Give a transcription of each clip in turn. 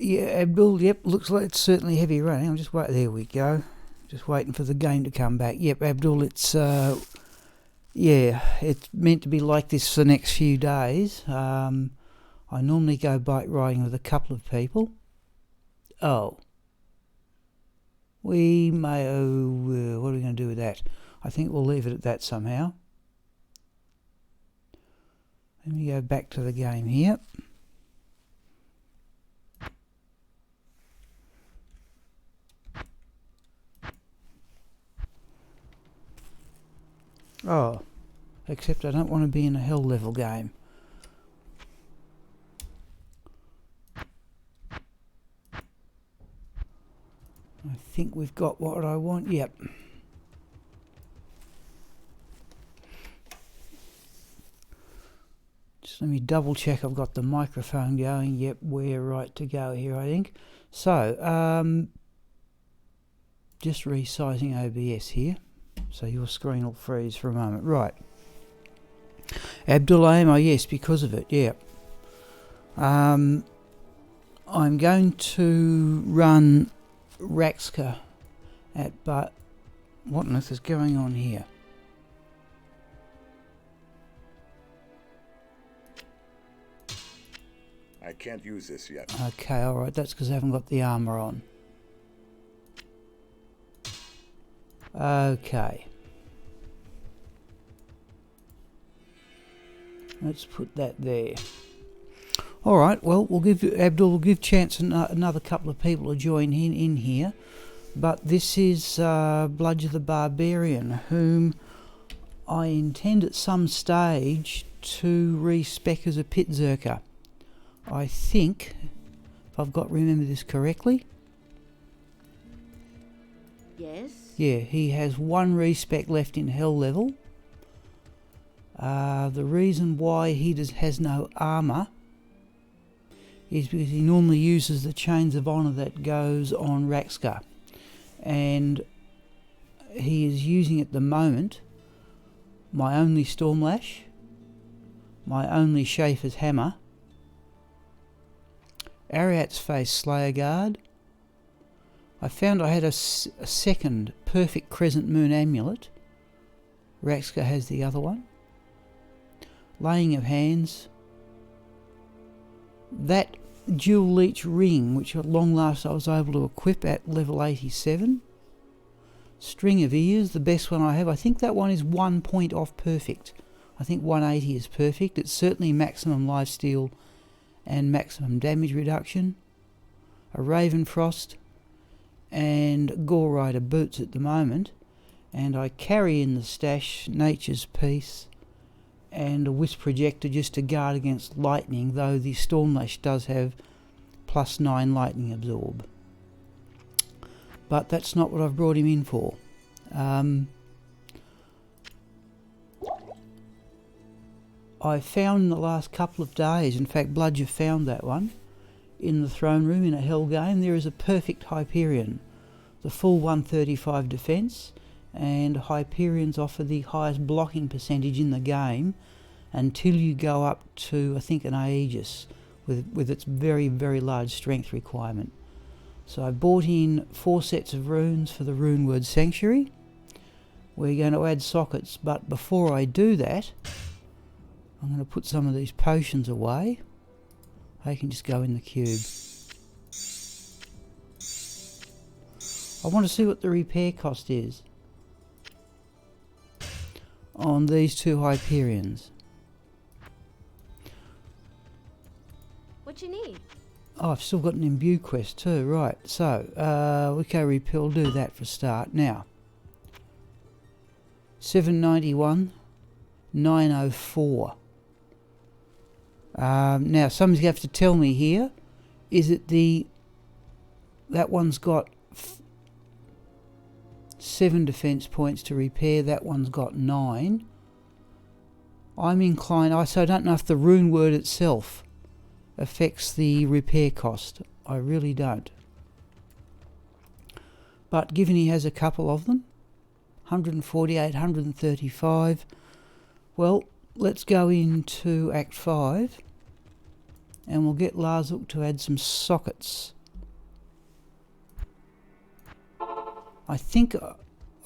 Yeah, Abdul, yep, looks like it's certainly heavy rain. I'll just wait, there we go. Just waiting for the game to come back. Yep, Abdul, it's, yeah, it's meant to be like this for the next few days. I normally go bike riding with a couple of people. Oh. We may, what are we going to do with that? I think we'll leave it at that somehow. Let me go back to the game here. Oh, except I don't want to be in a hell level game. I think we've got what I want. Yep. Just let me double check I've got the microphone going. Yep, we're right to go here, I think. So, just resizing OBS here. So your screen will freeze for a moment. Right. Abdul Aim, oh yes, because of it, yeah. I'm going to run Raxka at, but what on earth is going on here? I can't use this yet. Okay, alright, that's because I haven't got the armour on. Okay. Let's put that there. Alright, well, we'll give Abdul will give chance another couple of people to join in here. But this is Bludger the Barbarian, whom I intend at some stage to respec as a pit zerker. I think, if I've got remember this correctly. Yes? Yeah, he has one respec left in hell level. The reason why he has no armour is because he normally uses the Chains of Honour that goes on Raxka. And he is using at the moment my only Stormlash, my only Schaefer's Hammer, Ariat's Face Slayer Guard. I found I had a second Perfect Crescent Moon Amulet. Raxka has the other one. Laying of Hands. That Dual Leech Ring, which at long last I was able to equip at level 87. String of Ears, the best one I have. I think that one is 1 point off perfect. I think 180 is perfect. It's certainly maximum lifesteal and maximum damage reduction. A Ravenfrost and Gore Rider boots at the moment. And I carry in the stash Nature's Peace and a Wisp Projector just to guard against lightning, though the Stormlash does have +9 lightning absorb. But that's not what I've brought him in for. I found in the last couple of days, in fact Bludger found that one, in the throne room in a hell game, there is a perfect Hyperion. The full 135 defense, and Hyperions offer the highest blocking percentage in the game until you go up to, I think, an Aegis with its very, very large strength requirement. So I bought in 4 sets of runes for the runeword sanctuary. We're going to add sockets, but before I do that, I'm going to put some of these potions away. They can just go in the cube. I want to see what the repair cost is on these two Hyperions. What you need? Oh, I've still got an imbue quest too, right. So, okay, we'll do that for start. Now, 791, 904. Now, somebody's going to have to tell me here, is it that one's got 7 defense points to repair, that one's got 9. I'm inclined, so I don't know if the rune word itself affects the repair cost. I really don't. But given he has a couple of them, 148, 135, well, let's go into Act 5 and we'll get Lazuk to add some sockets. I think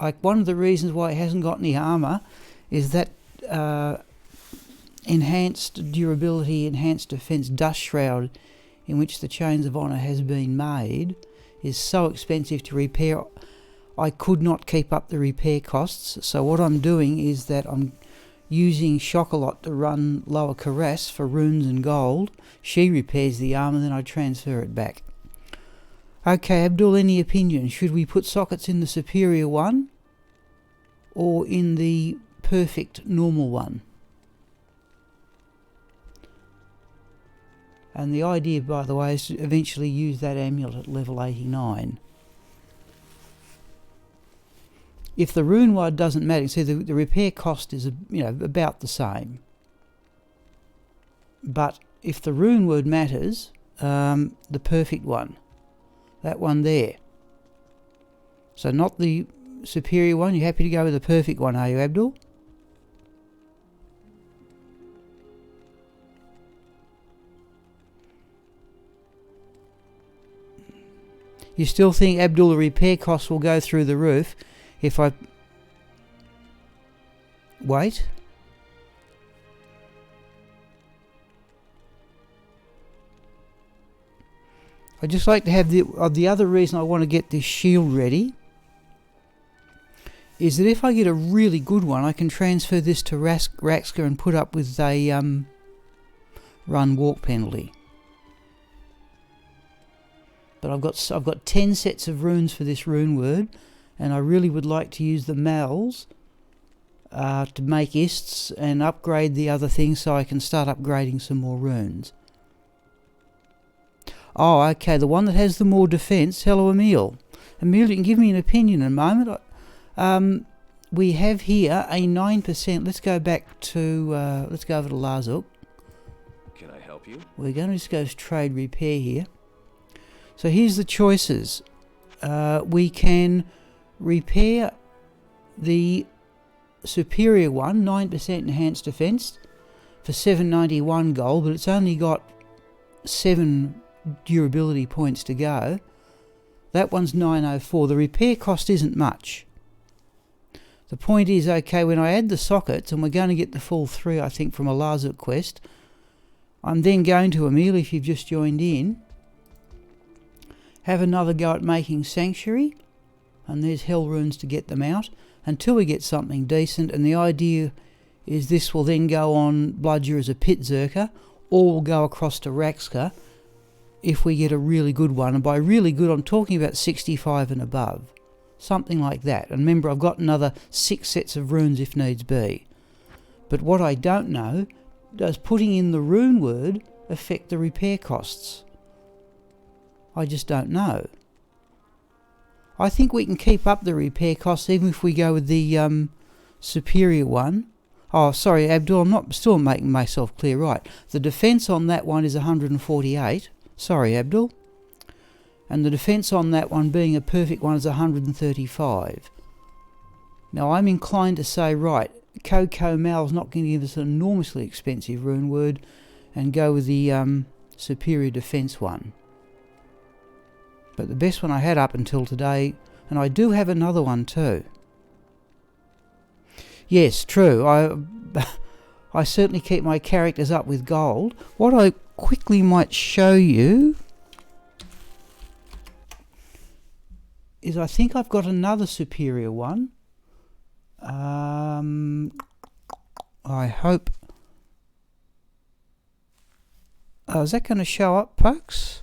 like one of the reasons why it hasn't got any armour is that enhanced durability, enhanced defence dust shroud in which the Chains of Honour has been made is so expensive to repair. I could not keep up the repair costs, so what I'm doing is that I'm using Chocolat to run Lower Caress for runes and gold. She repairs the armour, then I transfer it back. Okay, Abdul, any opinion? Should we put sockets in the superior one or in the perfect normal one? And the idea, by the way, is to eventually use that amulet at level 89. If the runeword doesn't matter, see the repair cost is about the same. But if the runeword matters, the perfect one, that one there. So not the superior one. You're happy to go with the perfect one, are you, Abdul? You still think, Abdul, the repair costs will go through the roof if I... Wait. I'd just like to have the other reason I want to get this shield ready is that if I get a really good one, I can transfer this to Raxka and put up with a run walk penalty. But I've got 10 sets of runes for this rune word, and I really would like to use the mals to make ists and upgrade the other things so I can start upgrading some more runes. Oh, okay, the one that has the more defense. Hello, Emil. Emil, you can give me an opinion in a moment. We have here a 9%. Let's go back to, let's go over to Lazuk. Can I help you? We're going to just go to trade repair here. So here's the choices. We can repair the superior one, 9% enhanced defense, for 791 gold, but it's only got 7 durability points to go. That one's 904. The repair cost isn't much. The point is, okay, when I add the sockets, and we're going to get the full 3, I think, from a Lazuk quest, I'm then going to, Emil, if you've just joined in, have another go at making Sanctuary, and there's Hell Runes to get them out, until we get something decent, and the idea is this will then go on Bludger as a Pit Zerker, or will go across to Raxka if we get a really good one, and by really good I'm talking about 65 and above. Something like that. And remember, I've got another 6 sets of runes if needs be. But what I don't know, does putting in the rune word affect the repair costs? I just don't know. I think we can keep up the repair costs even if we go with the superior one. Oh, sorry, Abdul, I'm still making myself clear right. The defense on that one is 148. Sorry, Abdul. And the defense on that one, being a perfect one, is 135. Now, I'm inclined to say, right, Coco Mal's not going to give us an enormously expensive rune word, and go with the superior defense one. But the best one I had up until today, and I do have another one too. Yes, true. I certainly keep my characters up with gold. What I quickly might show you is I think I've got another superior one. I hope... Oh, is that going to show up, folks?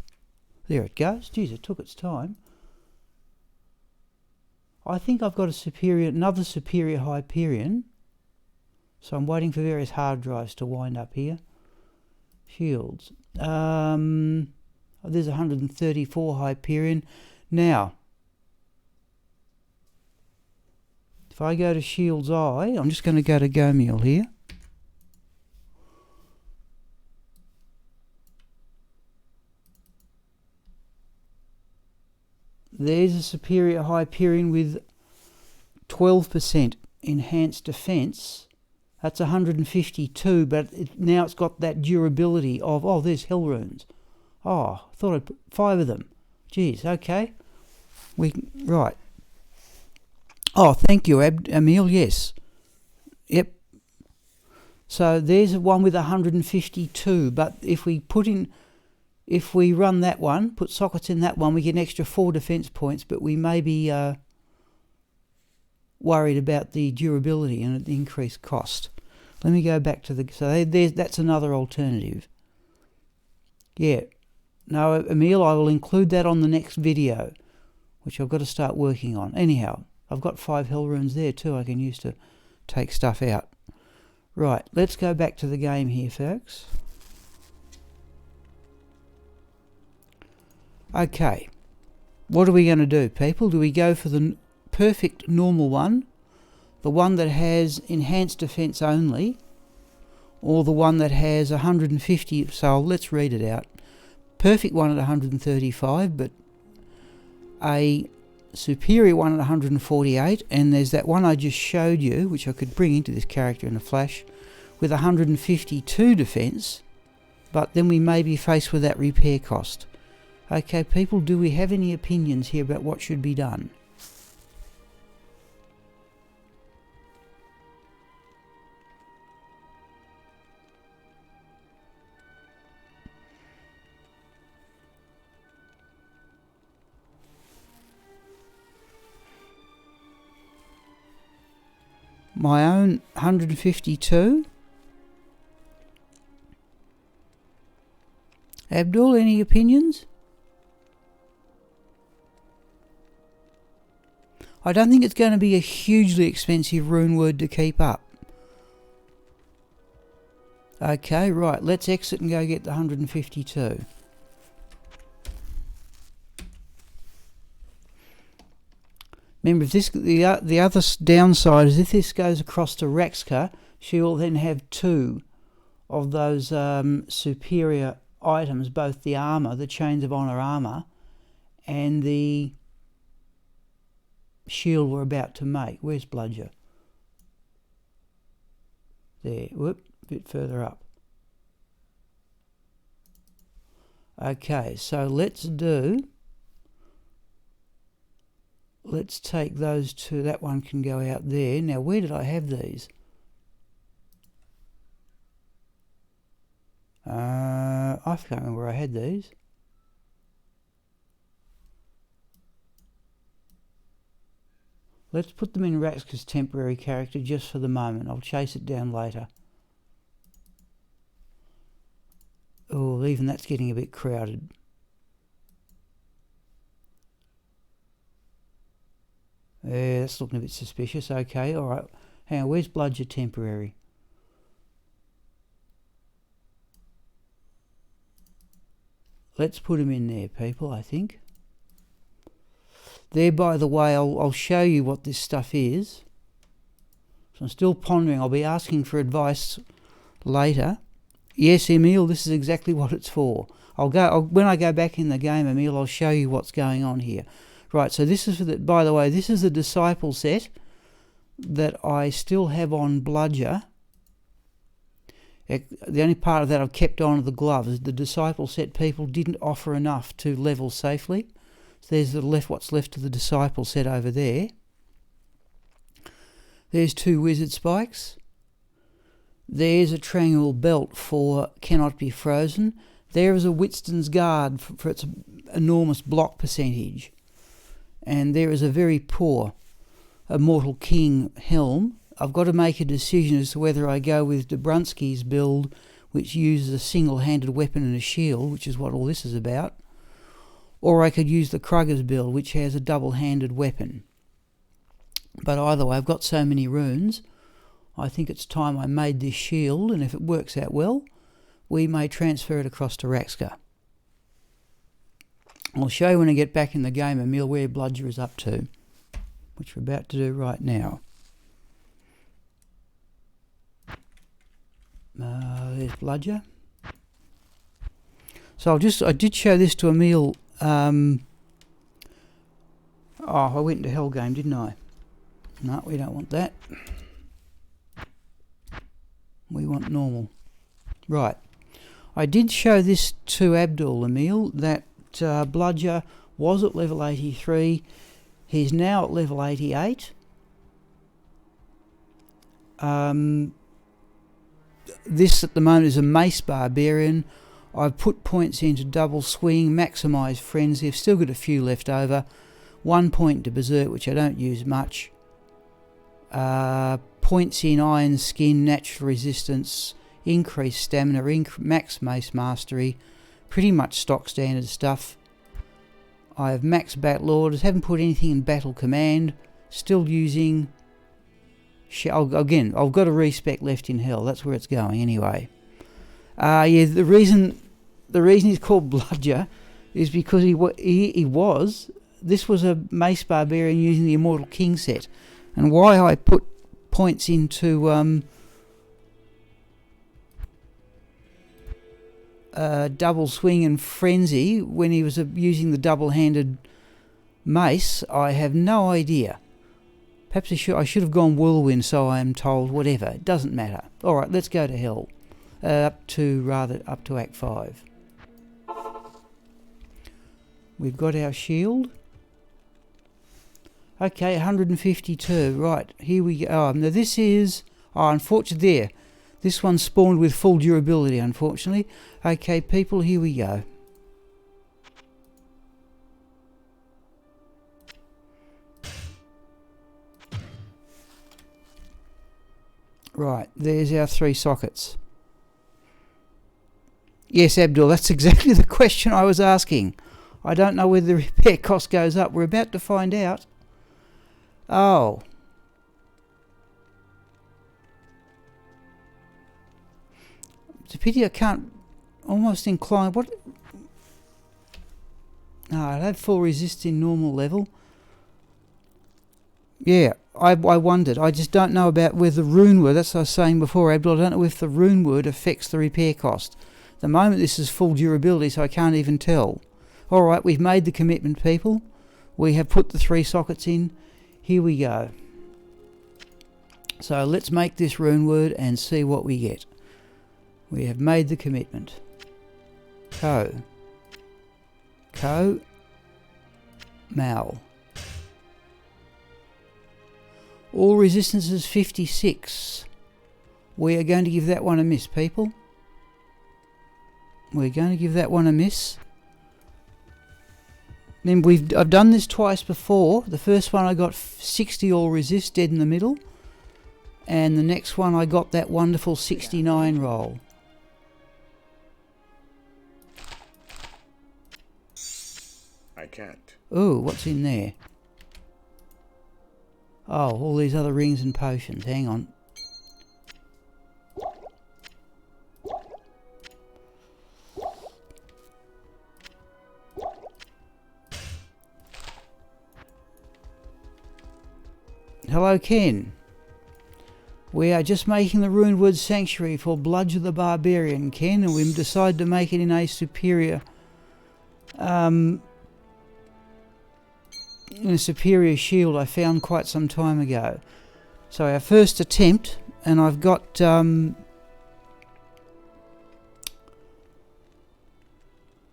There it goes. Geez, it took its time. I think I've got another superior Hyperion. So I'm waiting for various hard drives to wind up here. Shields. There's 134 Hyperion. Now, if I go to Shield's Eye, I'm just going to go to Gomiel here. There's a superior Hyperion with 12% enhanced defense That's 152, but now it's got that durability of, oh, there's hell runes. Oh, I thought I'd put 5 of them. Geez, okay. Right. Oh, thank you, Emil, yes. Yep. So there's one with 152, but if we run that one, put sockets in that one, we get an extra 4 defense points, but we may be worried about the durability and the increased cost. Let me go back to that's another alternative. Yeah. No, Emil, I will include that on the next video, which I've got to start working on. Anyhow, I've got 5 hell runes there too I can use to take stuff out. Right, let's go back to the game here, folks. Okay, what are we going to do, people? Do we go for the perfect normal one, the one that has enhanced defense only, or the one that has 150? So let's read it out. Perfect one at 135, but a superior one at 148, and there's that one I just showed you, which I could bring into this character in a flash, with 152 defense, but then we may be faced with that repair cost. Okay, people, do we have any opinions here about what should be done? My own 152. Abdul, any opinions? I don't think it's going to be a hugely expensive rune word to keep up. Okay, right, let's exit and go get the 152. Remember, if the other downside is if this goes across to Raxka, she will then have 2 of those superior items, both the armour, the Chains of Honour armour, and the shield we're about to make. Where's Bludger? There, whoop, a bit further up. Okay, so let's take those 2. That one can go out there. Now, where did I have these? I can't remember where I had these. Let's put them in Raxka's temporary character just for the moment. I'll chase it down later. Oh, even that's getting a bit crowded. Yeah, that's looking a bit suspicious. Okay, all right. Hang on, where's Bludger temporary? Let's put him in there, people, I think. There, by the way, I'll show you what this stuff is. So I'm still pondering. I'll be asking for advice later. Yes, Emil, this is exactly what it's for. When I go back in the game, Emil, I'll show you what's going on here. Right, so this is by the way, this is the disciple set that I still have on Bludger. The only part of that I've kept on are the gloves. The disciple set people didn't offer enough to level safely. So there's what's left of the disciple set over there. There's 2 wizard spikes. There's a triangle belt for cannot be frozen. There is a Whitston's guard for its enormous block percentage. And there is a very poor Immortal King helm. I've got to make a decision as to whether I go with Dobrunsky's build, which uses a single-handed weapon and a shield, which is what all this is about, or I could use the Krugger's build, which has a double-handed weapon. But either way, I've got so many runes, I think it's time I made this shield, and if it works out well, we may transfer it across to Raxka. I'll show you when I get back in the game, Emil, where Bludger is up to, which we're about to do right now. There's Bludger. So I did show this to Emil. I went into Hell Game, didn't I? No, we don't want that. We want normal. Right. I did show this to Abdul Emil that Bludger was at level 83. He's now at level 88. This at the moment is a Mace Barbarian. I've put points into double swing, maximise frenzy. I've still got a few left over. 1 point to berserk, which I don't use much. Points in iron skin, natural resistance, increased stamina, max mace mastery. Pretty much stock standard stuff. I have max battle orders. Haven't put anything in battle command. Still using... Again, I've got a respec left in hell. That's where it's going anyway. Yeah, the reason he's called Bludger is because he was. This was a Mace Barbarian using the Immortal King set, and why I put points into double swing and frenzy when he was using the double-handed mace, I have no idea. Perhaps I should have gone whirlwind, so I am told. Whatever, it doesn't matter. All right, let's go to hell. Up to Act 5. We've got our shield. Okay, 152. Right, here we go. Now this is... unfortunately there. This one spawned with full durability, unfortunately. Okay, people, here we go. Right, there's our 3 sockets. Yes, Abdul, that's exactly the question I was asking. I don't know whether the repair cost goes up. We're about to find out. Oh. It's a pity I can't almost incline... What? No, I had full resist in normal level. Yeah, I wondered. I just don't know about whether the runeword, that's what I was saying before, Abdul, I don't know if the runeword affects the repair cost. At the moment this is full durability, so I can't even tell. Alright, we've made the commitment, people. We have put the 3 sockets in. Here we go. So let's make this runeword and see what we get. We have made the commitment. Mal. All resistances 56. We are going to give that one a miss, people. We're going to give that one a miss. Then I've done this twice before. The first one I got 60 all resist dead in the middle, and the next one I got that wonderful 69 roll. I can't. Ooh, what's in there? Oh, all these other rings and potions. Hang on. Hello, Ken. We are just making the runeword sanctuary for Bludger the Barbarian, Ken, and we've decided to make it in a superior... in a superior shield I found quite some time ago. So our first attempt, and I've got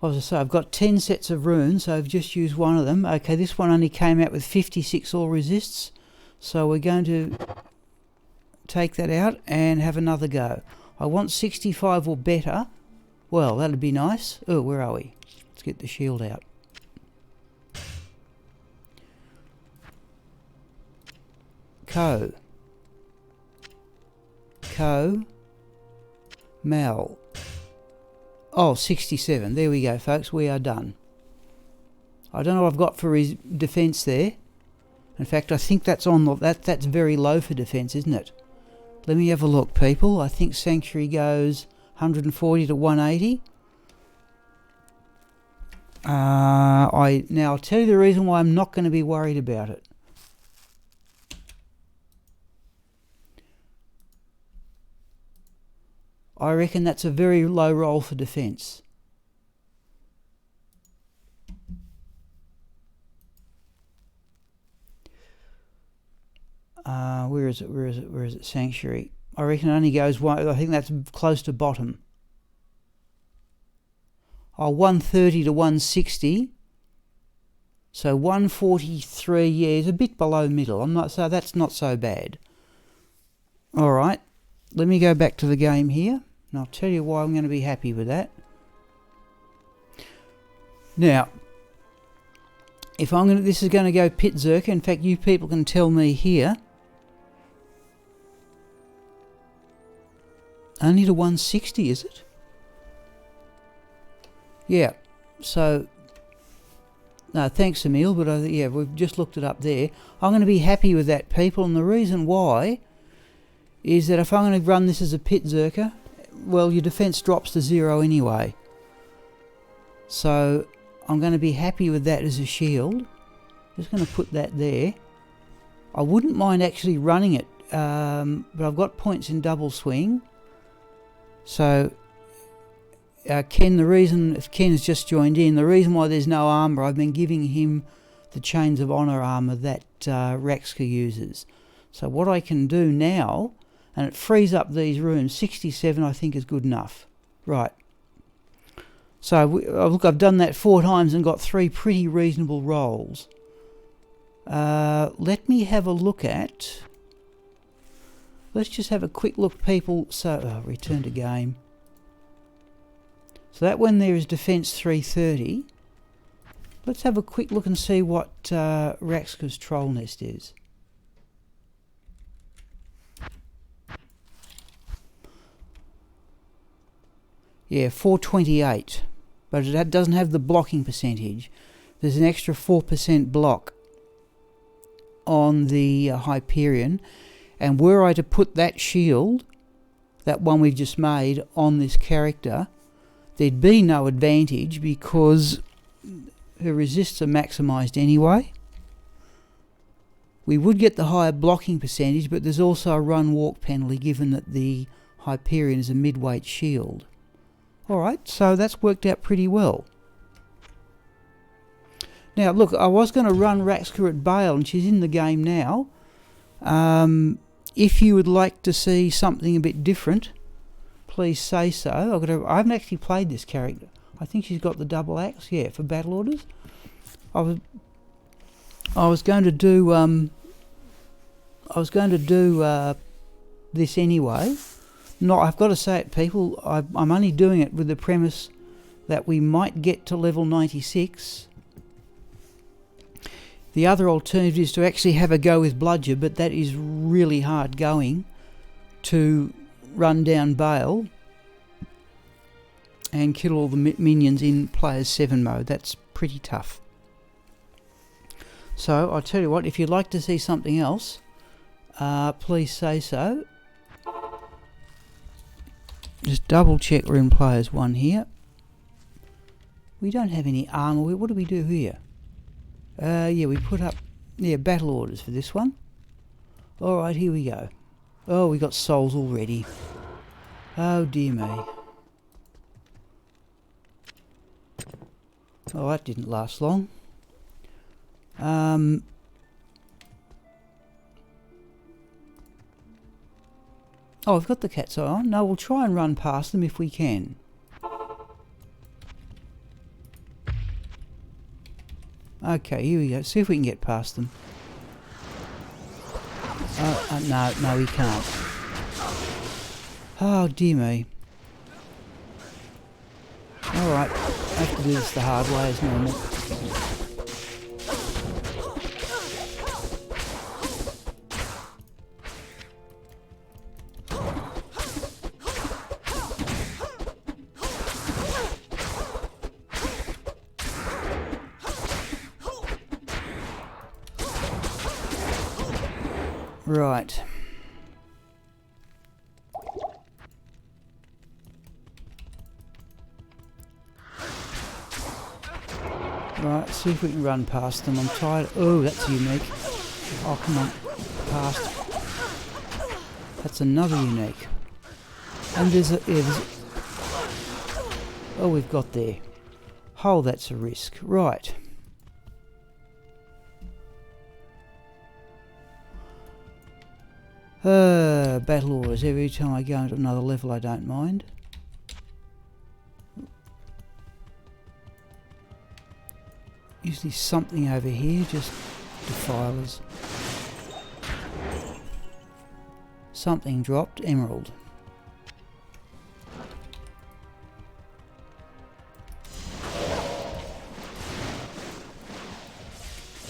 what was I say? I've got 10 sets of runes, so I've just used one of them. Okay, this one only came out with 56 all resists, so we're going to take that out and have another go. I want 65 or better. Well, that'd be nice. Oh, where are we? Let's get the shield out. Mal. Oh, 67. There we go, folks. We are done. I don't know what I've got for his defense there. In fact, I think that's on the, that's very low for defense, isn't it? Let me have a look, people. I think Sanctuary goes 140 to 180. Now I'll tell you the reason why I'm not going to be worried about it. I reckon that's a very low roll for defense. Where is it? Sanctuary. I reckon it only goes one. I think that's close to bottom. Oh, 130 to 160. So 143, yeah, is a bit below middle. So that's not so bad. All right, let me go back to the game here, and I'll tell you why I'm going to be happy with that. Now, if this is going to go pit zerker. In fact, you people can tell me here. Only to 160, is it? Yeah. So, no, thanks, Emil. But yeah, we've just looked it up there. I'm going to be happy with that, people, and the reason why is that if I'm going to run this as a pit zerker, well, your defense drops to 0 anyway. So I'm going to be happy with that as a shield. Just going to put that there. I wouldn't mind actually running it, but I've got points in double swing. So Ken, if Ken has just joined in, the reason why there's no armour, I've been giving him the Chains of Honour armour that Raxka uses. So what I can do now, and it frees up these rooms, 67 I think is good enough. Right. So look, I've done that 4 times and got 3 pretty reasonable rolls. Let me have a look at... Let's just have a quick look, people. So, return to game. So that one there is defense 330. Let's have a quick look and see what Raxka's troll nest is. Yeah, 428. But it doesn't have the blocking percentage. There's an extra 4% block on the Hyperion. And were I to put that shield, that one we've just made, on this character, there'd be no advantage because her resists are maximised anyway. We would get the higher blocking percentage, but there's also a run-walk penalty given that the Hyperion is a mid-weight shield. Alright, so that's worked out pretty well. Now, look, I was going to run Raxka at Baal, and she's in the game now. If you would like to see something a bit different, please say so. I haven't actually played this character. I think she's got the double axe, yeah, for battle orders. I was going to do this anyway. I've got to say it, people. I'm only doing it with the premise that we might get to level 96. The other alternative is to actually have a go with Bludger, but that is really hard going to run down Baal and kill all the minions in Players 7 mode. That's pretty tough. So, I'll tell you what, if you'd like to see something else, please say so. Just double check we're in Players 1 here. We don't have any armour. What do we do here? Yeah, we put up battle orders for this one. Alright, here we go. Oh, we got souls already. Oh dear me. Oh, that didn't last long. Oh, I've got the cat's eye on. No, we'll try and run past them if we can. Okay, here we go. See if we can get past them. No, we can't. Oh, dear me. Alright, I have to do this the hard way as normal. Right. Right, see if we can run past them. I'm tired. Oh, that's unique. Oh, come on. Past. That's another unique. And there's a... Oh, we've got there. Oh, that's a risk. Right. Battle orders. Every time I go into another level I don't mind. Usually something over here, just defilers. Something dropped. Emerald.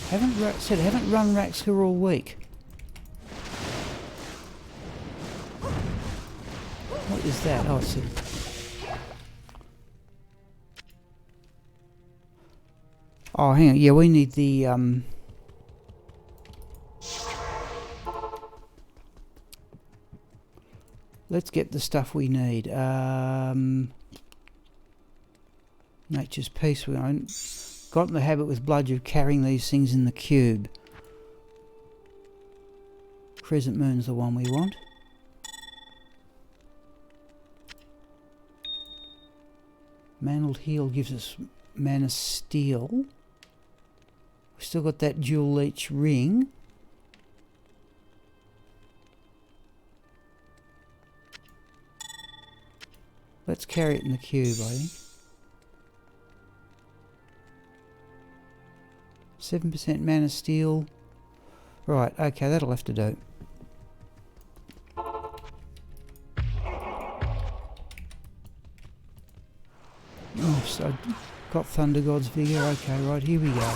Haven't run Raxka all week. What is that? Oh, I see. Oh, hang on. Yeah, we need the let's get the stuff we need. Nature's Peace. We got in the habit with Bludger of carrying these things in the cube. Crescent Moon's the one we want. Mantled Heel gives us Mana Steel. We've still got that dual leech ring. Let's carry it in the cube, I think. 7% Mana Steel. Right, okay, that'll have to do. Oh, so got Thunder God's Vigor. Okay, right, here we go.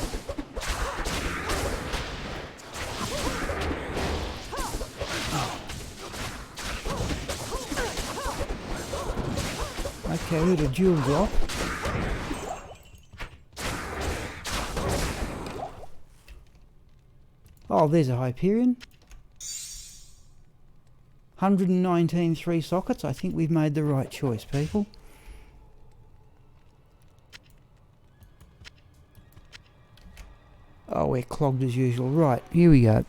Okay, we got a dual drop. Oh, there's a Hyperion. 119 3 sockets. I think we've made the right choice, people. Oh, we're clogged as usual. Right, here we go.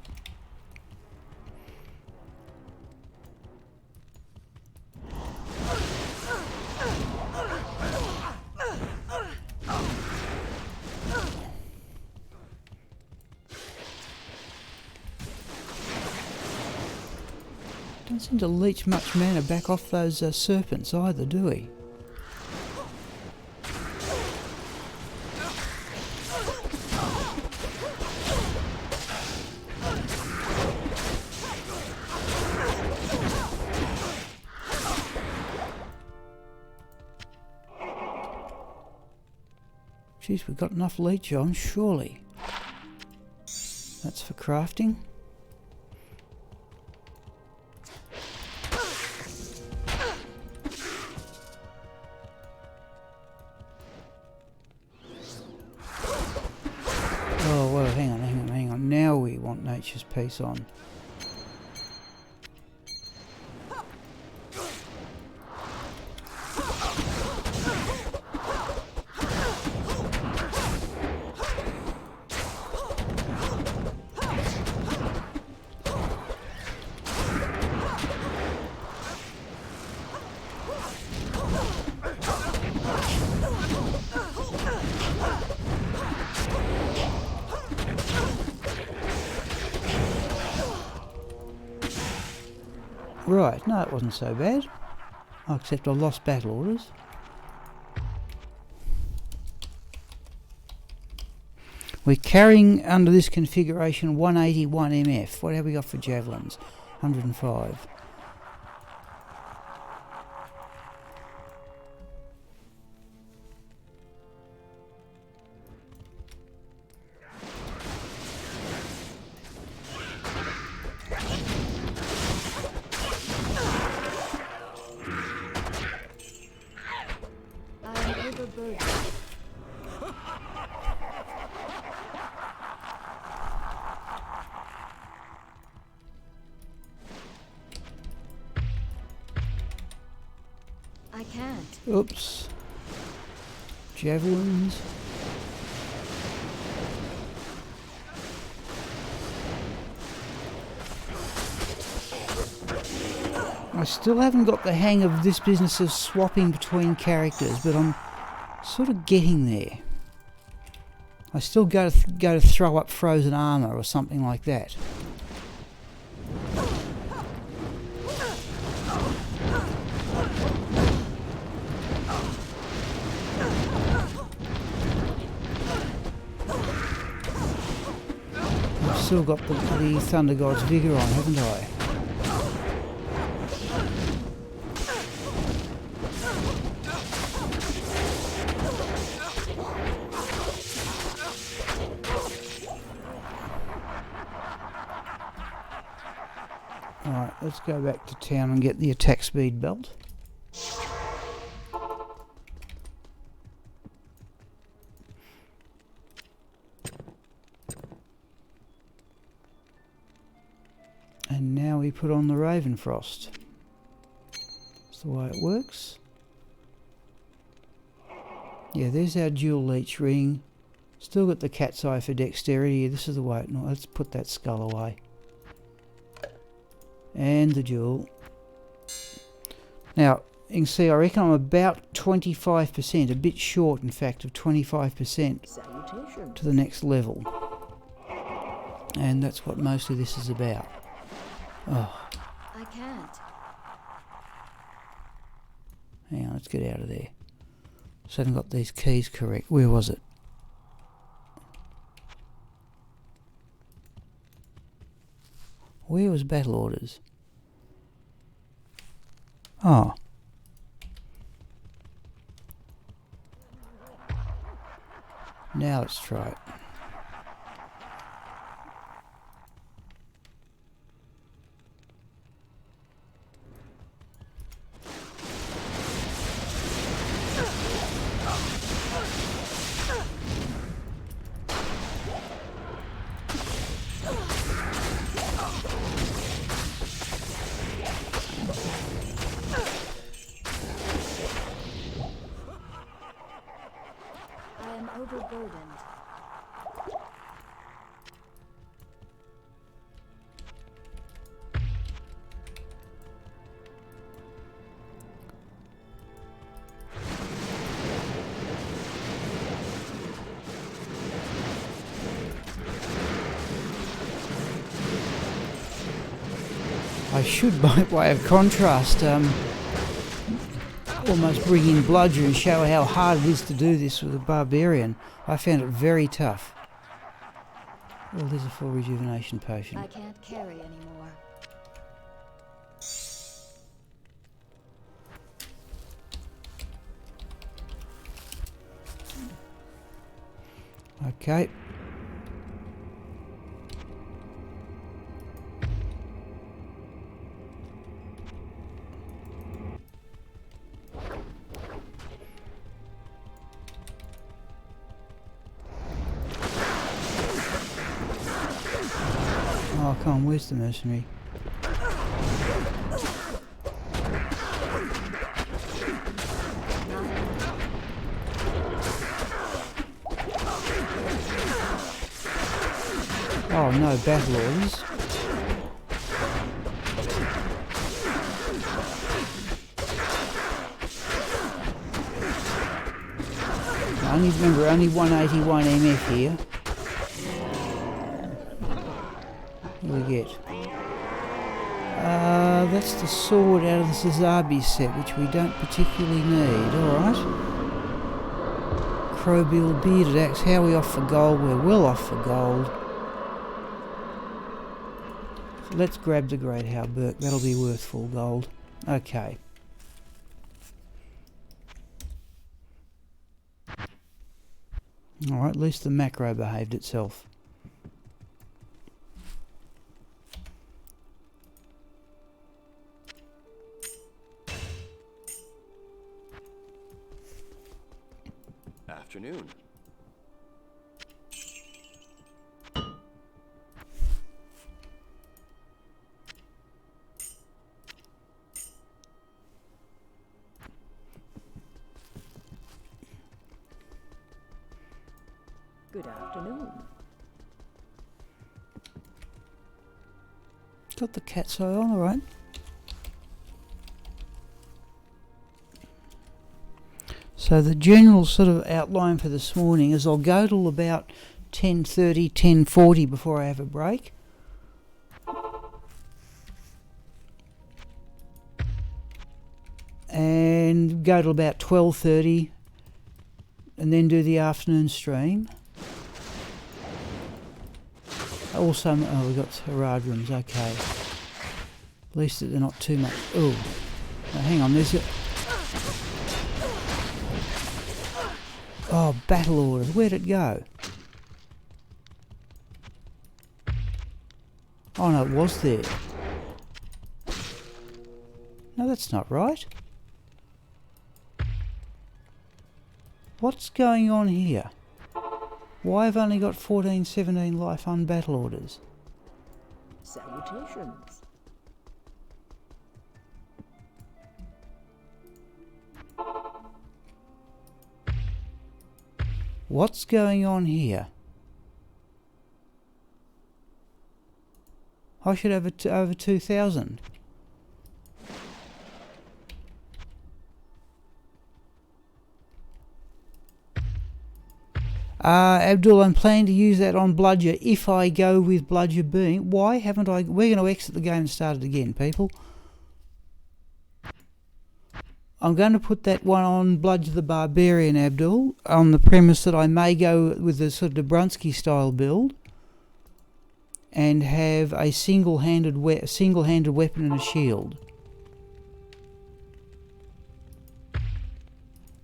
Don't seem to leech much mana back off those serpents either, do we? Geez, we've got enough leech on, surely. That's for crafting. Oh, well, hang on. Now we want Nature's Peace on. Right, no, it wasn't so bad. Oh, except I lost battle orders. We're carrying under this configuration 181 MF. What have we got for javelins? 105. I can't. Oops. Javelins. I still haven't got the hang of this business of swapping between characters, but I'm sort of getting there. I still go to throw up frozen armor or something like that. still got the Thunder God's Vigour on, haven't I? Alright, let's go back to town and get the attack speed belt. And now we put on the Ravenfrost. That's the way it works. Yeah, there's our dual leech ring. Still got the cat's eye for dexterity. This is the way it... No, let's put that skull away. And the jewel. Now, you can see I reckon I'm about 25%, a bit short in fact of 25% to the next level. And that's what most of this is about. Oh. I can't. Hang on, let's get out of there. So I haven't got these keys correct. Where was it? Where was battle orders? Oh. Now let's try it. Overburdened. I should, by way of contrast, almost bring in Bludger and show how hard it is to do this with a barbarian. I found it very tough. Well, there's a full rejuvenation potion. I can't carry anymore. Okay. Oh, come on, where's the mercenary? Oh, no battle orders. Remember, only 181 MF here. What do we get? That's the sword out of the Sazabi set, which we don't particularly need. Alright. Crowbill bearded axe. How are we off for gold? We're well off for gold. So let's grab the Great Halberg. That'll be worth full gold. Okay. Alright, at least the macro behaved itself. Afternoon. Good afternoon. Got the cat's eye on, alright. So the general sort of outline for this morning is I'll go till about 10:30, 10:40 before I have a break. And go till about 12:30 and then do the afternoon stream. Also, oh, we've got Heradrums, okay. At least they're not too much. Oh, now, hang on, there's a... Oh, battle orders, where'd it go? Oh no, it was there. No, that's not right. What's going on here? Why have I only got 14, 17 life on battle orders? Salutations. What's going on here? I should have over 2,000. Abdul, I'm planning to use that on Bludger if I go with Bludger being. Why haven't I? We're going to exit the game and start it again, people. I'm going to put that one on Bludger the Barbarian, Abdul, on the premise that I may go with the sort of Dobrunsky style build and have a single-handed weapon and a shield.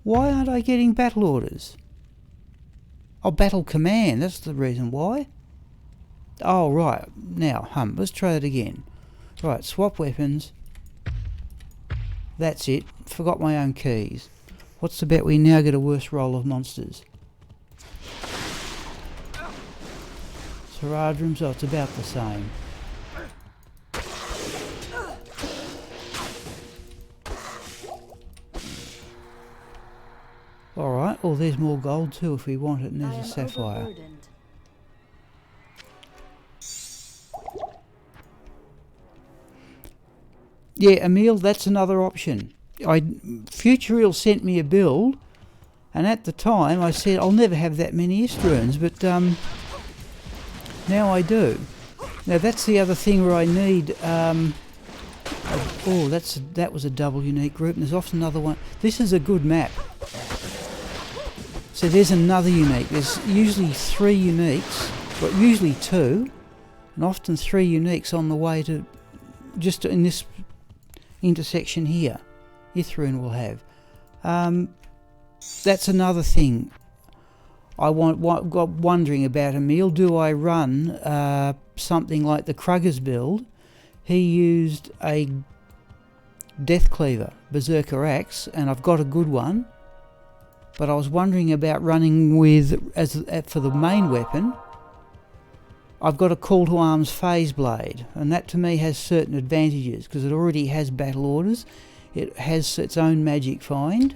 Why aren't I getting battle orders? Oh, battle command, that's the reason why. Oh, right. Now, let's try that again. Right, swap weapons. That's it. Forgot my own keys. What's the bet we now get a worse roll of monsters? Heradrums, oh, it's about the same. Alright, well there's more gold too if we want it, and there's a sapphire. Yeah, Emil, that's another option. Futurial sent me a build, and at the time I said I'll never have that many Istroons, but now I do. Now that's the other thing where I need... oh, that was a double unique group, and there's often another one. This is a good map. So there's another unique. There's usually 3 uniques, but usually 2, and often 3 uniques on the way to just in this intersection here. Ithroon will have. That's another thing I got wondering about, Emil. Do I run something like the Krugger's build? He used a Death Cleaver, Berserker Axe, and I've got a good one. But I was wondering about running with, for the main weapon, I've got a Call to Arms Phase Blade, and that to me has certain advantages because it already has battle orders, it has its own magic find.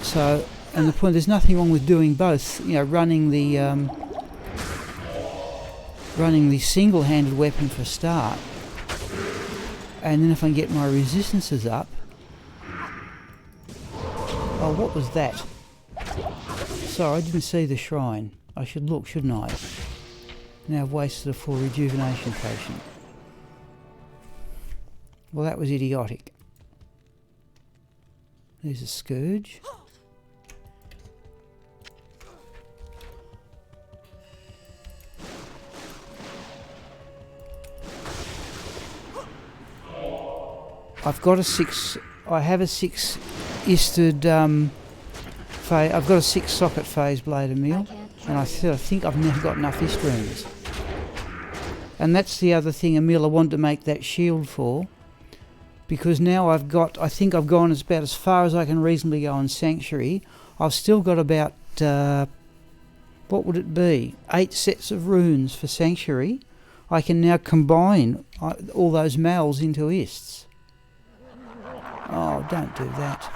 So, and the point, there's nothing wrong with doing both, you know, running the single-handed weapon for a start. And then if I can get my resistances up... Oh, what was that? Sorry, I didn't see the shrine. I should look, shouldn't I? Now I've wasted a full rejuvenation potion. Well, that was idiotic. There's a scourge. I've got a 6. I have a 6 isted. I've got a 6 socket phase blade, Emil, and I think I've never got enough Istroons. And that's the other thing, Emil, I want to make that shield for, because now I've got. I think I've gone about as far as I can reasonably go on Sanctuary. I've still got about what would it be? 8 sets of runes for Sanctuary. I can now combine all those mals into ists. Oh, don't do that.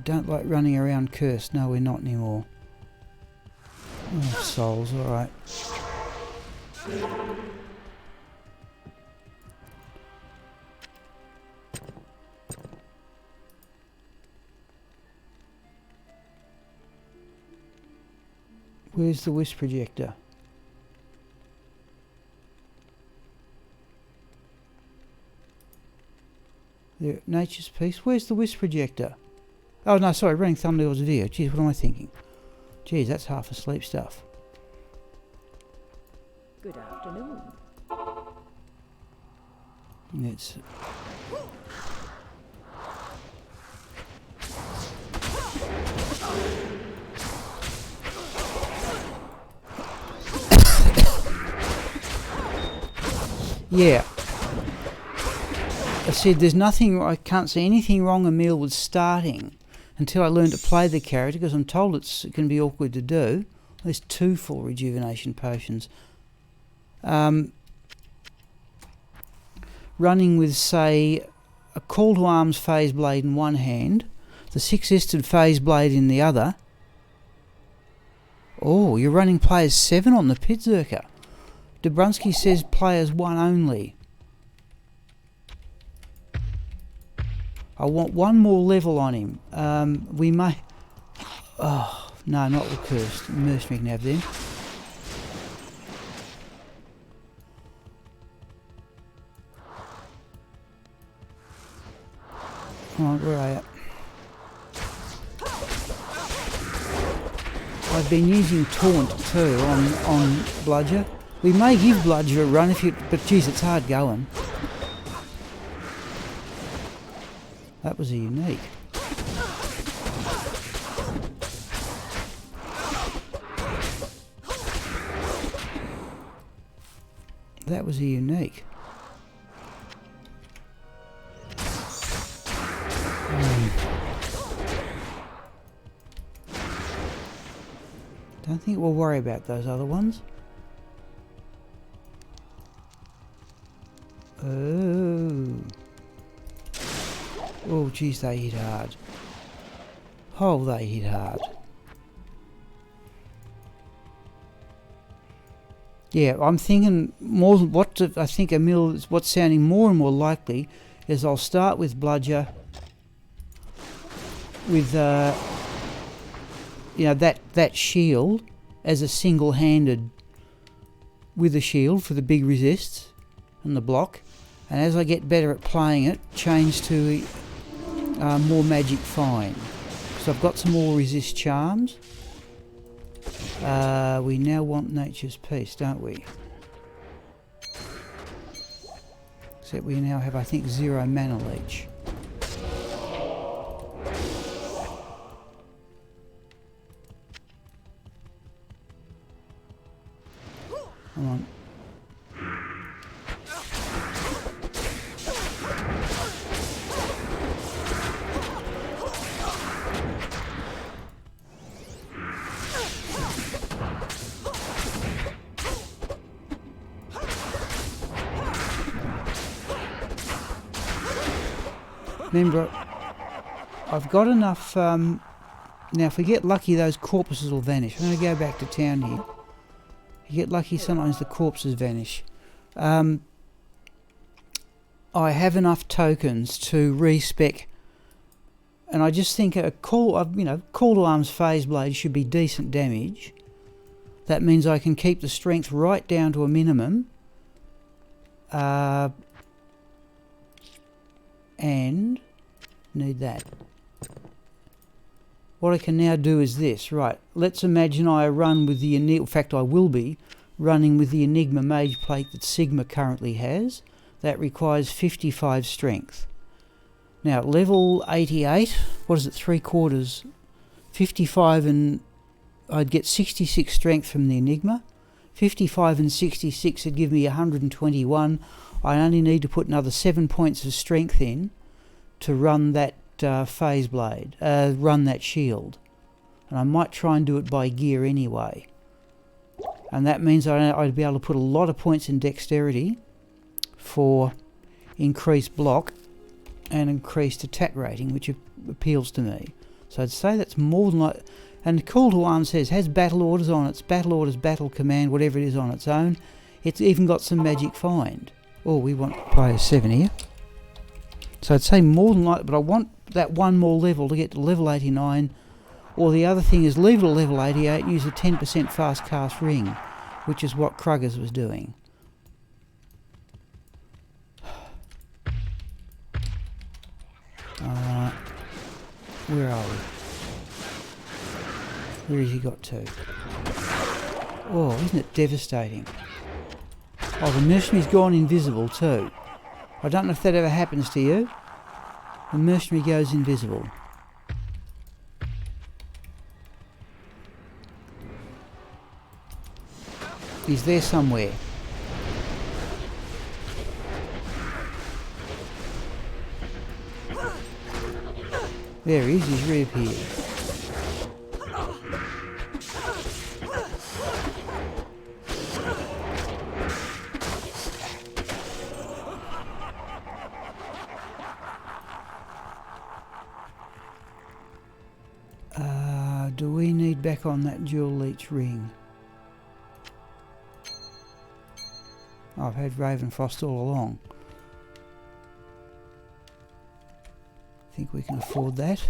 Don't like running around cursed. No, we're not anymore. Oh, souls, alright. Where's the wisp projector? There, Nature's Peace. Where's the Wisp projector? Oh no, sorry, running thumbnails video. Geez, what am I thinking? Geez, that's half asleep stuff. Good afternoon. It's yeah. I said there's nothing, I can't see anything wrong, Emil, with starting until I learn to play the character, because I'm told it can be awkward to do. There's 2 full rejuvenation potions. Running with, say, a call to arms phase blade in one hand, the 6-isted phase blade in the other. Oh, you're running players 7 on the Pitzerker. Dobrunsky says players 1 only. I want 1 more level on him. We may... Oh, no, not the cursed. Mercenary can have them. Come on, where are you? I've been using Taunt too on Bludger. We may give Bludger a run if you... But geez, it's hard going. That was a unique. That was a unique. Don't think we'll worry about those other ones. Oh. Oh, geez, they hit hard. Oh, they hit hard. Yeah, I'm thinking more than what I think Emil is what's sounding more and more likely is I'll start with Bludger with you know, that shield as a single-handed with a shield for the big resists and the block, and as I get better at playing it, change to more magic fine. So I've got some more resist charms. We now want Nature's Peace, don't we? Except we now have, I think, 0 mana leech. Come on. Remember, I've got enough, now if we get lucky those corpses will vanish. I'm going to go back to town here. If you get lucky sometimes the corpses vanish. I have enough tokens to respec, and I just think a call to arms phase blade should be decent damage. That means I can keep the strength right down to a minimum. And need that. What I can now do is this, right, let's imagine I run with the Enigma, in fact I will be running with the Enigma Mage Plate that Sigma currently has. That requires 55 strength. Now level 88, what is it, 3/4, 55, and I'd get 66 strength from the Enigma. 55 and 66 would give me 121. I only need to put another 7 points of strength in to run that phase blade, run that shield. And I might try and do it by gear anyway. And that means I'd be able to put a lot of points in dexterity for increased block and increased attack rating, which appeals to me. So I'd say that's more than like... And Call to Arms says, has battle orders on its battle orders, battle command, whatever it is on its own. It's even got some magic find. Oh, we want player 7 here. So I'd say more than likely, but I want that 1 more level to get to level 89. Or the other thing is leave it at level 88 and use a 10% fast cast ring, which is what Kruger's was doing. Where are we? Where has he got to? Oh, isn't it devastating? Oh, the mercenary's gone invisible too. I don't know if that ever happens to you. The mercenary goes invisible. He's there somewhere. There he is, he's reappeared. Do we need back on that dual leech ring? I've had Ravenfrost all along. Think we can afford that?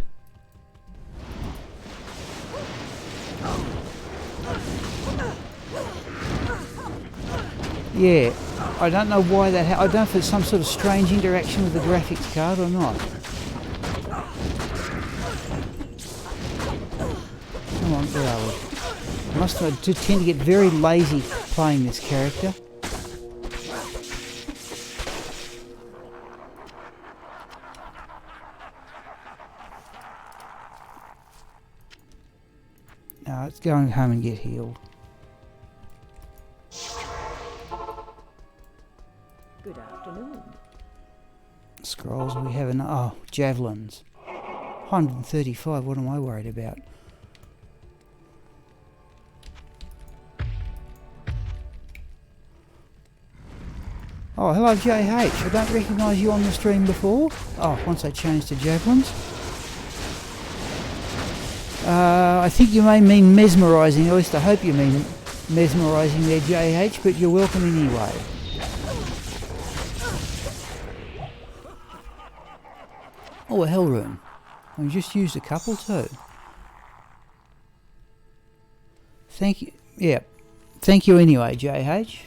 Yeah, I don't know why that I don't know if it's some sort of strange interaction with the graphics card or not. Come on, where are we? I tend to get very lazy playing this character. Now let's go home and get healed. Good afternoon. Scrolls, we have javelins. 135, what am I worried about? Oh, hello JH, I don't recognise you on the stream before. Oh, once I change to javelins. I think you may mean mesmerising, at least I hope you mean mesmerising there JH, but you're welcome anyway. Oh, a hell rune. I've just used a couple too. Thank you. Yeah. Thank you anyway, JH.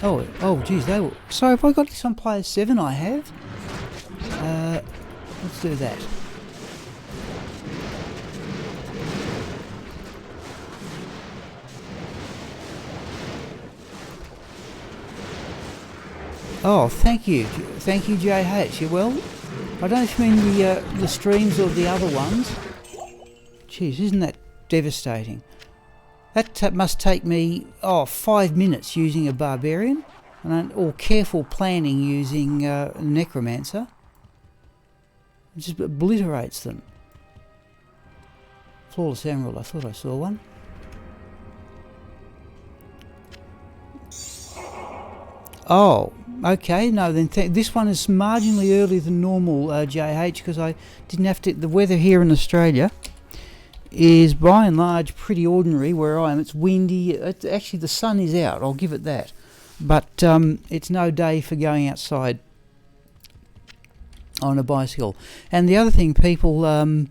Oh, geez, they were... Sorry, have I got this on player 7? I have. Let's do that. Oh, thank you, JH. You well? I don't know if you mean the streams or the other ones. Jeez, isn't that devastating? That must take me 5 minutes using a barbarian, or careful planning using a necromancer. It just obliterates them. Flawless emerald. I thought I saw one. Oh, okay. No, then this one is marginally earlier than normal, JH, because I didn't have to. The weather here in Australia is by and large pretty ordinary where I am. It's windy. Actually, the sun is out. I'll give it that. But it's no day for going outside on a bicycle. And the other thing, people, would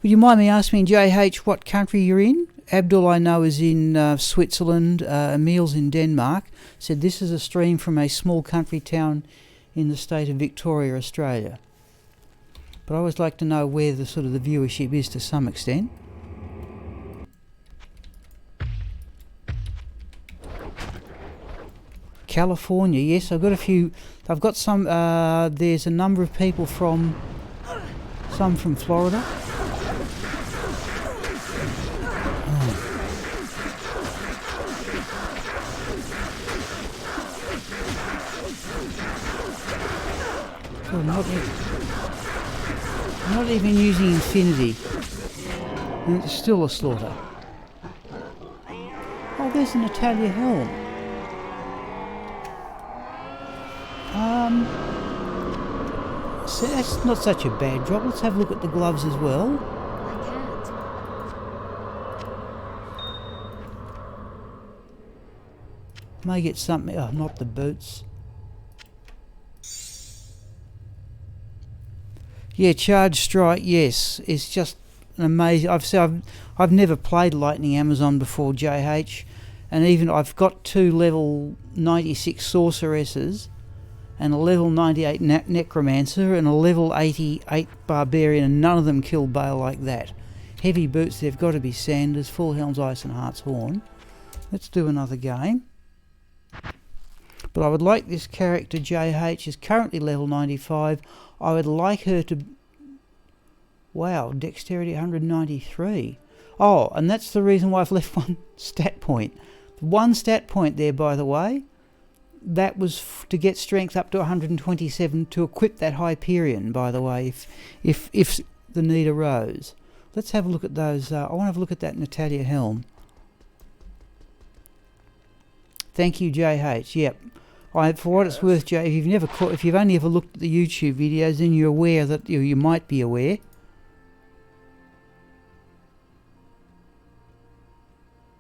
you mind me asking JH what country you're in? Abdul, I know, is in Switzerland. Emil's in Denmark. Said this is a stream from a small country town in the state of Victoria, Australia. But I always like to know where the sort of the viewership is to some extent. California, yes, I've got a few. I've got some. There's a number of people from. Some from Florida. Oh, not even using infinity. And it's still a slaughter. Oh, there's an Natalia helm. So that's not such a bad drop. Let's have a look at the gloves as well. I can't. May get something. Oh, not the boots. Yeah, Charge Strike, yes. It's just an amazing... I've never played Lightning Amazon before, JH. And even I've got 2 level 96 sorceresses. and a level 98 necromancer and a level 88 barbarian, and none of them kill Baal like that. Heavy boots, they've got to be Sanders, full Helm's Ice and Heart's Horn. Let's do another game. But I would like this character, JH, is currently level 95. I would like her to... Wow, dexterity 193. Oh, and that's the reason why I've left one stat point. One stat point there, by the way. That was to get strength up to 127 to equip that Hyperion, by the way, if the need arose. Let's have a look at those. I want to have a look at that Natalia helm. Thank you, JH. Yep. For what it's worth, Jay, if you've only ever looked at the YouTube videos, then you're aware that you might be aware.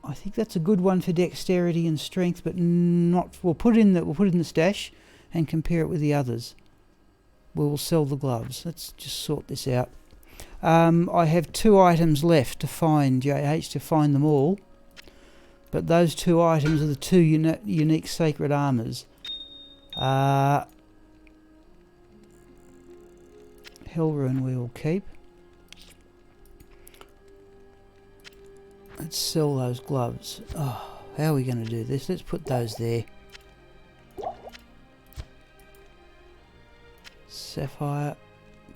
I think that's a good one for dexterity and strength, but not. We'll put it in the stash and compare it with the others. We'll sell the gloves. Let's just sort this out. I have 2 items left to find, JH, to find them all. But those 2 items are the 2 unique sacred armors. Hellrune we will keep. Let's sell those gloves. Oh, how are we going to do this? Let's put those there. Sapphire,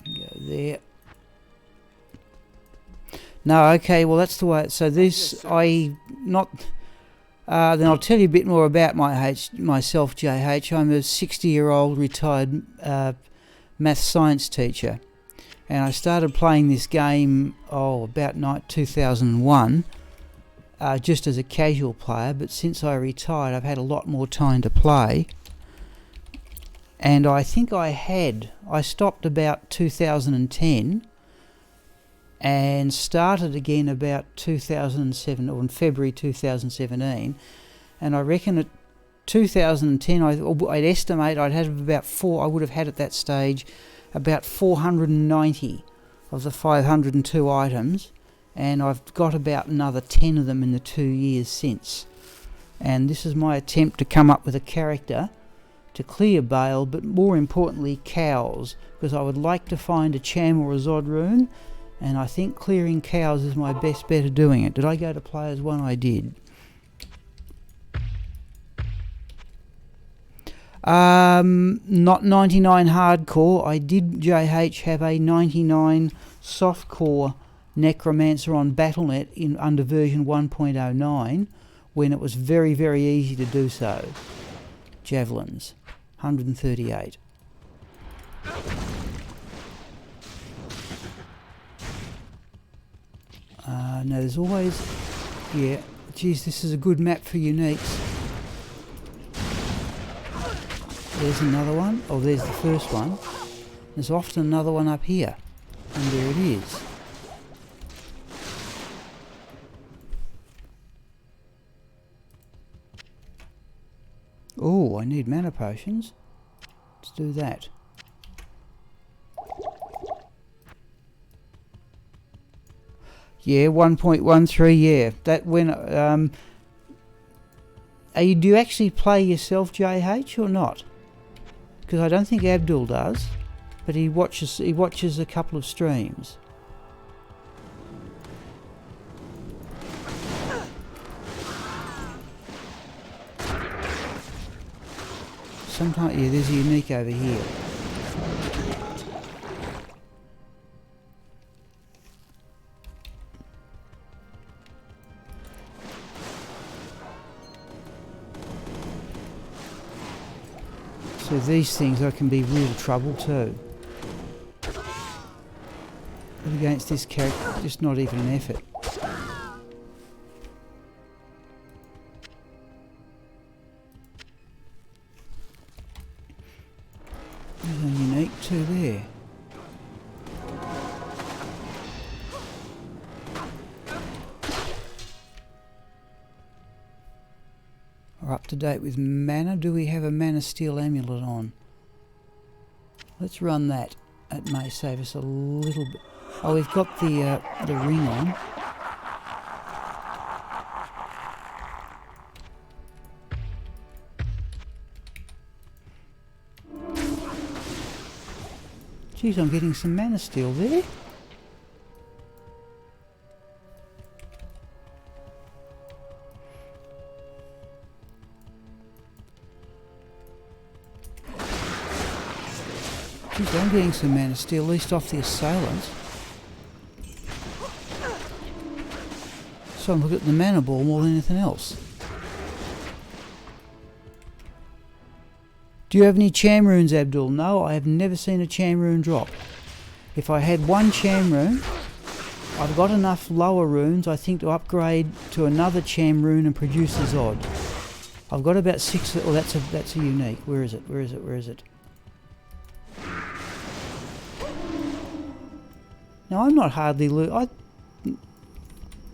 go there. No, okay, well that's the way. So this, then I'll tell you a bit more about myself, JH. I'm a 60-year-old retired math science teacher. And I started playing this game, about 2001. Just as a casual player, but since I retired I've had a lot more time to play, and I think I stopped about 2010 and started again about 2007, or in February 2017, and I reckon at 2010 I'd estimate I would have had at that stage about 490 of the 502 items. And I've got about another 10 of them in the 2 years since. And this is my attempt to come up with a character to clear Baal, but more importantly cows, because I would like to find a Cham or a Zod rune, and I think clearing cows is my best bet of doing it. Did I go to players 1? I did. Not 99 hardcore. I did, JH, have a 99 softcore Necromancer on Battle.net under version 1.09 when it was very, very easy to do so. Javelins, 138. No, there's always... Yeah, geez, this is a good map for uniques. There's another one. Oh, there's the first one. There's often another one up here. And there it is. Oh, I need mana potions. Let's do that. Yeah, 1.13, yeah. That when do you actually play yourself, JH, or not? Because I don't think Abdul does, but he watches a couple of streams. Sometimes, yeah, there's a unique over here. So these things can be real trouble too. But against this character, just not even an effort. There's a unique two there. We're up to date with mana. Do we have a mana steel amulet on? Let's run that. It may save us a little bit. Oh, we've got the ring on. Geez, I'm getting some mana steel there. Geez, I'm getting some mana steel, at least off the assailants. So I'm looking at the mana ball more than anything else. Do you have any Cham runes, Abdul? No, I have never seen a Cham rune drop. If I had one Cham rune, I've got enough lower runes, I think, to upgrade to another Cham rune and produce a Zod. I've got about 6. Oh, that's a unique. Where is it? Where is it? Where is it? Now I'm not hardly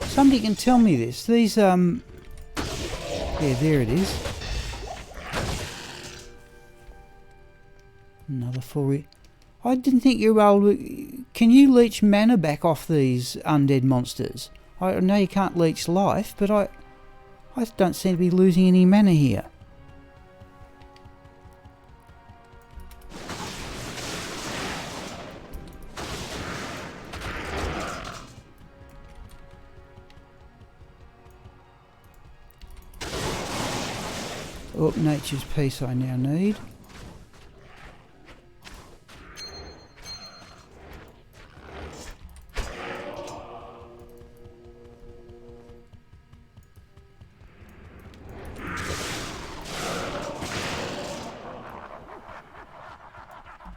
somebody can tell me this. These yeah, there it is. Another 4. I didn't think you were able to... Can you leech mana back off these undead monsters? I know you can't leech life, but I don't seem to be losing any mana here. Oh, nature's peace I now need.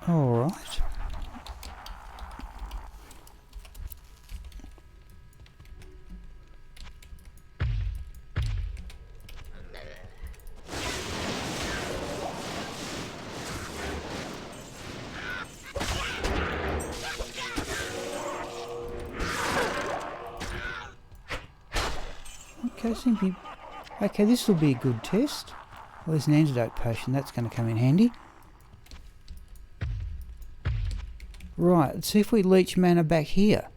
All right. Okay, this will be a good test. Well, there's an antidote potion. That's going to come in handy. Right, let's see if we leech mana back here.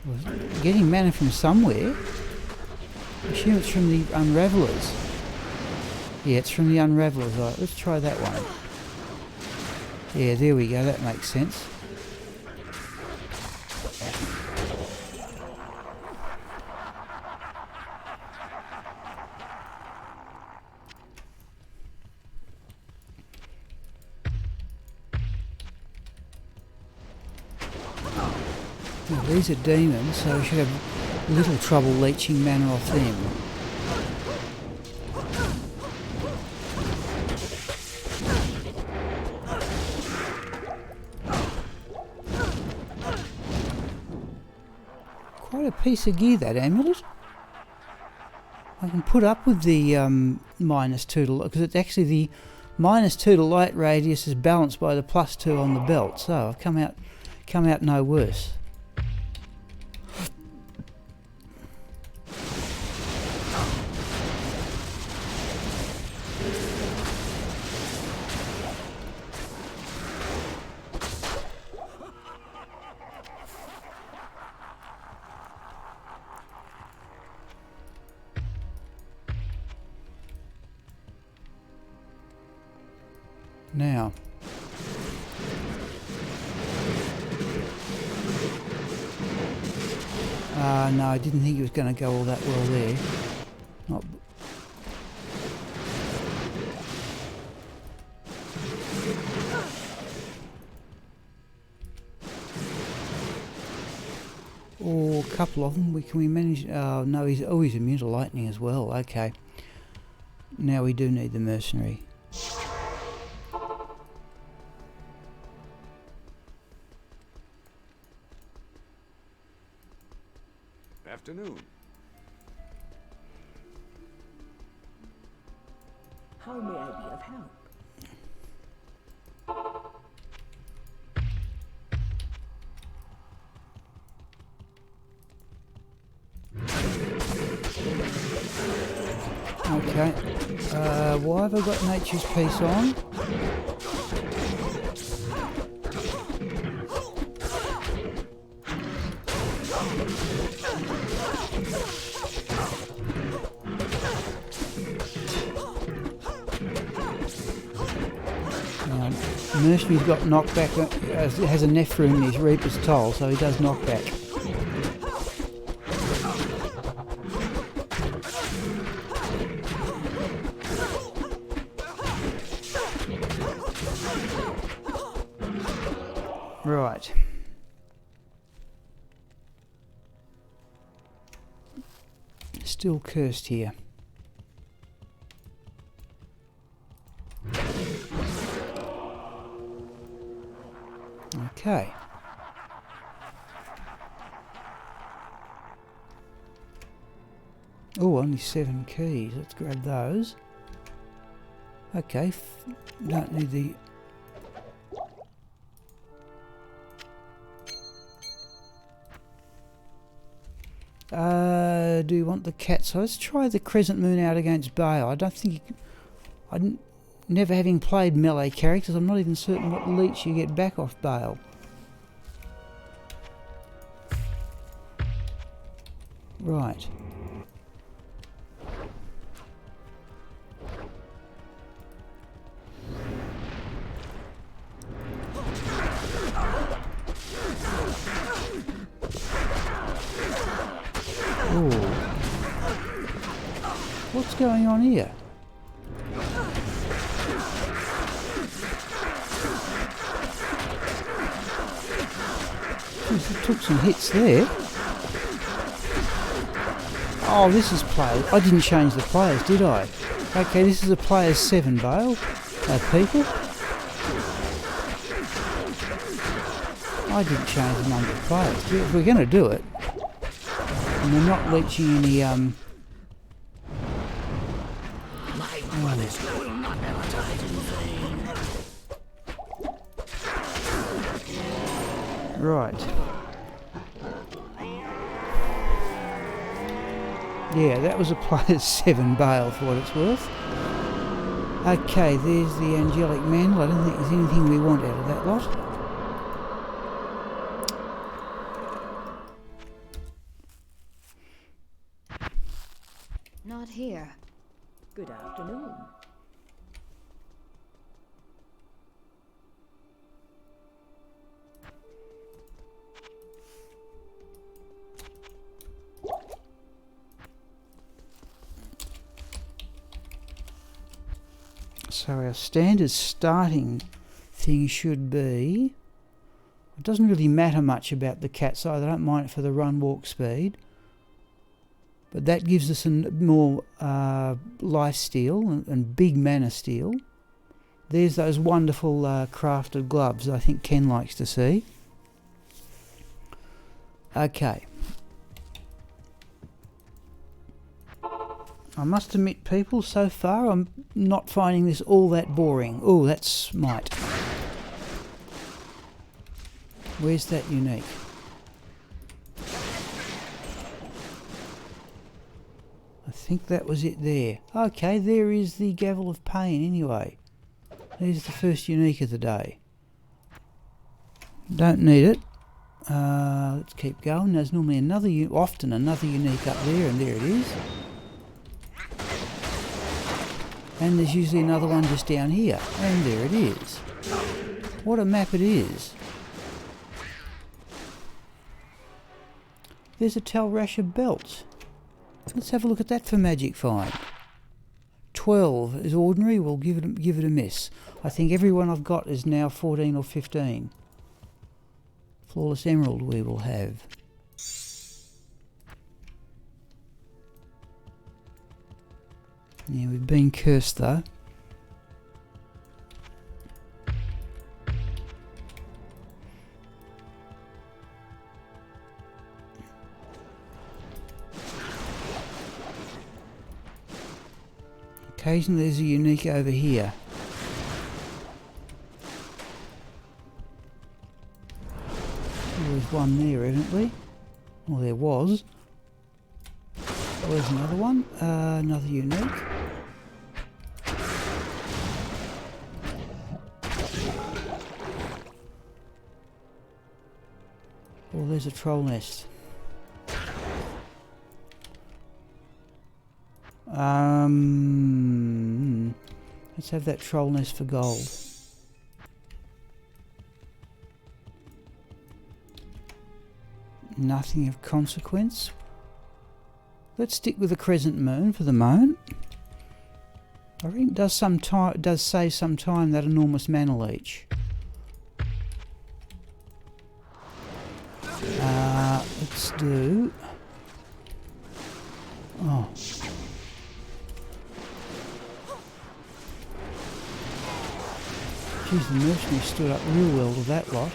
We're getting mana from somewhere. I assume it's from the Unravelers. Yeah, it's from the Unravelers. Right, let's try that one. Yeah, there we go. That makes sense. Now, these are demons, so we should have little trouble leeching mana off them. Quite a piece of gear, that amulet. I can put up with the -2 to light, because it's actually the -2 to light radius is balanced by the +2 on the belt, so I've come out no worse. Now, no, I didn't think it was going to go all that well there. Not. Or a couple of them. Can we manage? Oh no, he's immune to lightning as well. Okay. Now we do need the mercenary. Afternoon. How may I be of help? Okay. Why have I got nature's peace on? Mercenary's got knockback, has a Nephru in his Reaper's Toll, so he does knockback. Right. Still cursed here. Okay. Oh, only 7 keys. Let's grab those. Okay. Don't need the... do you want the cat? So let's try the Crescent Moon out against Baal. I don't think you can... Never having played melee characters, I'm not even certain what leech you get back off Baal. Right. Ooh. What's going on here? Jeez, it took some hits there. Oh, this is players. I didn't change the players, did I? Okay, this is a players 7 Baal. People. I didn't change the number of players. If we're going to do it, and we're not leeching any right. Yeah, that was a player's 7 Baal for what it's worth. Okay, there's the Angelic Mantle. I don't think there's anything we want out of that lot. Not here. Good afternoon. So our standard starting thing should be... It doesn't really matter much about the cat's eye. I don't mind it for the run walk speed. But that gives us more life steal and big mana steal. There's those wonderful crafted gloves I think Ken likes to see. Okay. I must admit, people, so far I'm not finding this all that boring. Oh, that's Smite. Where's that unique? I think that was it there. Okay, there is the Gavel of Pain anyway. There's the first unique of the day. Don't need it. Let's keep going. There's normally often another unique up there, and there it is. And there's usually another one just down here, and there it is. What a map it is. There's a Talrasha belt. Let's have a look at that for Magic Find. 12 is ordinary. We'll give it a miss. I think every one I've got is now 14 or 15. Flawless Emerald we will have. Yeah, we've been cursed though. Occasionally there's a unique over here. There's one there, evidently. Well, there was. There's another one. Another unique. Oh, there's a troll nest. Let's have that troll nest for gold. Nothing of consequence. Let's stick with the crescent moon for the moment. I think it does save some time, that enormous mana leech. Let's do... Oh. Geez, the mercenary stood up real well to that lot.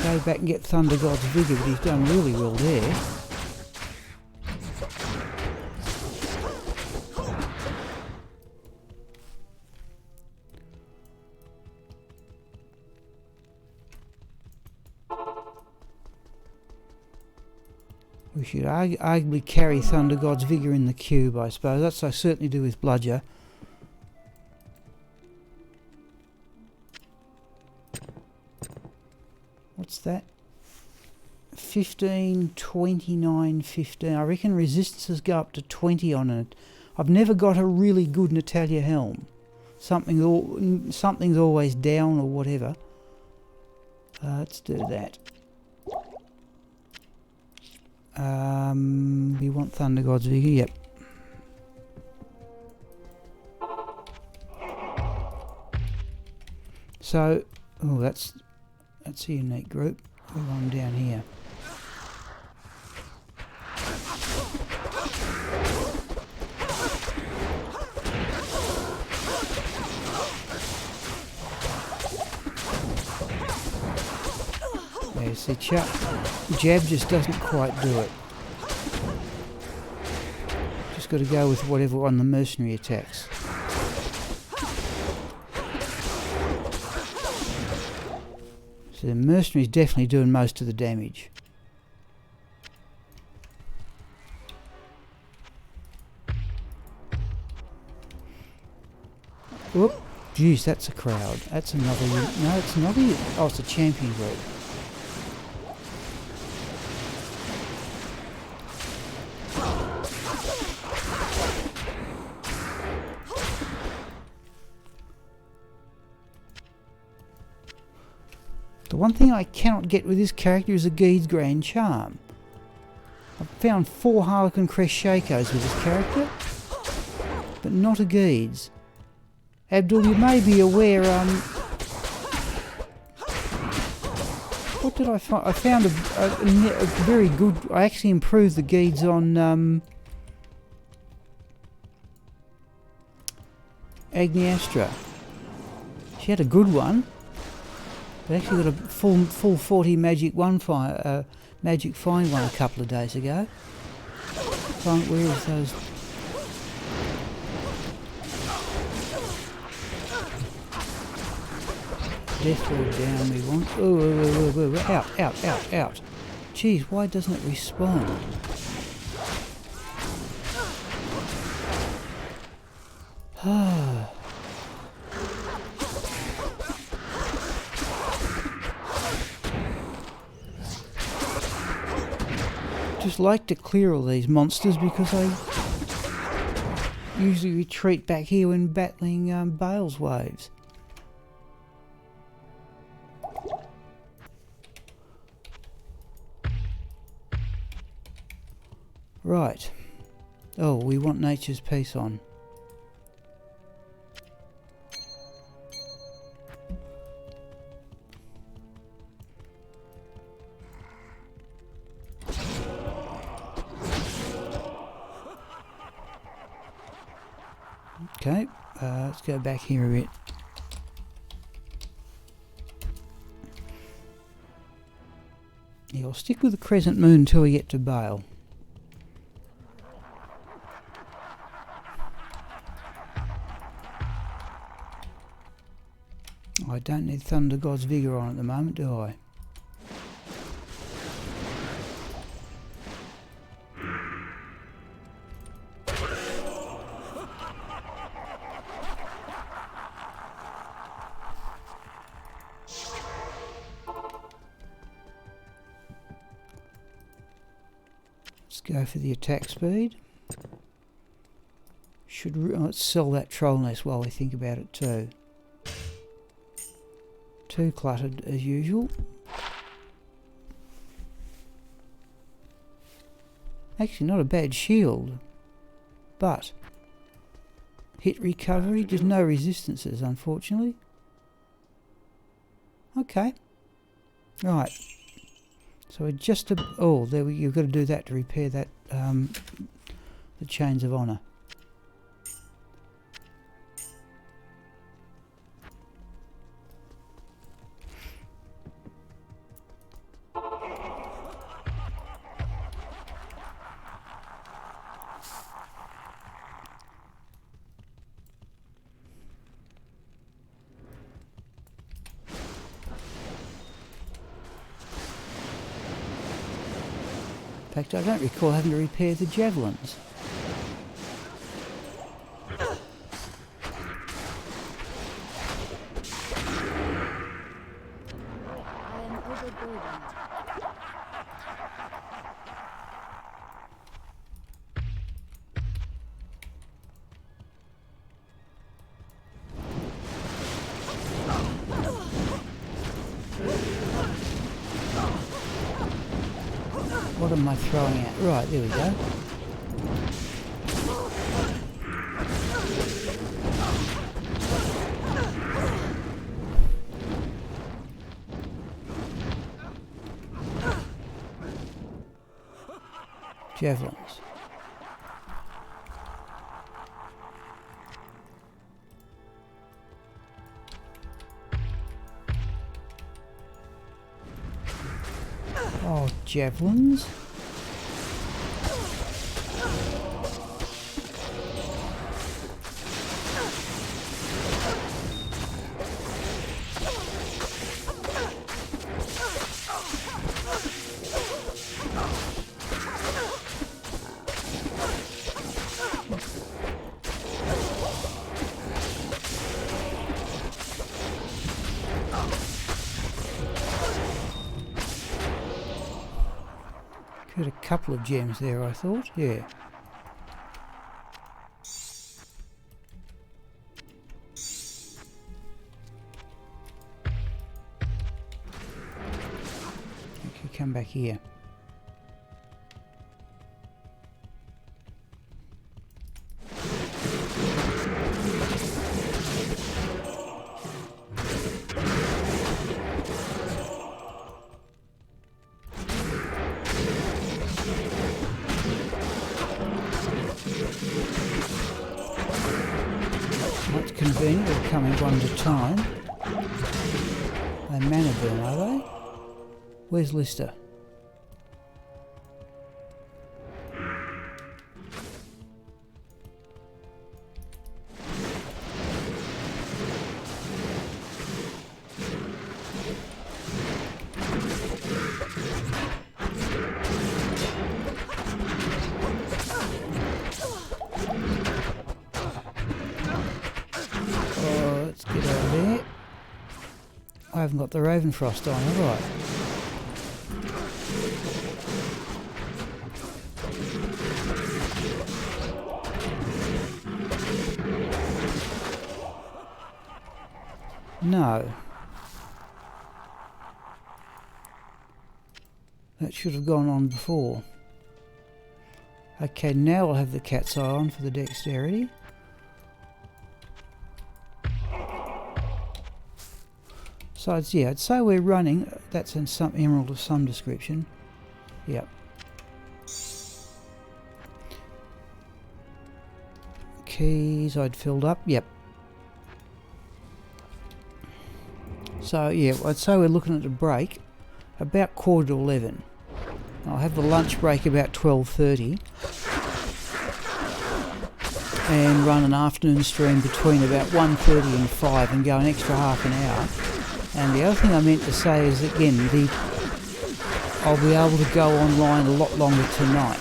Go back and get Thunder God's Vigor, but he's done really well there. We should arguably carry Thunder God's Vigor in the cube, I suppose. That's what I certainly do with Bludger. What's that? 15, 29, 15. I reckon resistances go up to 20 on it. I've never got a really good Natalia helm. Something's always down or whatever. Let's do that. We want Thunder God's Vigor, yep. So, oh, that's a unique group. We're on down here. Yeah, see, jab just doesn't quite do it. Just got to go with whatever on the mercenary attacks. So the mercenary's definitely doing most of the damage. Whoop. Jeez, that's a crowd. That's another... No, it's not a... Oh, it's a champion group. The one thing I cannot get with this character is a Geed's Grand Charm. I've found 4 Harlequin Crest Shakos with this character, but not a Geed's. Abdul, you may be aware, what did I find? I found a very good... I actually improved the Geed's on Agniastra. She had a good one. But actually got a full 40 magic find one a couple of days ago. Where is those? Death Ward down we want. Oh, out. Jeez, why doesn't it respawn? Just like to clear all these monsters because I usually retreat back here when battling Baal's waves. Right. Oh, we want Nature's Peace on. Okay, let's go back here a bit. Yeah, I'll stick with the crescent moon until we get to Baal. I don't need Thunder God's Vigor on at the moment, do I? Go for the attack speed. Let's sell that troll nest while we think about it too. Too cluttered as usual. Actually not a bad shield, but hit recovery, just no resistances unfortunately. Okay, right, so just there you've got to do that to repair that the chains of honour. In fact, I don't recall having to repair the javelins. I am overburdened. What am I throwing at? Right, there we go. Javelins. Oh, javelins. Got a couple of gems there, I thought. Yeah. Okay, come back here. That's convenient, they're coming one at a time. They mana burn, are they? Where's Lister? Let's get out of there. I haven't got the Ravenfrost on, have I? No. That should have gone on before. Okay, now I'll have the cat's eye on for the dexterity. So I'd say we're running. That's in some emerald of some description. Yep. Keys I'd filled up. Yep. So yeah, I'd say we're looking at a break about 11:15. I'll have the lunch break about 12:30 and run an afternoon stream between about 1:30 and 5 and go an extra half an hour. And the other thing I meant to say is, again, I'll be able to go online a lot longer tonight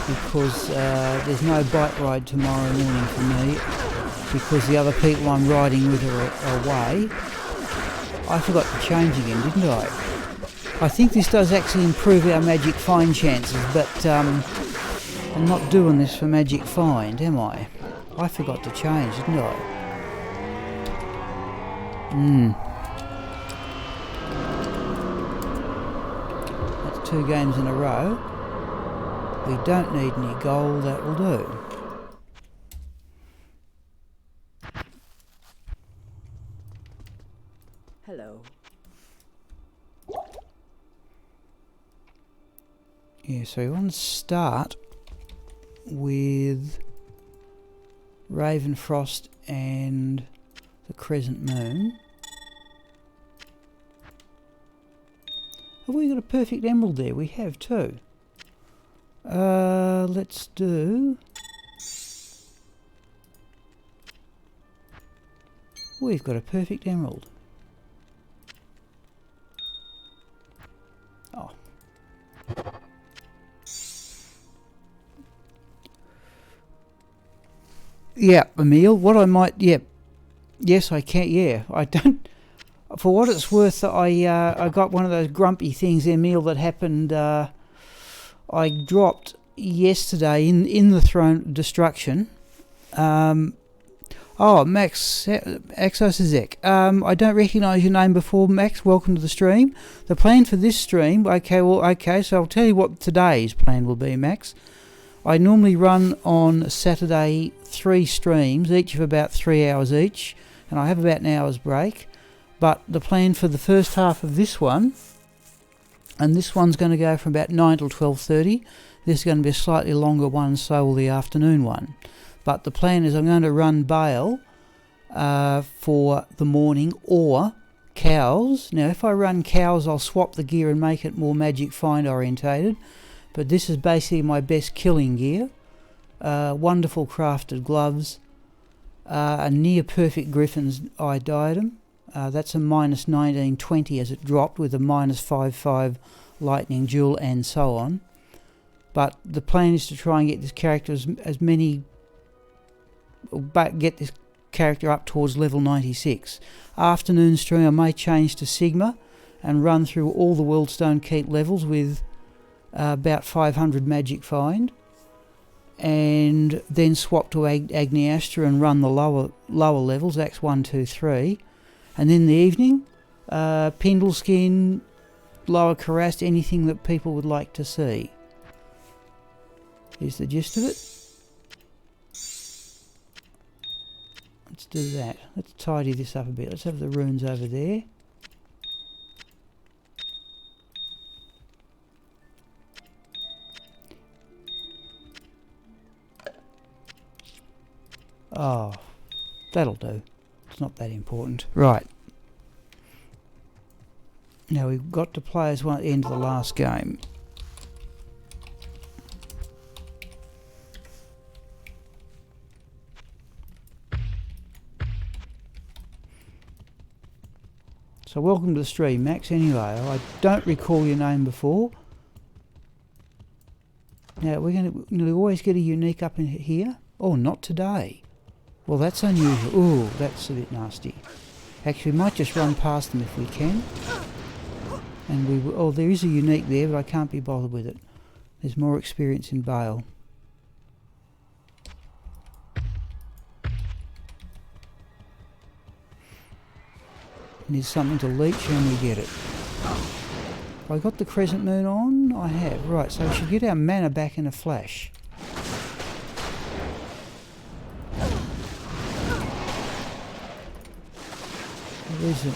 because there's no bike ride tomorrow morning for me because the other people I'm riding with are away. I forgot to change again, didn't I? I think this does actually improve our magic find chances, but I'm not doing this for magic find, am I? I forgot to change, didn't I? That's 2 games in a row. We don't need any gold, that will do. Hello. Yeah, so you want to start with Ravenfrost and the Crescent Moon. Have we got a perfect emerald there? We have too. Let's do... We've got a perfect emerald. Oh. Yeah, Emil, what I might... Yeah. Yes, I can. Yeah, I don't... For what it's worth, I got one of those grumpy things, Emil, that happened... I dropped yesterday in the Throne of Destruction. Oh, Max Axosizek. I don't recognise your name before, Max. Welcome to the stream. The plan for this stream... Okay, so I'll tell you what today's plan will be, Max. I normally run on Saturday 3 streams, each of about 3 hours each, and I have about an hour's break. But the plan for the first half of this one, and this one's going to go from about 9 till 12:30. This is going to be a slightly longer one, so will the afternoon one. But the plan is I'm going to run Baal for the morning, or cows. Now, if I run cows, I'll swap the gear and make it more magic find orientated. But this is basically my best killing gear. Wonderful crafted gloves, a near perfect Griffin's eye diadem. That's a minus 1920 as it dropped, with a minus 55 lightning jewel and so on. But the plan is to try and get this character get this character up towards level 96. Afternoon stream I may change to Sigma and run through all the Worldstone Keep levels with about 500 magic find, and then swap to Agniastra and run the lower levels, Axe 1, 2, 3. And then in the evening, Pendleskin, Lower Karast, anything that people would like to see. Here's the gist of it. Let's do that. Let's tidy this up a bit. Let's have the runes over there. Oh, that'll do. It's not that important. Right. Now we've got to play as one at the end of the last game. So welcome to the stream, Max. Anyway, I don't recall your name before. Now we're going to always get a unique up in here. Oh, not today. Well, that's unusual. Ooh, that's a bit nasty. Actually, we might just run past them if we can. And oh, there is a unique there, but I can't be bothered with it. There's more experience in Baal. Need something to leech and we get it. Have I got the Crescent Moon on? I have. Right, so we should get our mana back in a flash. There's a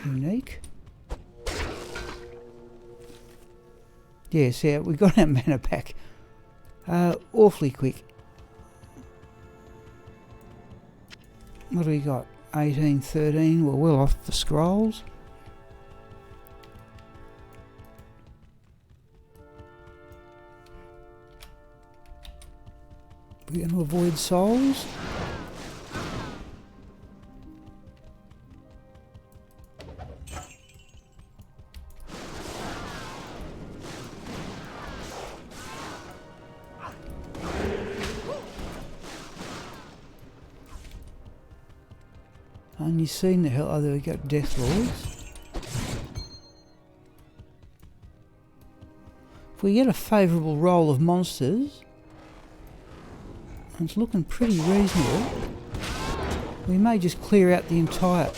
unique. Yes, yeah, we got our mana back awfully quick. What do we got? 18, 13. We're well off the scrolls. We're going to avoid souls. And you've seen the hell. Oh, there we go, Death Lords. If we get a favourable roll of monsters, and it's looking pretty reasonable, we may just clear out the entire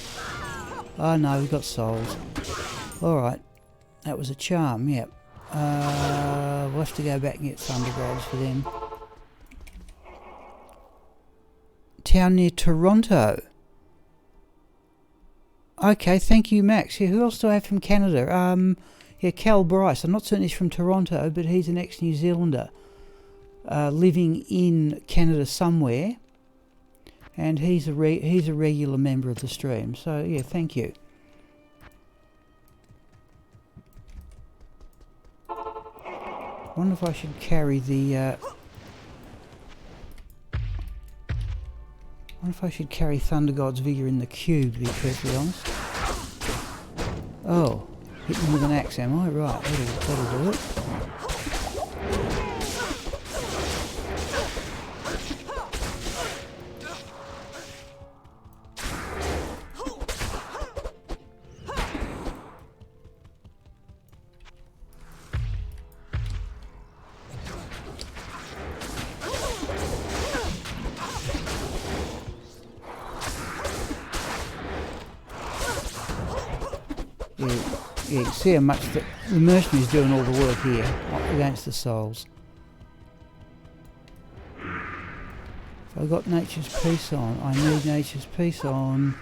Oh no, we've got souls. Alright. That was a charm, yep. We'll have to go back and get Thunder Gods for them. Town near Toronto. Okay, thank you, Max. Yeah, who else do I have from Canada? Yeah, Cal Bryce. I'm not certain he's from Toronto, but he's an ex-New Zealander living in Canada somewhere, and he's a regular member of the stream. So yeah, thank you. I wonder if I should carry the. I wonder if I should carry Thunder God's Vigor in the cube, to be perfectly honest. Oh, hit them with an axe, am I? Right, that'll do it. Yeah, you can see how much the mercenary's doing all the work here against the souls. If I got Nature's Peace on, I need Nature's Peace on.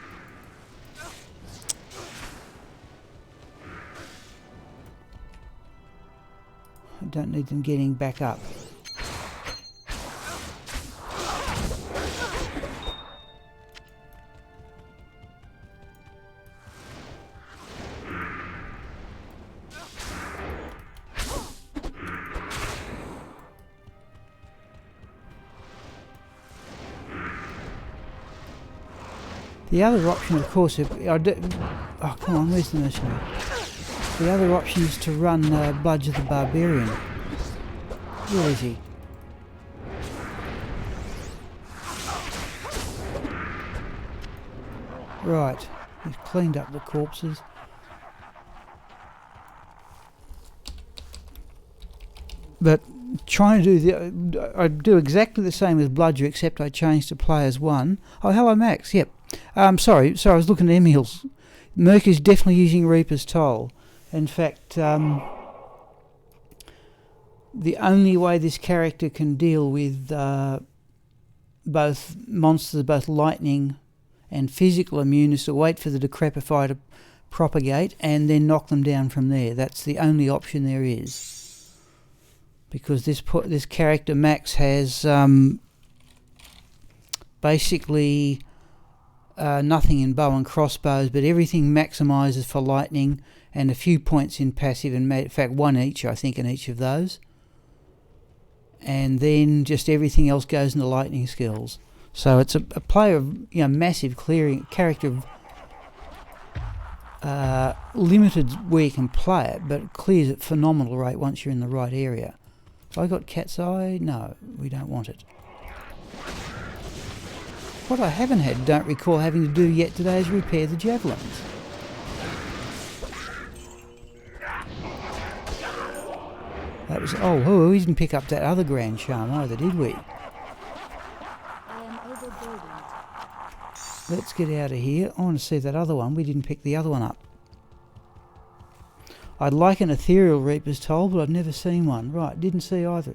I don't need them getting back up. The other option, of course, oh come on, where's the mercenary? The other option is to run Bludger the Barbarian. Where is he? Right, he's cleaned up the corpses. But trying to do I do exactly the same as Bludger, except I changed to players 1. Oh, hello, Max. Yep. Sorry, I was looking at Emil's. Merc is definitely using Reaper's Toll. In fact, the only way this character can deal with both monsters, both lightning and physical immune, is to wait for the Decrepify to propagate and then knock them down from there. That's the only option there is. Because this character, Max, has basically nothing in bow and crossbows, but everything maximises for lightning and a few points in passive, and in fact 1 each, I think, in each of those. And then just everything else goes into lightning skills. So it's a player of massive clearing character of limited where you can play it, but it clears at phenomenal rate once you're in the right area. Have I got Cat's Eye? No, we don't want it. What I don't recall having to do yet today is repair the javelins. That was we didn't pick up that other grand charm either, did we? I am overburdened. Let's get out of here. I want to see that other one. We didn't pick the other one up. I'd like an ethereal Reaper's Toll, but I've never seen one. Right, didn't see either.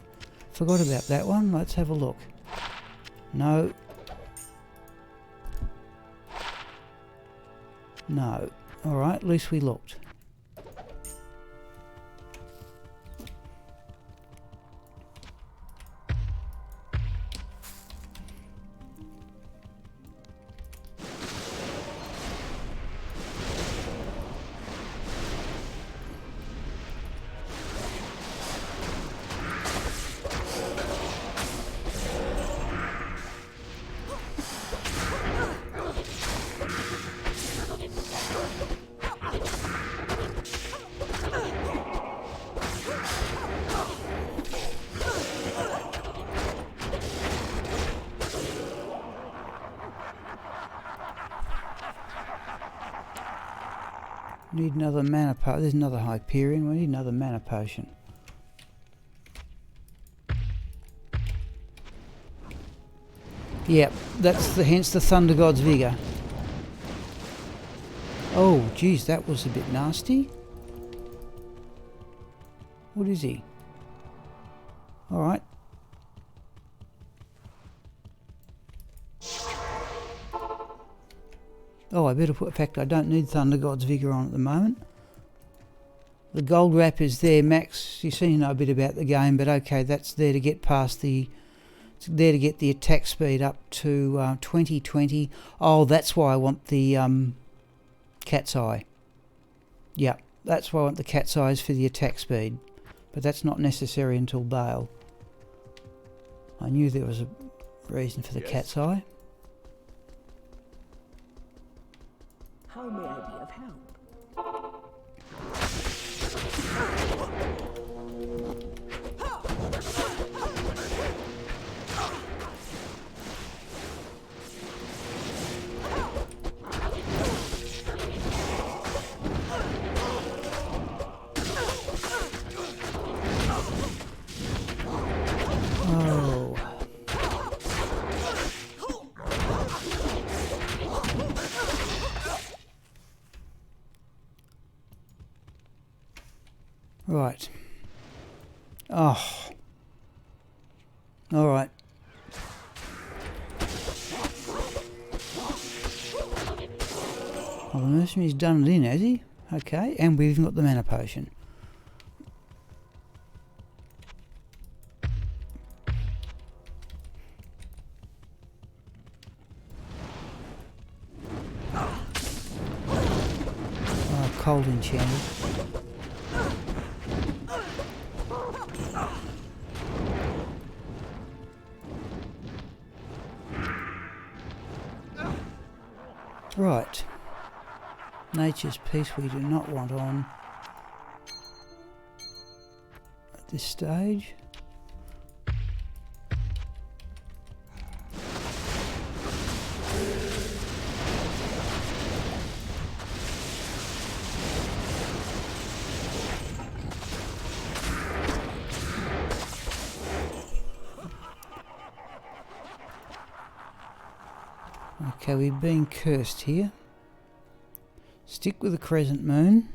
Forgot about that one. Let's have a look. No. No. Alright, at least we looked. Need another mana potion. There's another Hyperion. We need another mana potion. Yep, that's hence the Thunder God's Vigor. Oh, geez, that was a bit nasty. What is he? Alright. Oh, I better put... In fact, I don't need Thunder God's Vigour on at the moment. The gold wrap is there, Max. You seem to know a bit about the game, but okay, that's there to get past the... It's there to get the attack speed up to 2020. Oh, that's why I want the cat's eye. Yeah, that's why I want the cat's eyes for the attack speed. But that's not necessary until Baal. I knew there was a reason for the cat's eye. How may I be of help? Right. Oh. Alright. Well, the mercenary's done it in, has he? Okay, and we've got the mana potion. Oh, cold enchanted. Right. Nature's Peace we do not want on at this stage. Okay, we've been cursed here. Stick with the crescent moon.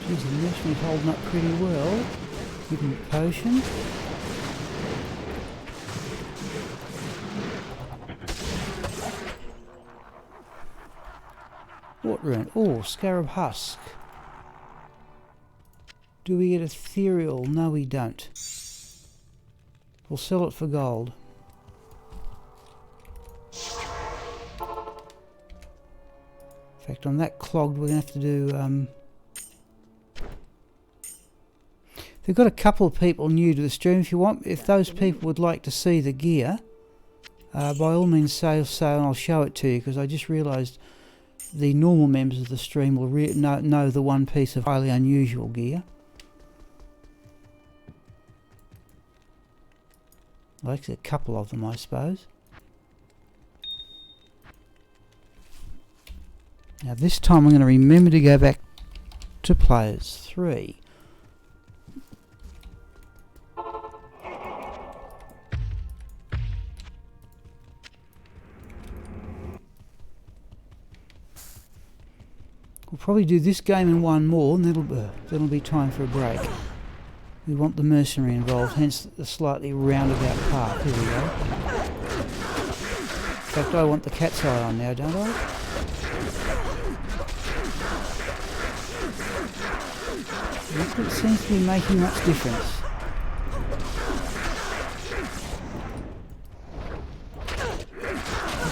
Geez, the mercenary's holding up pretty well. Give him a potion. What rune? Oh, Scarab Husk. Do we get ethereal? No, we don't. We'll sell it for gold. In fact, on that clogged, we're going to have to do... We've got a couple of people new to the stream. If those people would like to see the gear, by all means say so, and I'll show it to you, because I just realised the normal members of the stream will know the one piece of highly unusual gear. Well, actually, a couple of them, I suppose. Now this time I'm going to remember to go back to players 3. We'll probably do this game and one more, and that'll be time for a break. We want the mercenary involved, hence the slightly roundabout path. Here we go. In fact, I want the cat's eye on now, don't I? It seems to be making much difference.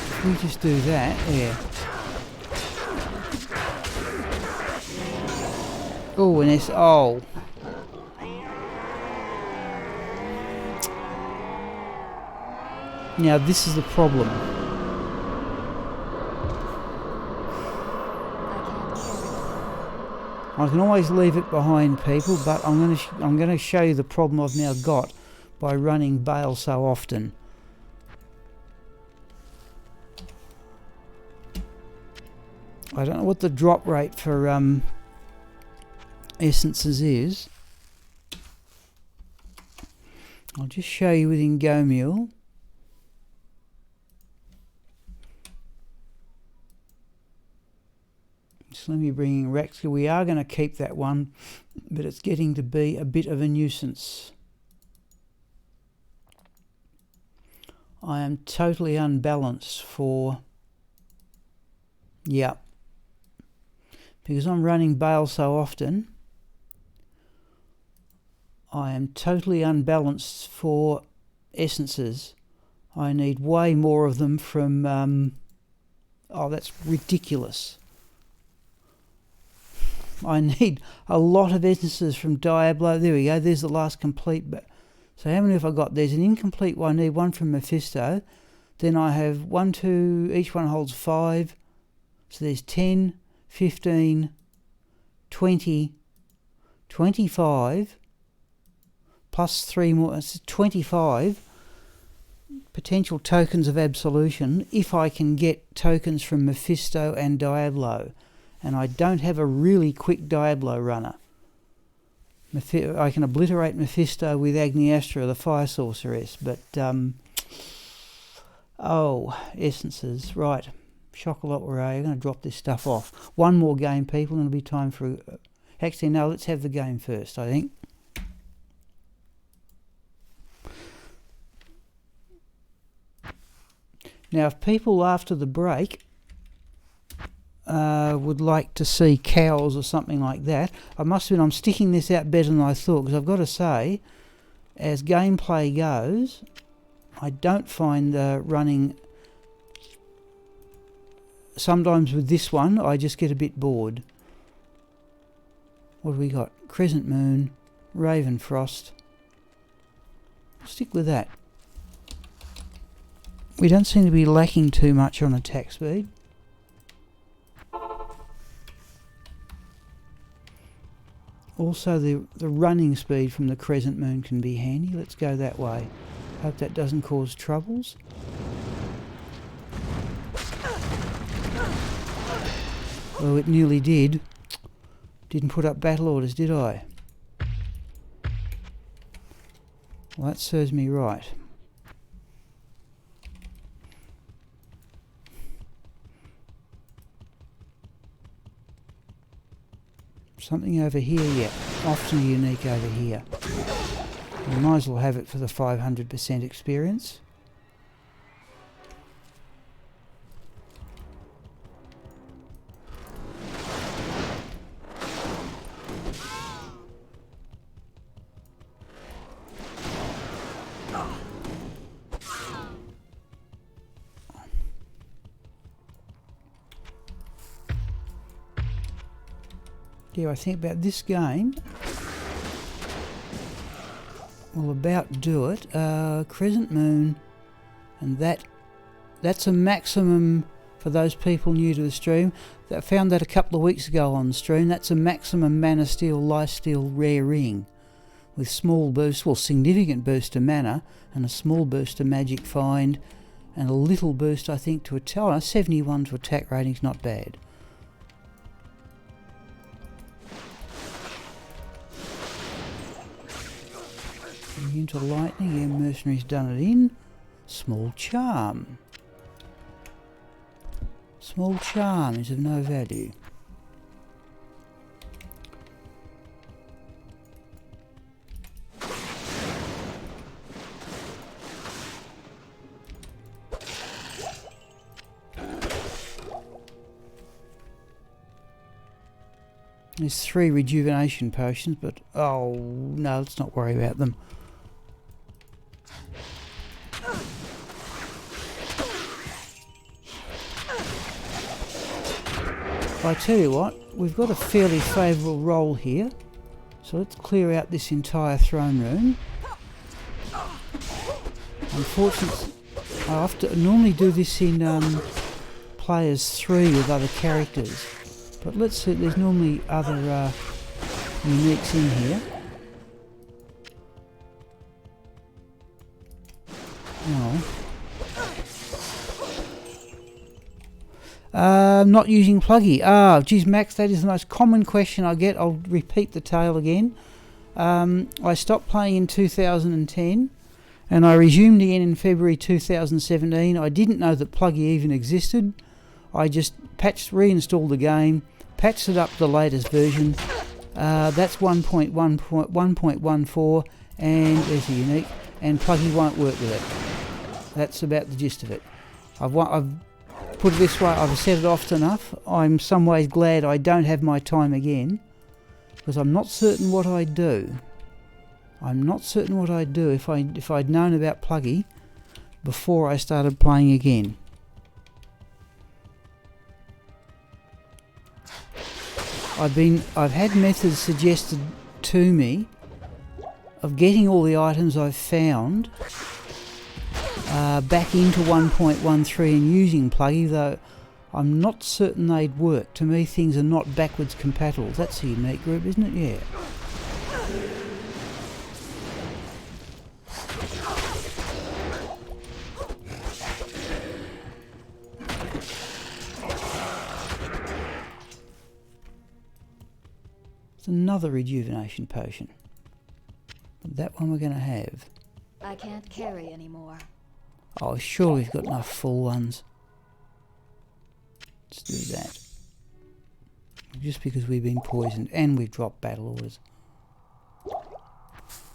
If we just do that, yeah. Oh, and it's... oh. Now this is the problem. I can always leave it behind people, but I'm going to show you the problem I've now got by running Baal so often. I don't know what the drop rate for essences is. I'll just show you within GoMule. So let me bring in Raxka. We are going to keep that one, but it's getting to be a bit of a nuisance. I am totally unbalanced for... Yeah. Because I'm running Baal so often, I am totally unbalanced for essences. I need way more of them from... oh, that's ridiculous. I need a lot of essences from Diablo. There we go. There's the last complete. But so how many have I got? There's an incomplete one. I need one from Mephisto. Then I have 1, 2. Each one holds 5. So there's 10, 15, 20, 25, plus 3 more. It's 25 potential tokens of absolution if I can get tokens from Mephisto and Diablo. And I don't have a really quick Diablo runner. I can obliterate Mephisto with Agniastra, the Fire Sorceress, but... oh, essences. Right. Chocolate Ray. I'm going to drop this stuff off. One more game, people, and it'll be time for... Actually, no, let's have the game first, I think. Now, if people after the break... would like to see cows or something like that. I'm sticking this out better than I thought, because I've got to say, as gameplay goes, I don't find running... Sometimes with this one, I just get a bit bored. What have we got? Crescent Moon, Raven Frost. Stick with that. We don't seem to be lacking too much on attack speed. Also, the running speed from the Crescent Moon can be handy. Let's go that way. Hope that doesn't cause troubles. Oh, it nearly did. Didn't put up battle orders, did I? Well, that serves me right. Something over here, yeah. Often unique over here. We might as well have it for the 500% experience. Yeah, I think about this game will about do it. Crescent Moon, and that's a maximum for those people new to the stream. I found that a couple of weeks ago on the stream. That's a maximum Mana Steel, Lifesteal rare ring with small boost, well, significant boost to mana and a small boost to magic find and a little boost, I think, to attack. 71 to attack rating's not bad. Into lightning, yeah, mercenary's done it in. Small charm. Small charm is of no value. There's 3 rejuvenation potions, but oh no, let's not worry about them. I tell you what, we've got a fairly favourable roll here, so let's clear out this entire throne room. Unfortunately, I have to normally do this in players 3 with other characters, but let's see, there's normally other uniques in here. Oh. Not using Pluggy. Ah, geez, Max, that is the most common question I get. I'll repeat the tale again. I stopped playing in 2010 and I resumed again in February 2017. I didn't know that Pluggy even existed. I just reinstalled the game, patched it up to the latest version. That's 1.1.14 and there's a unique, and Pluggy won't work with it. That's about the gist of it. I've put it this way, I've said it often enough. I'm some ways glad I don't have my time again, because I'm not certain what I'd do. I'm not certain what I'd do if I'd known about Pluggy before I started playing again. I've had methods suggested to me of getting all the items I've found back into 1.13 and using Pluggy, though I'm not certain they'd work. To me, things are not backwards compatible. That's a unique group, isn't it? Yeah. It's another rejuvenation potion. But that one we're going to have. I can't carry anymore. Oh, sure we've got enough full ones. Let's do that. Just because we've been poisoned and we've dropped battle orders.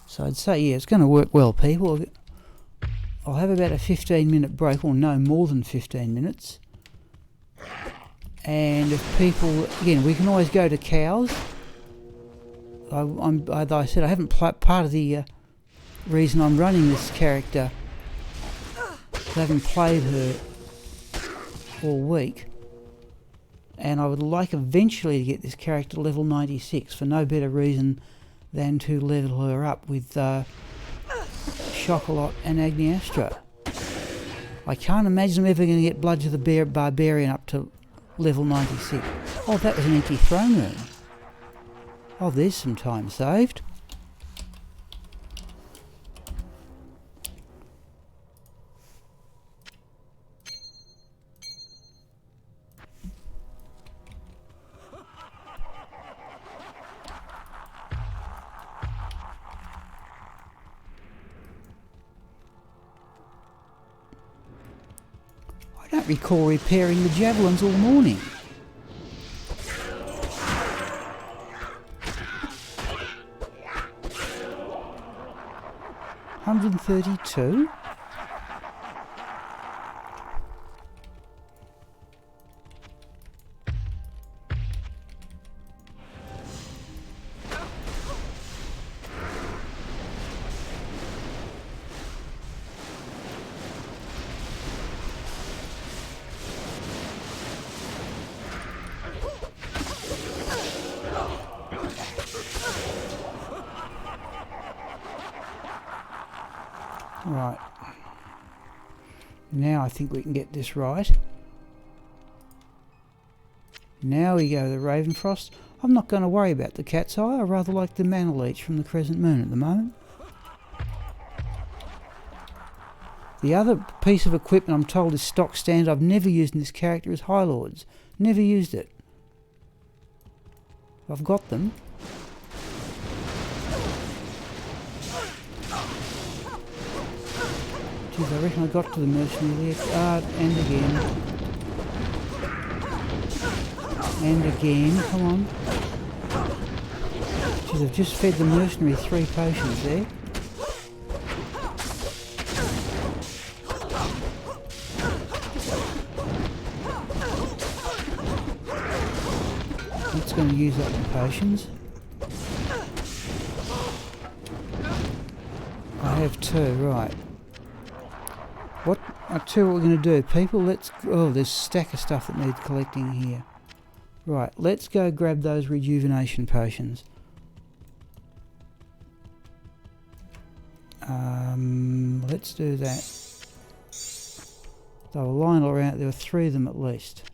So I'd say, yeah, it's going to work well, people. I'll have about a 15-minute break, or no more than 15 minutes. And if people, again, we can always go to cows. As I said, I haven't part of the reason I'm running this character. I haven't played her all week, and I would like eventually to get this character to level 96 for no better reason than to level her up with Chocolat and Agniastra. I can't imagine I'm ever going to get Bludger the Barbarian up to level 96. Oh, that was an empty throne room. Oh, there's some time saved. I don't recall repairing the javelins all morning. $132. Right. Now I think we can get this right. Now we go to the Ravenfrost. I'm not going to worry about the cat's eye. I rather like the mana leech from the Crescent Moon at the moment. The other piece of equipment I'm told is stock standard I've never used in this character is High Lords. Never used it. I've got them. Jeez, I reckon I got to the mercenary there. And again. And again. Come on. Jeez, I've just fed the mercenary 3 potions there. It's going to use up the potions. I have 2, right. I'll tell you what we're going to do, people. Oh, there's a stack of stuff that needs collecting here. Right, let's go grab those rejuvenation potions. Let's do that. They were lying all around. There were 3 of them at least.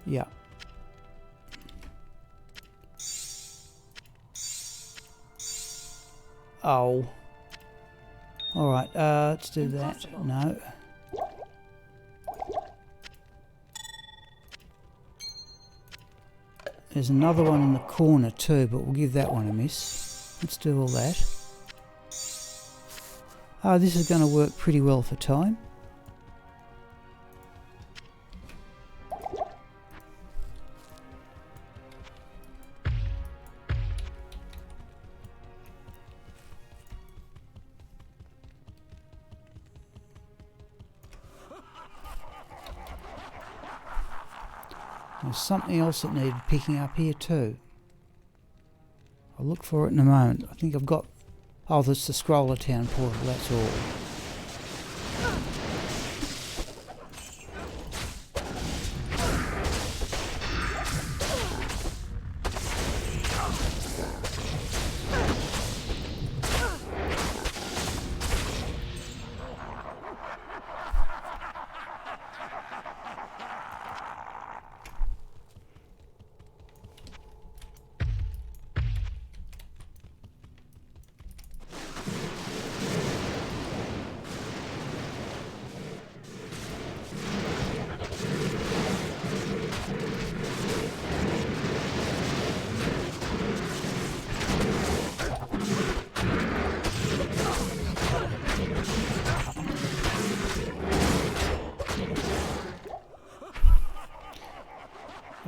Yeah. Oh. Alright, let's do Impossible. that. No. There's another one in the corner too, but we'll give that one a miss. Let's do all that. Oh, this is going to work pretty well for time. There's something else that needed picking up here too. I'll look for it in a moment. I think I've got... Oh, that's the Scroller Town portal, that's all.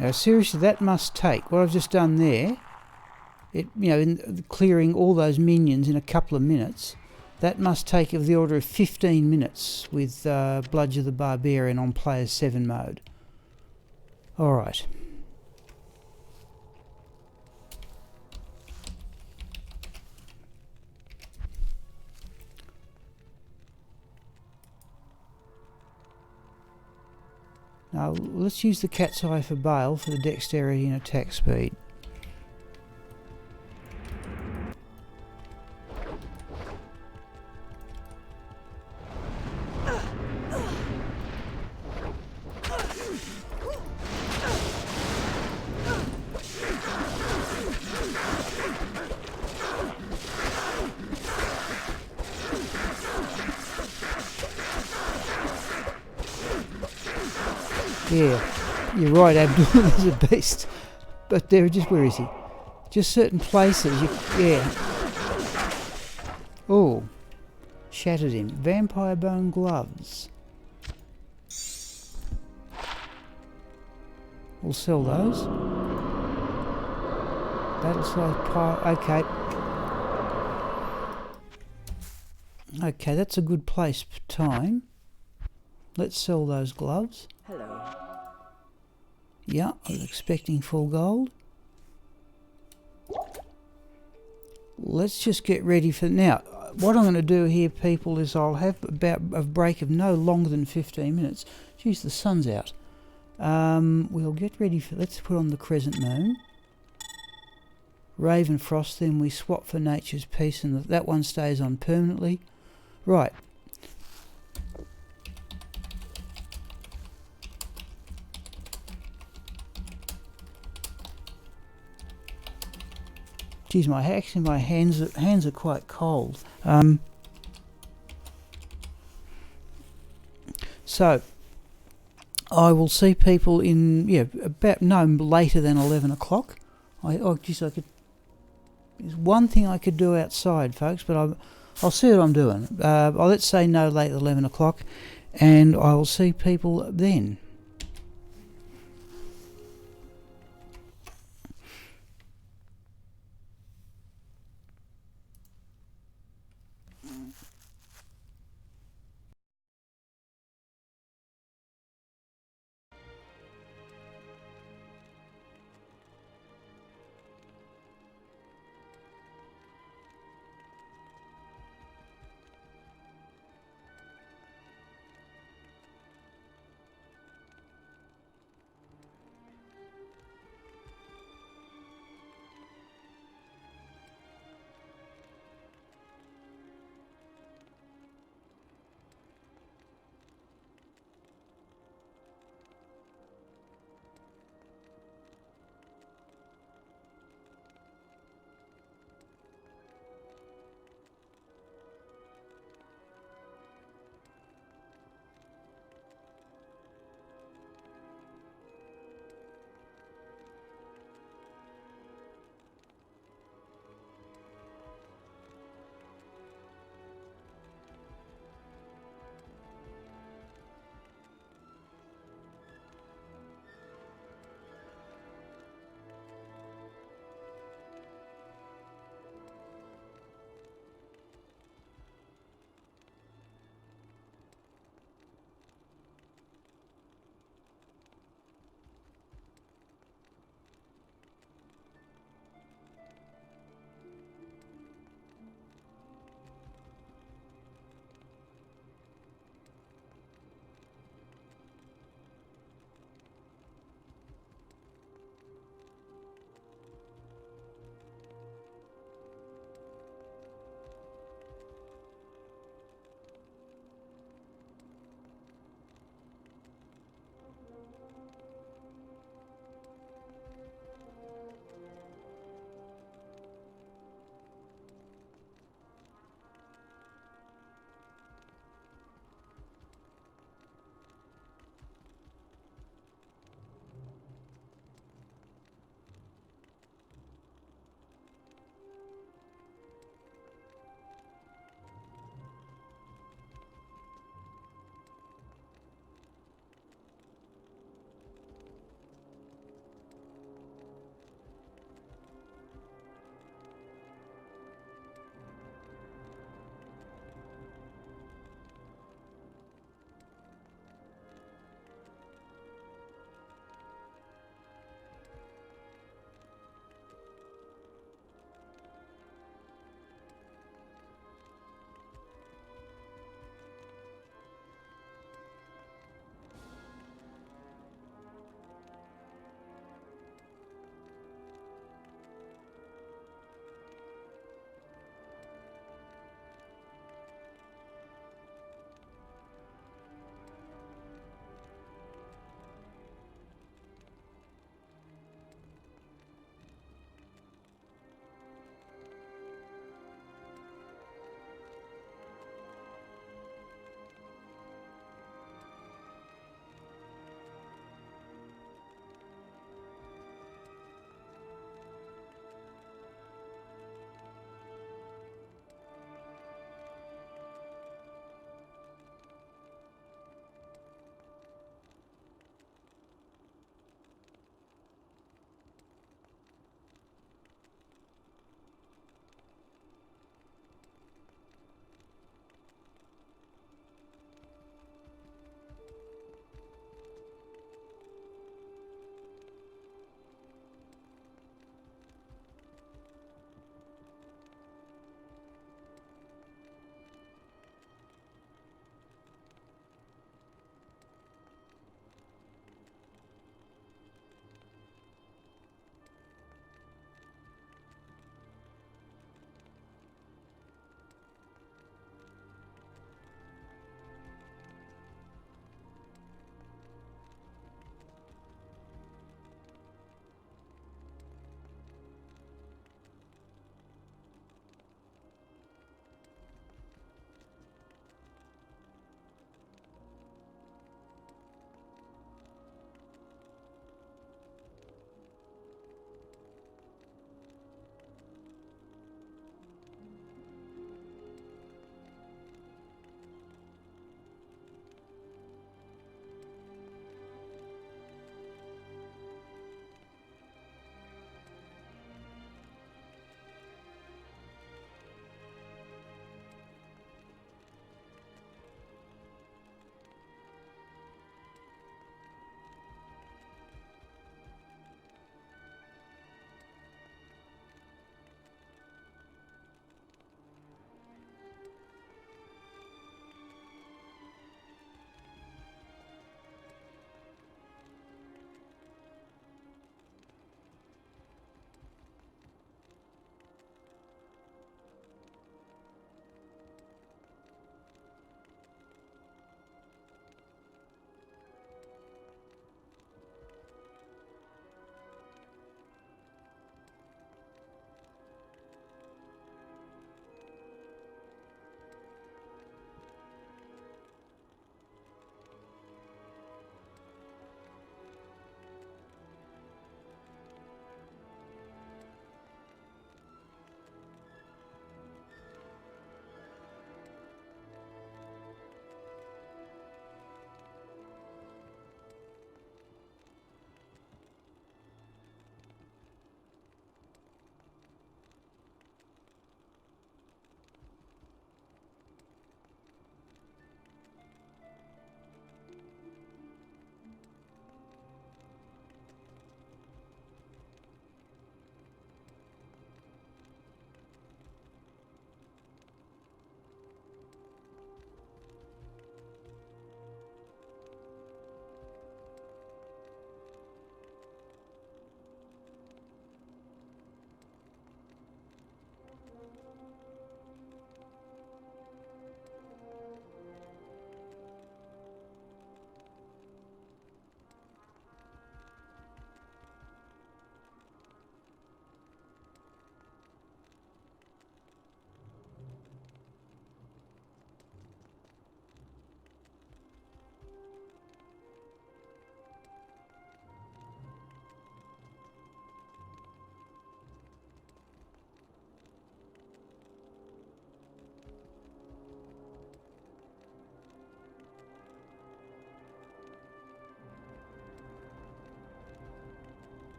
Now seriously, that must take, what I've just done there, in clearing all those minions in a couple of minutes, that must take of the order of 15 minutes with Bludger the Barbarian on player 7 mode. Alright. Now let's use the cat's eye for Baal for the dexterity and attack speed. Yeah, you're right, Abdul is a beast. But there, just where is he? Just certain places, yeah. Oh, shattered him. Vampire bone gloves. We'll sell those. Battle size pile. Okay. Okay, that's a good place for time. Let's sell those gloves. Hello. Yeah, I was expecting full gold. Let's just get ready for... Now, what I'm going to do here, people, is I'll have about a break of no longer than 15 minutes. Geez, the sun's out. We'll get ready for... Let's put on the crescent moon. Raven Frost, then we swap for Nature's Peace, and that one stays on permanently. Right. Geez, my hands are quite cold. So I will see people in about no later than 11 o'clock. There's one thing I could do outside, folks, but I'll see what I'm doing. Let's say no later than 11 o'clock, and I will see people then.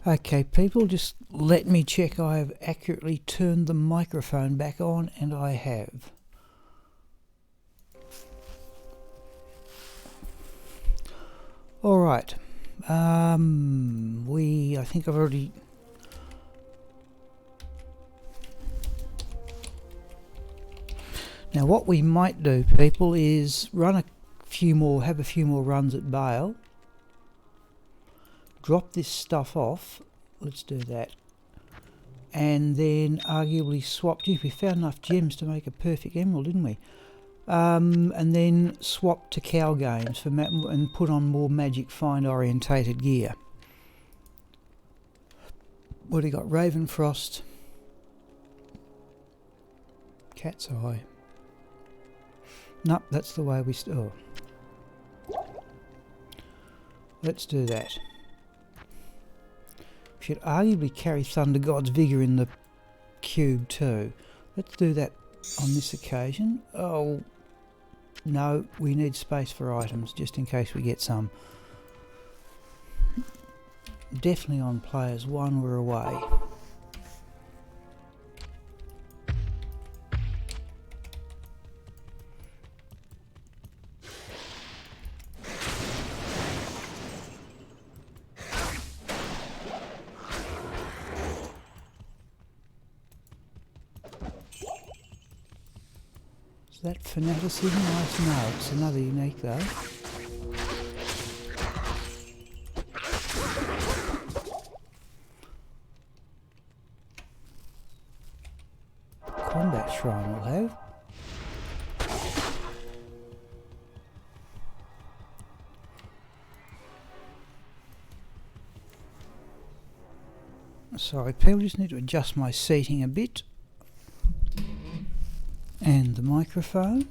Okay, people, just let me check I have accurately turned the microphone back on, and I have. All right. I think I've already... Now what we might do, people, is have a few more runs at Baal. Drop this stuff off. Let's do that. And then arguably swap... Gee, we found enough gems to make a perfect emerald, didn't we? And then swap to cow games and put on more magic find orientated gear. What do you got? Ravenfrost. Cat's eye. Nope, that's the way we... Let's do that. We should arguably carry Thunder God's Vigour in the cube too. Let's do that on this occasion. Oh, no, we need space for items just in case we get some. Definitely on players 1, we're away. That fanaticism? Nice. No, it's another unique though. Combat shrine will have. Sorry, people, just need to adjust my seating a bit. And the microphone.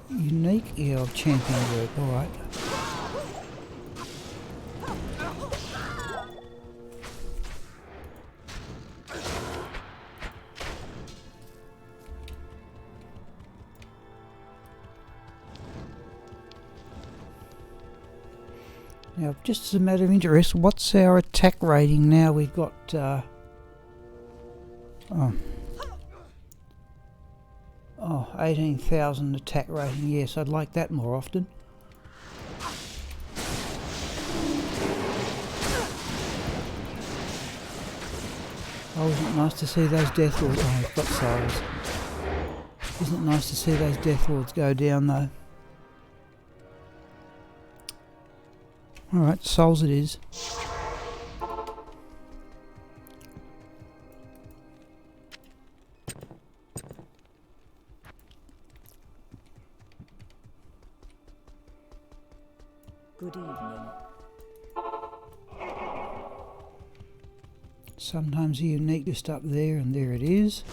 Unique, yeah, of champion group, alright. Now, just as a matter of interest, what's our attack rating now? We've got 18,000 attack rating. Yes, I'd like that more often. Oh, isn't it nice to see those Death Lords? Oh, I've got souls. Isn't it nice to see those Death Lords go down though? Alright, souls it is. Good evening. Sometimes a unique just up there, and there it is.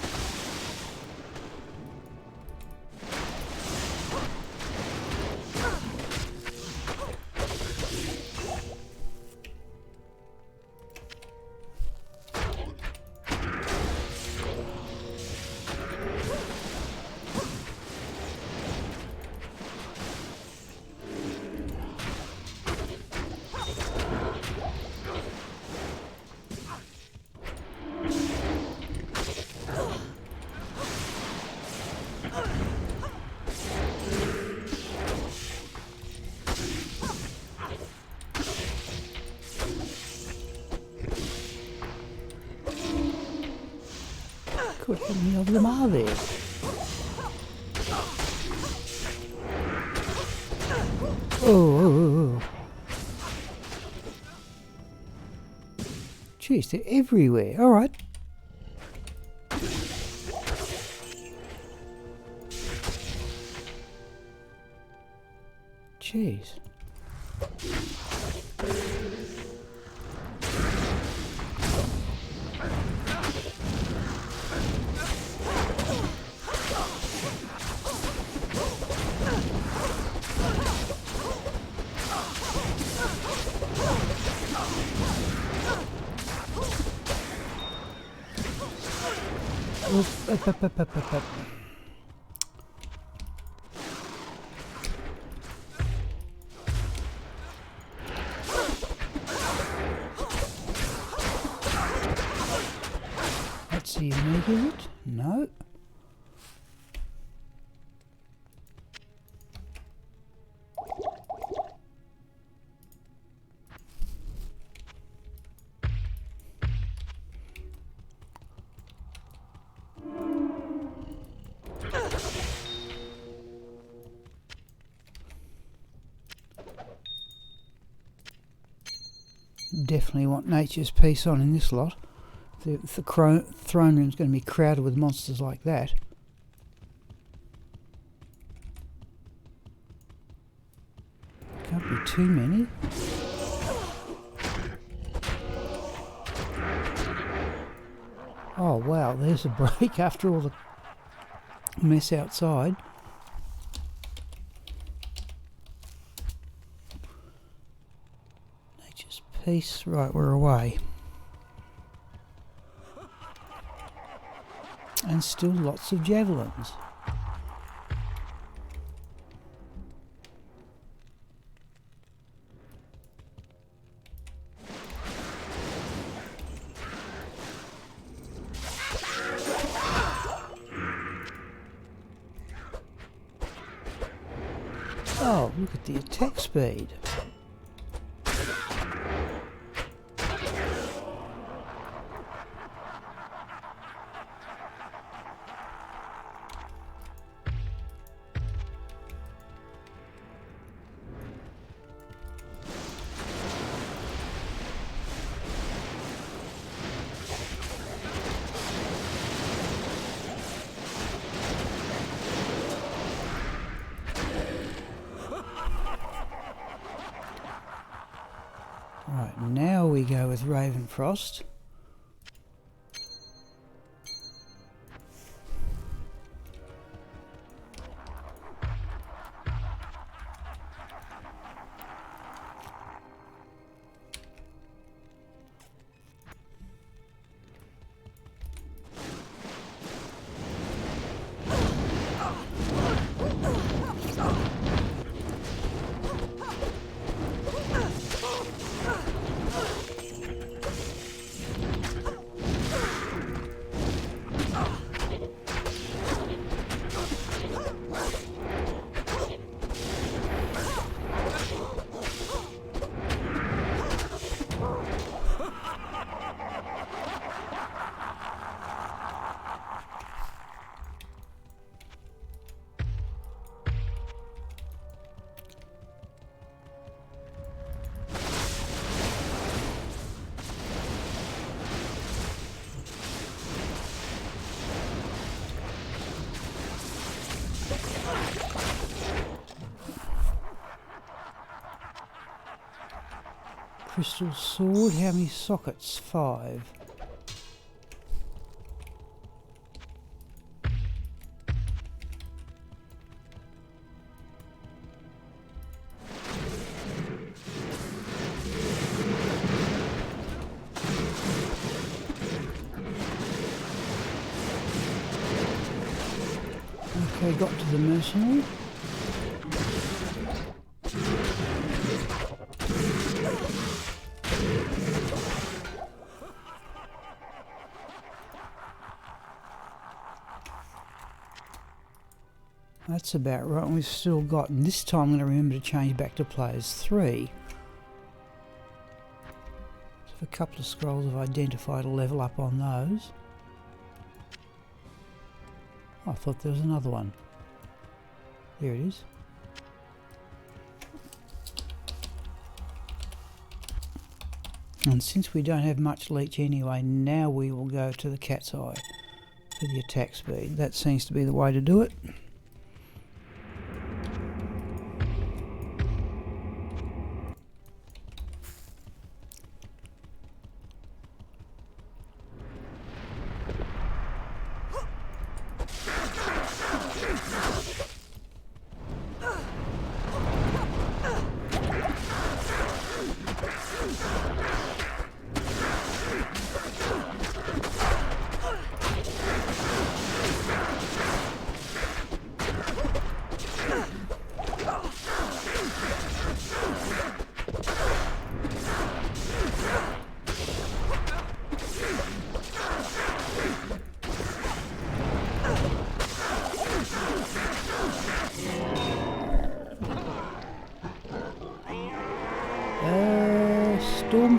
Good, how many of them are there? Oh. Jeez, they're everywhere. All right. Jeez. Up. That's unique, is it? No. Definitely want Nature's Peace on in this lot. The throne room's going to be crowded with monsters like that. Can't be too many. Oh wow, there's a break after all the mess outside. Nature's Peace. Right, we're away. And still lots of javelins. Oh, look at the attack speed. Right, now we go with Ravenfrost. Crystal sword, how many sockets? 5. Okay, got to the mercenary. That's about right, and we've still got, and this time I'm going to remember to change back to players 3. So if a couple of scrolls have identified a level up on those. Oh, I thought there was another one. There it is. And since we don't have much leech anyway, now we will go to the cat's eye for the attack speed. That seems to be the way to do it.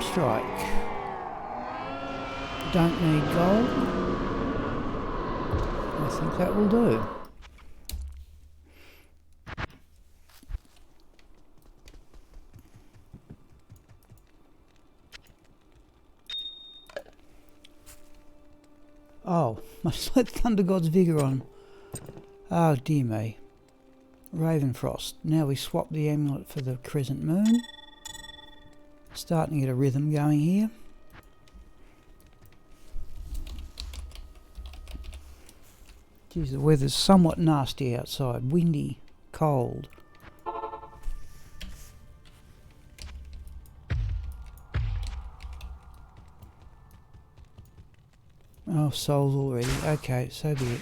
gem strike. Don't need gold. I think that will do. Oh, I just let Thunder God's Vigour on. Oh dear me. Ravenfrost. Now we swap the amulet for the Crescent Moon. Starting to get a rhythm going here. Geez, the weather's somewhat nasty outside. Windy, cold. Oh, souls already. Okay, so be it.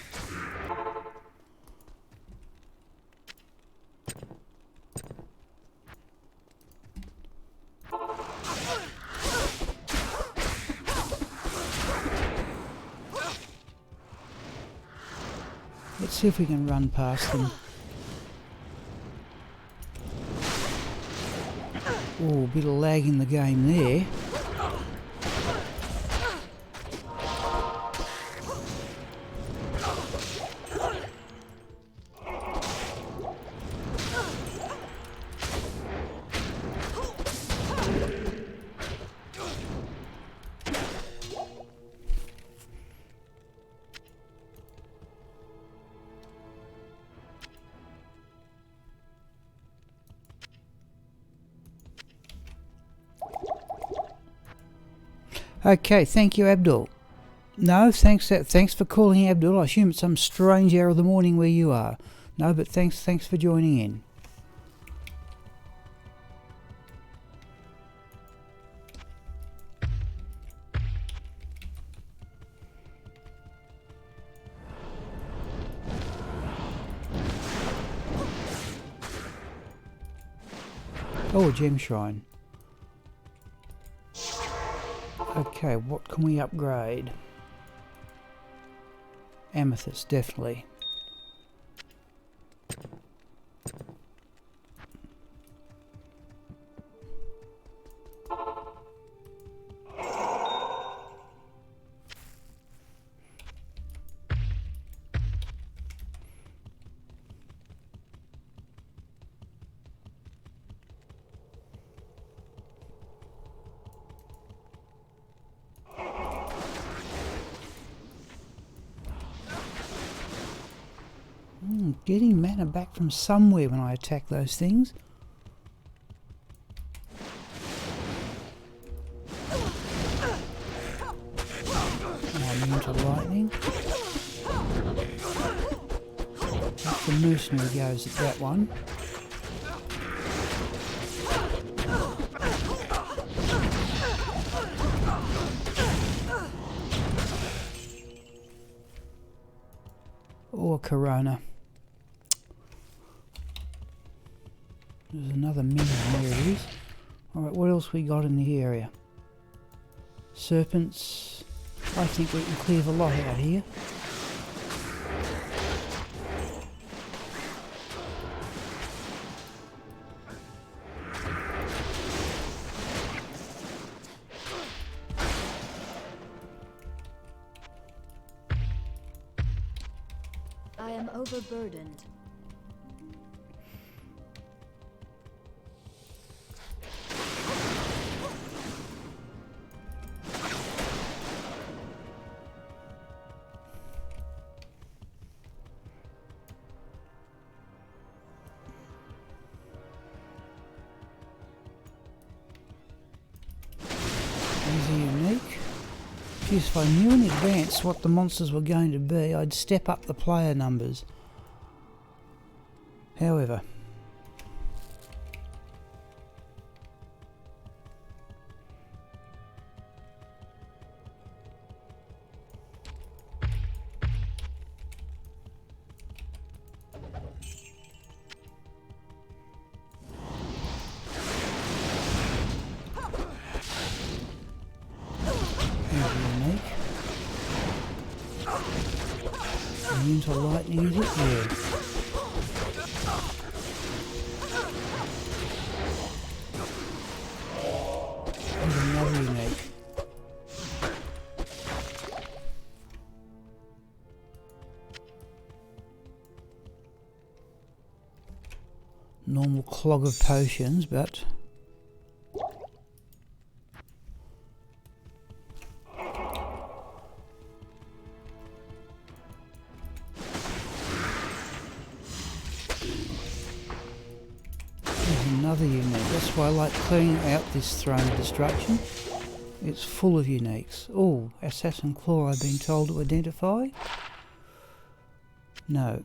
Let's see if we can run past them. Oh, a bit of lag in the game there. Okay, thank you, Abdul. No, thanks for calling, Abdul. I assume it's some strange hour of the morning where you are. No, but thanks for joining in. Oh, a gem shrine. Okay, what can we upgrade? Amethyst, definitely. Getting mana back from somewhere when I attack those things. I'm immune to lightning. If the mercenary goes at that one. Or Corona. There's another minion, there it is. Alright, what else we got in the area? Serpents. I think we can clear the lot out here. I am overburdened. If I knew in advance what the monsters were going to be, I'd step up the player numbers. However, into lightning, is it? Yeah. There's another normal clog of potions, but there's another unique. That's why I like clearing out this throne of destruction. It's full of uniques. Oh, assassin claw I've been told to identify. No.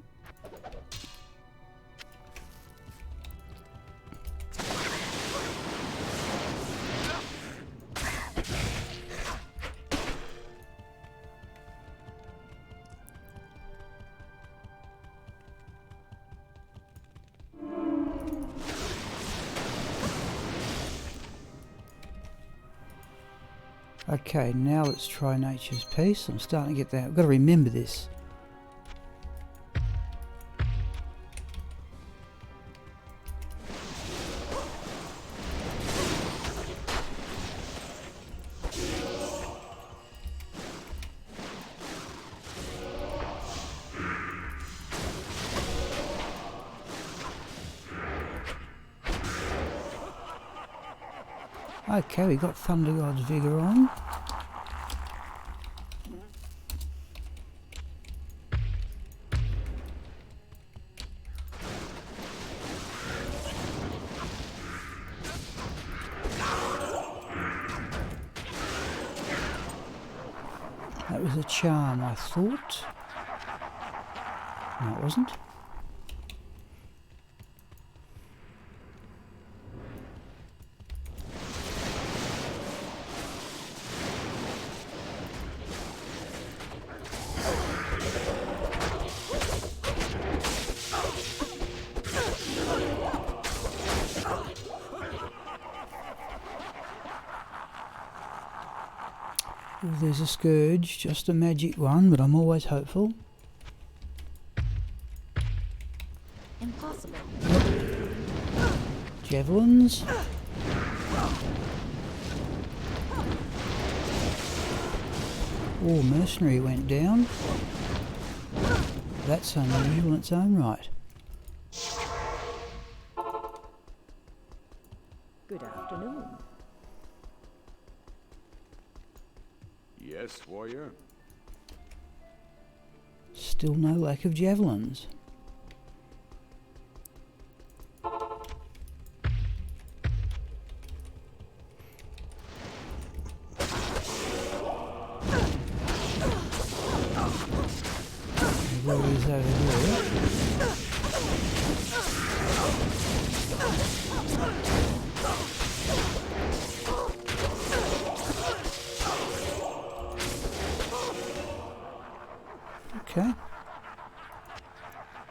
Okay, now let's try Nature's Peace. I'm starting to get that. I've got to remember this. Okay, we got Thunder God's Vigour on. That was a charm, I thought. No, it wasn't. Well, there's a Scourge, just a magic one, but I'm always hopeful. Impossible. Javelins. Oh, Mercenary went down. That's unusual in its own right. Good afternoon. Yes, warrior. Still no lack of javelins. There he is over there. Okay.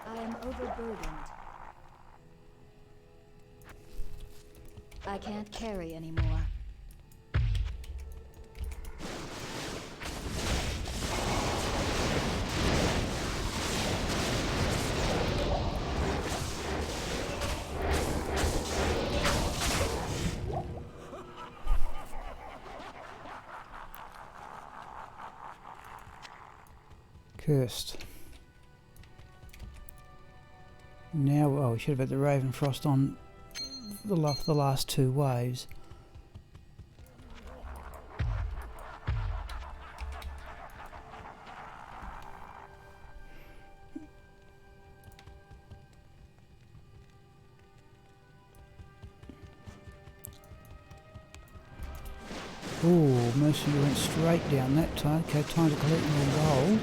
I am overburdened. I can't carry anymore. Cursed. Now, oh, we should have had the Ravenfrost on the last two waves. Oh, Mercenary went straight down that time. Okay, time to collect more gold.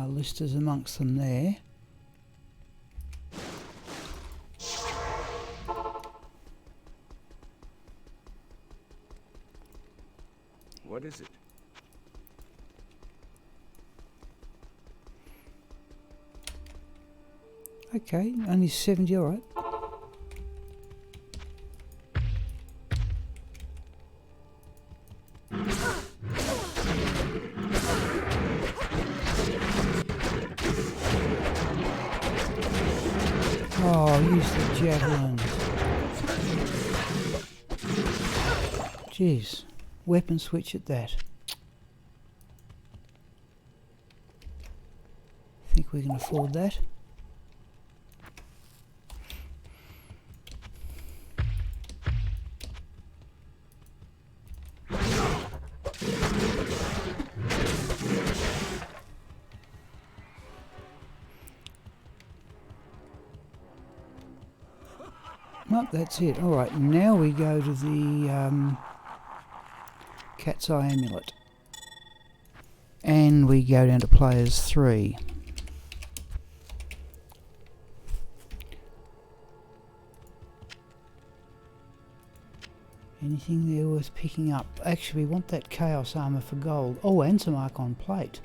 Listers amongst them there. What is it? Okay, only 70, alright. Oh, use the javelins. Jeez. Weapon switch at that. Think we can afford that? Nope, that's it. Alright, now we go to the Cat's Eye Amulet. And we go down to players 3. Anything there worth picking up? Actually, we want that Chaos Armour for gold. Oh, and some Archon Plate.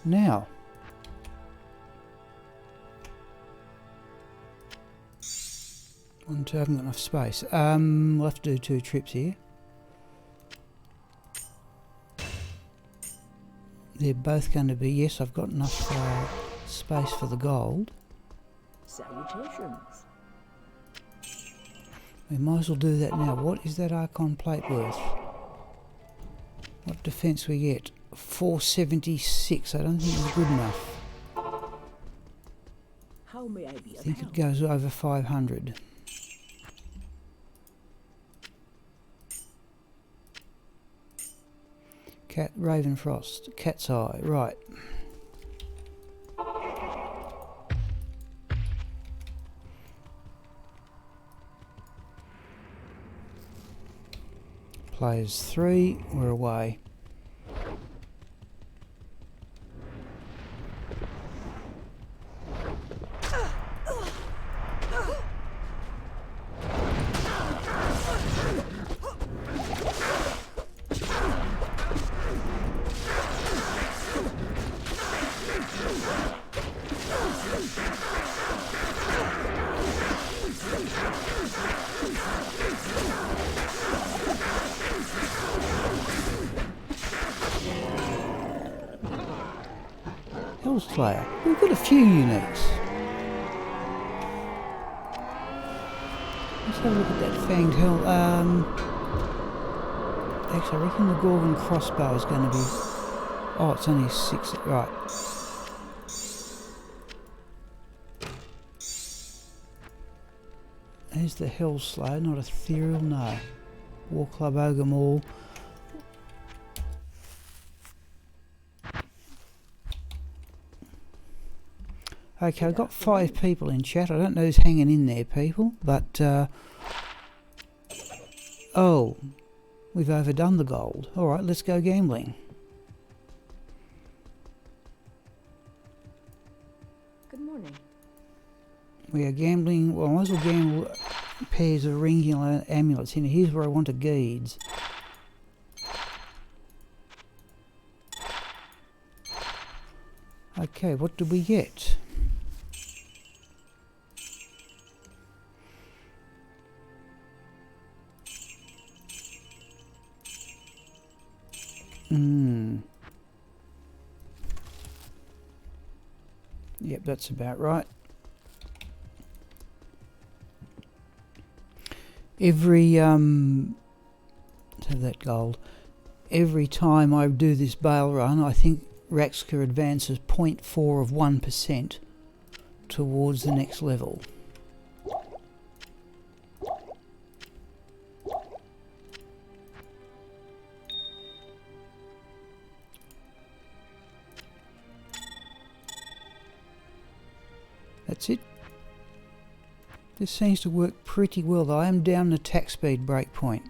Now. I haven't got enough space. We'll have to do 2 trips here. They're both going to be... Yes, I've got enough space for the gold. Salutations. We might as well do that now. What is that Archon Plate worth? What defence we get? 476. I don't think it's good enough. How may I be I of think it help? goes over 500. Ravenfrost. Cat's Eye. Right. Players 3, we're away. Slayer. We've got a few uniques. Let's have a look at that Fanged Hell. Actually, I reckon the Gorgon crossbow is going to be... Oh, it's only 6. Right. There's the Hell Slayer, not Ethereal, no. War Club Ogre Maul. Okay, I've got 5 people in chat. I don't know who's hanging in there, people, but... oh, we've overdone the gold. Alright, let's go gambling. Good morning. We are gambling... Well, I might as well gamble pairs of ringular amulets. Here's where I want a Geeds. Okay, what did we get? Yep, that's about right. Every let's have that gold. Every time I do this Baal run, I think Raxka advances 0.4 of 1% towards the next level. That's it. This seems to work pretty well though. I am down the attack speed breakpoint.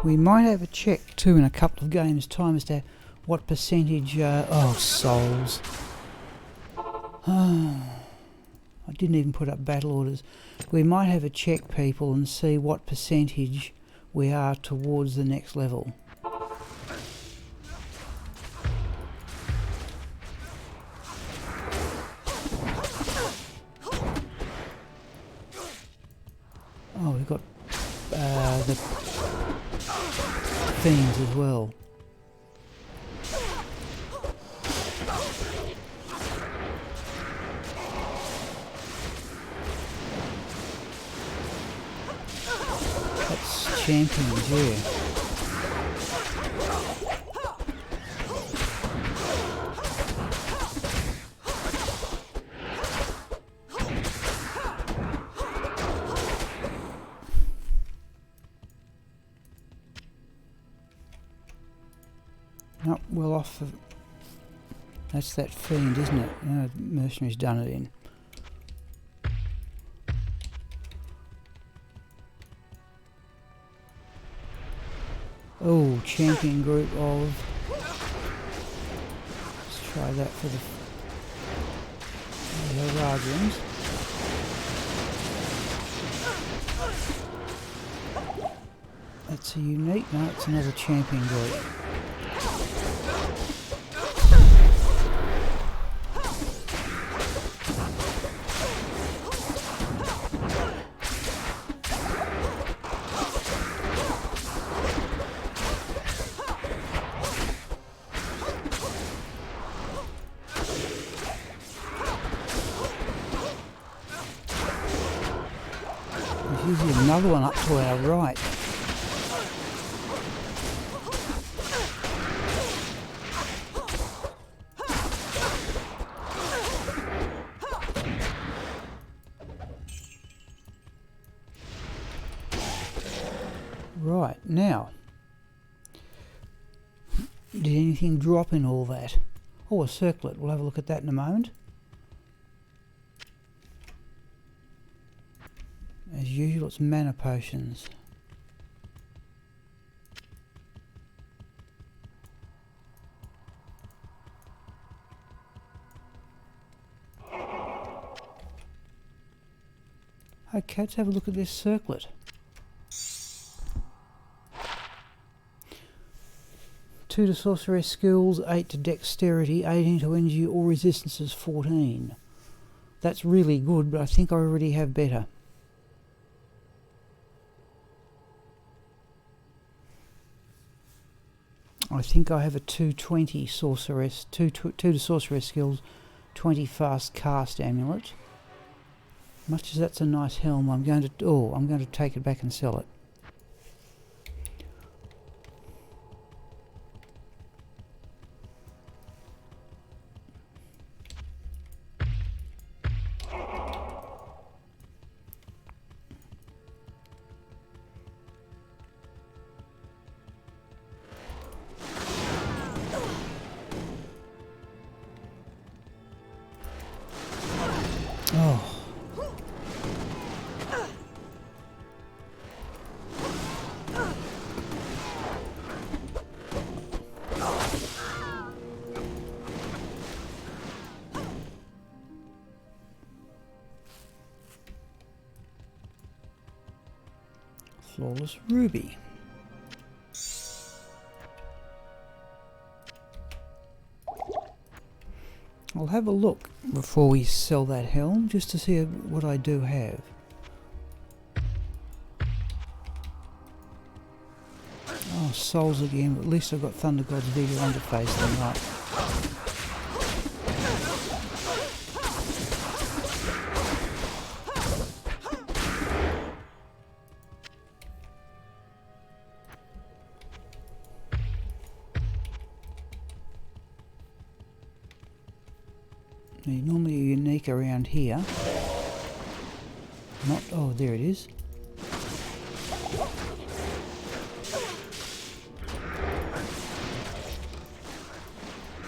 We might have a check too in a couple of games' time as to what percentage... oh, souls. I didn't even put up battle orders. We might have a check, people, and see what percentage we are towards the next level. Oh, we've got the Fiends as well. champions, yeah. Not well off of... That's that fiend, isn't it? No, mercenary's done it in. Oh, champion group of... Let's try that for the Haradians. That's a unique... No, it's another champion group. There's usually another one up to our right. Right, now, did anything drop in all that? Oh, a circlet. We'll have a look at that in a moment. As usual, it's mana potions. Okay, let's have a look at this circlet. 2 to sorceress skills, 8 to dexterity, 18 to energy or resistances, 14. That's really good, but I think I already have better. I think I have a 220 sorceress, 2 to sorceress skills, 20 fast cast amulet. Much as that's a nice helm, I'm going to take it back and sell it. Oh. Flawless ruby. I'll have a look before we sell that helm, just to see what I do have. Oh, souls again, but at least I've got Thunder God's Vigor Underface then, right. Now, normally unique around here. Not, oh, there it is.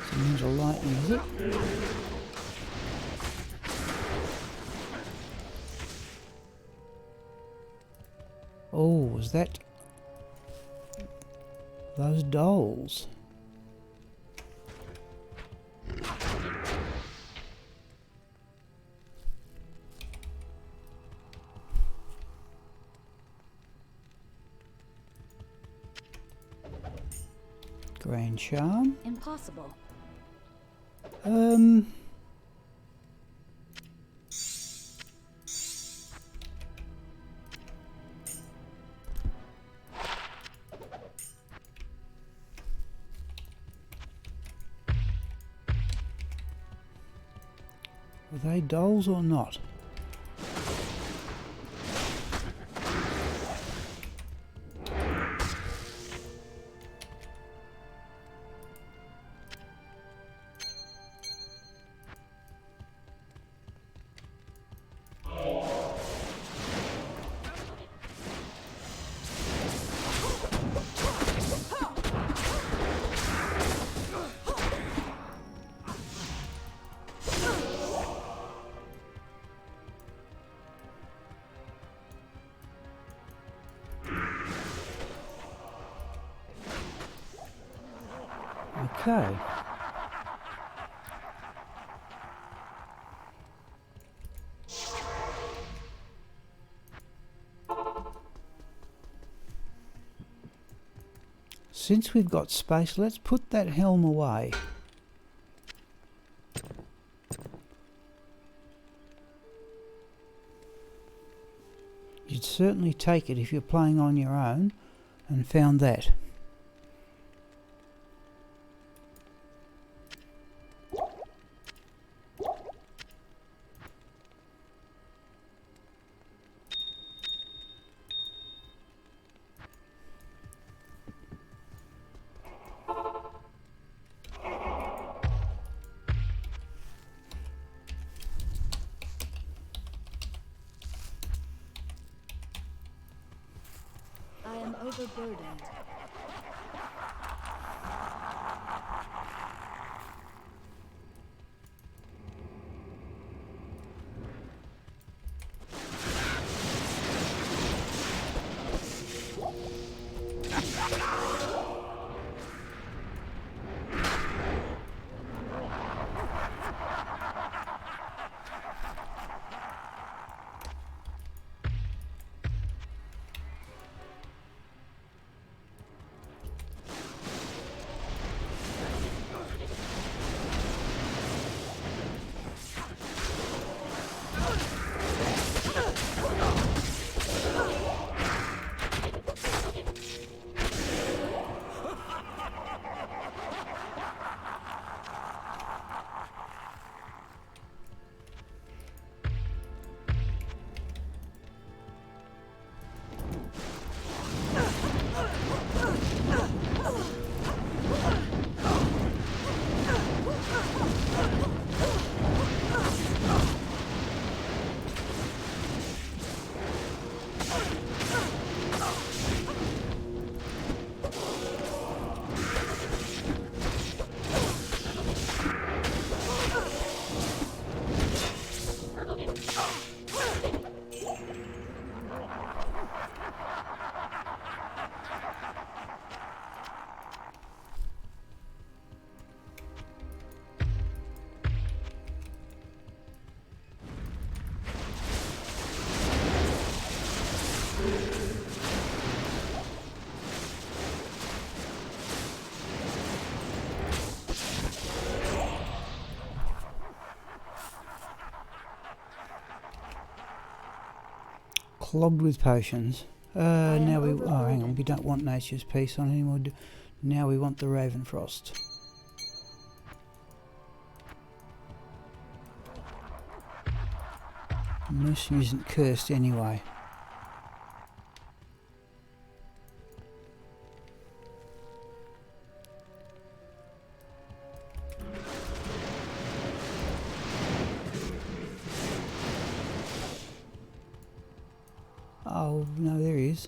So there's a lightning, is it? Oh, was that those dolls? Grand Charm. Impossible. Were they dolls or not? Okay. Since we've got space, let's put that helm away. You'd certainly take it if you're playing on your own and found that. I am overburdened. Clogged with potions. Now we... Oh, hang on. We don't want Nature's Peace on anymore. Now we want the Ravenfrost. Mercy isn't cursed anyway. Oh, no, there he is.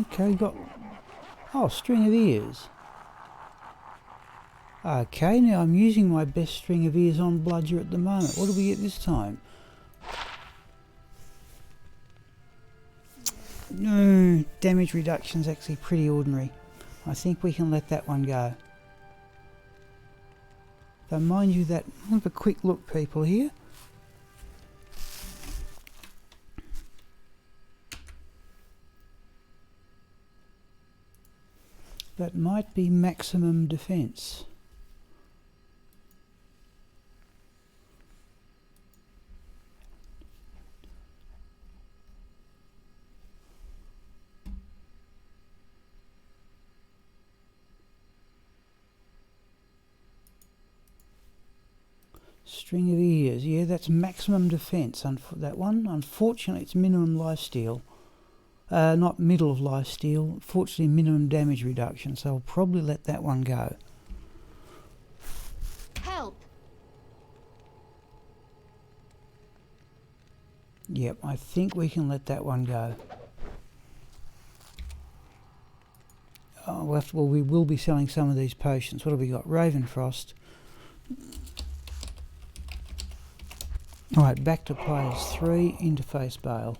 Okay, got... Oh, string of ears. Okay, now I'm using my best string of ears on Bludger at the moment. What do we get this time? No, damage reduction's actually pretty ordinary. I think we can let that one go. Though mind you that... Have a quick look, people, here. That might be maximum defense. String of ears, yeah, that's maximum defense. That one, unfortunately, it's minimum lifesteal. Not middle of lifesteal. Fortunately, minimum damage reduction. So I'll probably let that one go. Help! Yep, I think we can let that one go. Oh, well, we will be selling some of these potions. What have we got? Ravenfrost. Alright, back to players 3, interface Baal.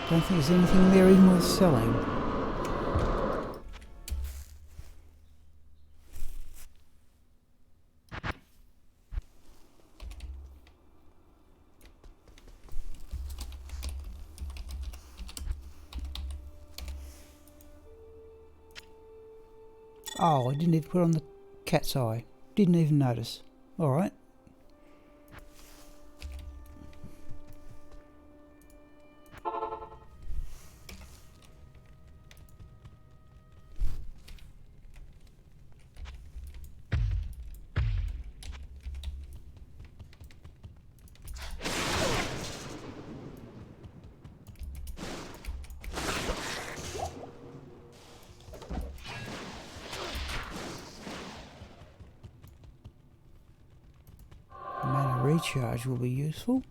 Don't think there's anything there even worth selling. Oh, I didn't even put on the cat's eye. Didn't even notice. Alright. Mana recharge will be useful.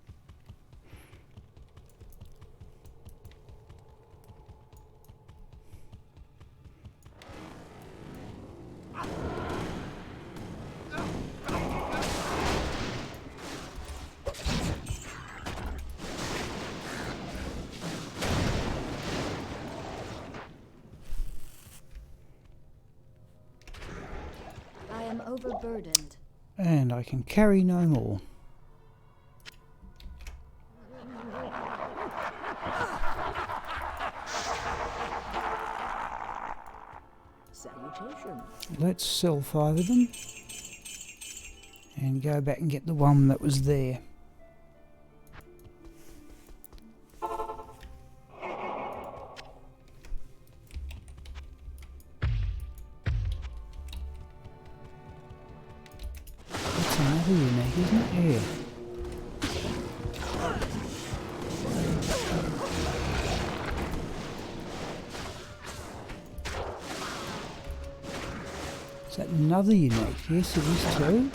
I am overburdened. And I can carry no more. Salutations. Let's sell 5 of them. And go back and get the one that was there. That's another unique, isn't it? Yeah. Is that another unique? Yes, it is too.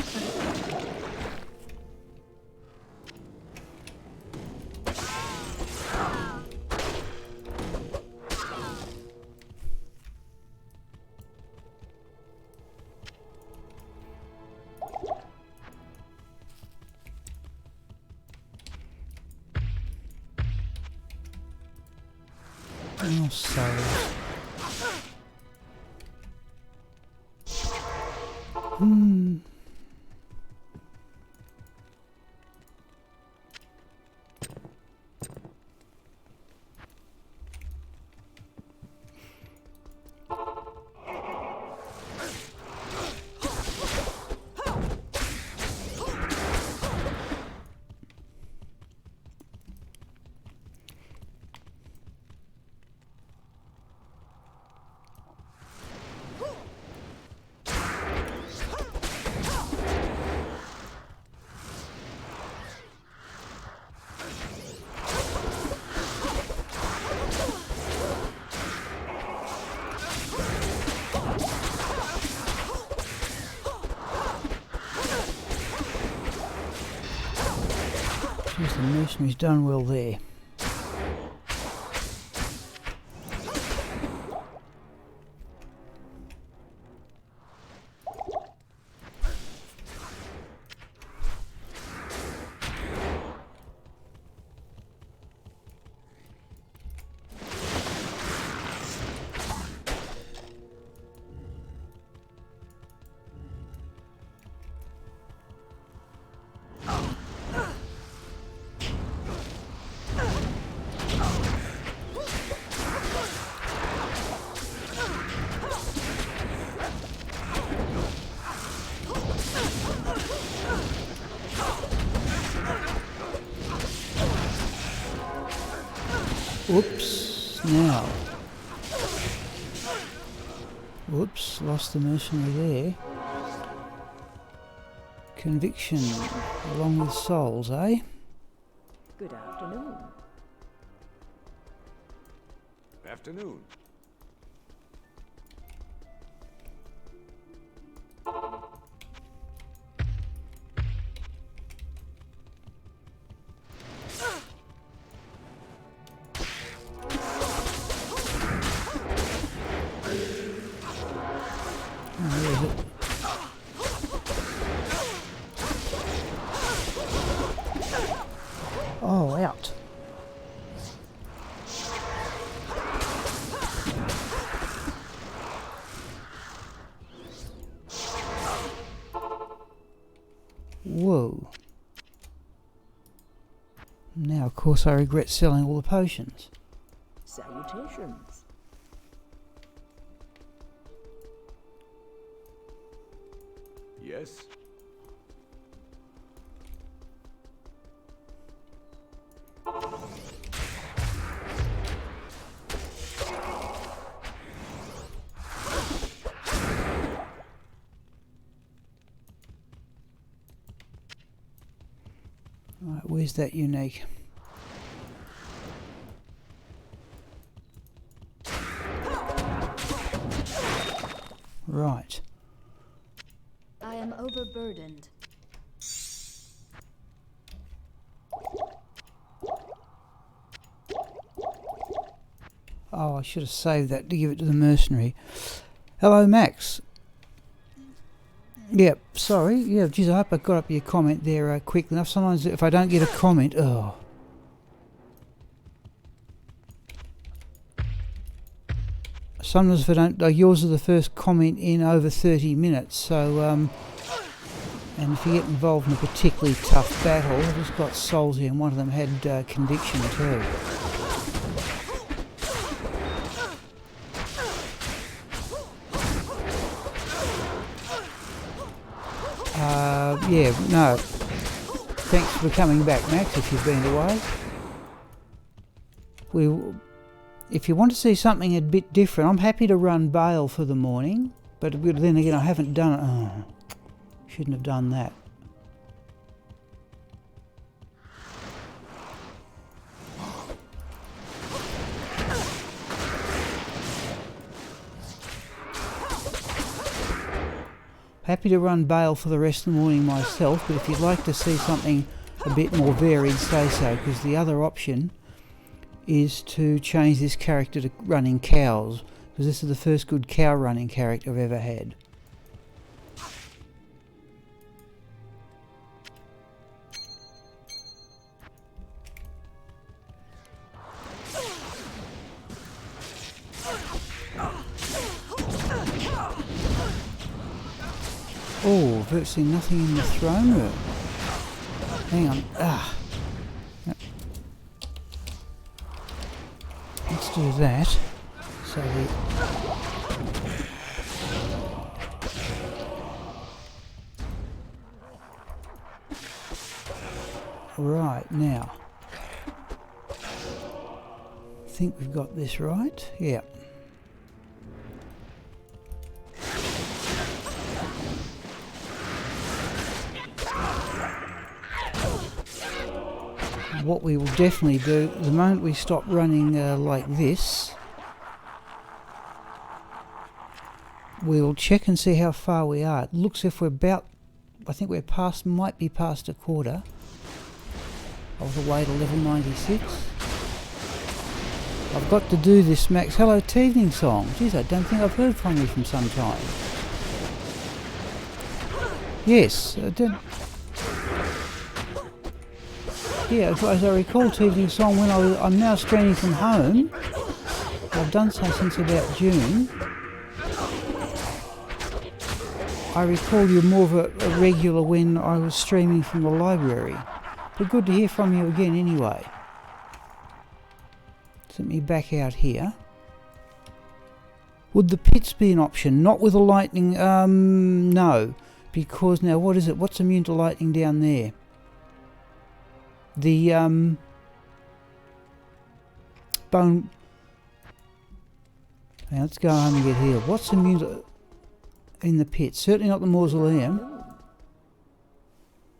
Oh, souls. Jeez, the mercenary's done well there. Oops, now. Whoops, lost the mercenary there. Conviction, along with souls, eh? Good afternoon. Afternoon. Where is it? Oh, out. Whoa. Now, of course, I regret selling all the potions. Salutations. Yes. Right, where's that unique? Right. I am overburdened. Oh, I should have saved that to give it to the mercenary. Hello, Max. Yep, sorry. Yeah, geez, I hope I got up your comment there quick enough. Sometimes if I don't get a comment, oh. Sometimes if I don't, yours are the first comment in over 30 minutes, so, and if you get involved in a particularly tough battle, I've just got souls here, and one of them had conviction too. Yeah, no. Thanks for coming back, Max, if you've been away. If you want to see something a bit different, I'm happy to run Baal for the morning, but then again, I haven't done it. Oh, shouldn't have done that. Happy to run Baal for the rest of the morning myself, but if you'd like to see something a bit more varied, say so, because the other option is to change this character to running cows, because this is the first good cow running character I've ever had. Oh, virtually nothing in the throne room. Hang on. Ah. Let's do that. So right, now. I think we've got this right. Yeah. What we will definitely do, the moment we stop running like this, we will check and see how far we are. It looks if we're about, I think we're past, might be past a quarter of the way to level 96. I've got to do this, Max. Hello, Teething Song. Geez, I don't think I've heard from you from some time. Yes, I did. Yeah, as I recall, Teething Song, when I'm now streaming from home. I've done so since about June. I recall you're more of a regular when I was streaming from the library. But good to hear from you again anyway. Let me back out here. Would the pits be an option? Not with the lightning, no. Because now what is it? What's immune to lightning down there? bone... Now let's go home and get healed. What's immune to... in the pit? Certainly not the mausoleum.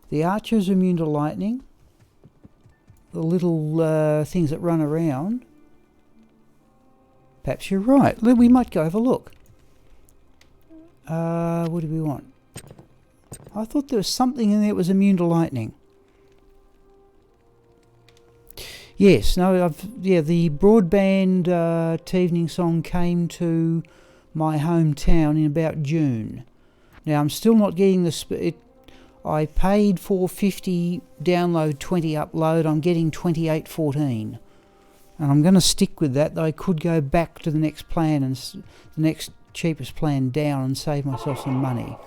The archer's immune to lightning. The little things that run around. Perhaps you're right. We might go have a look. What do we want? I thought there was something in there that was immune to lightning. Yes, no, the broadband evening song came to my hometown in about June. Now I'm still not getting the I paid for 50 download, 20 upload. I'm getting 28.14, and I'm going to stick with that. Though I could go back to the next plan and the next cheapest plan down and save myself some money.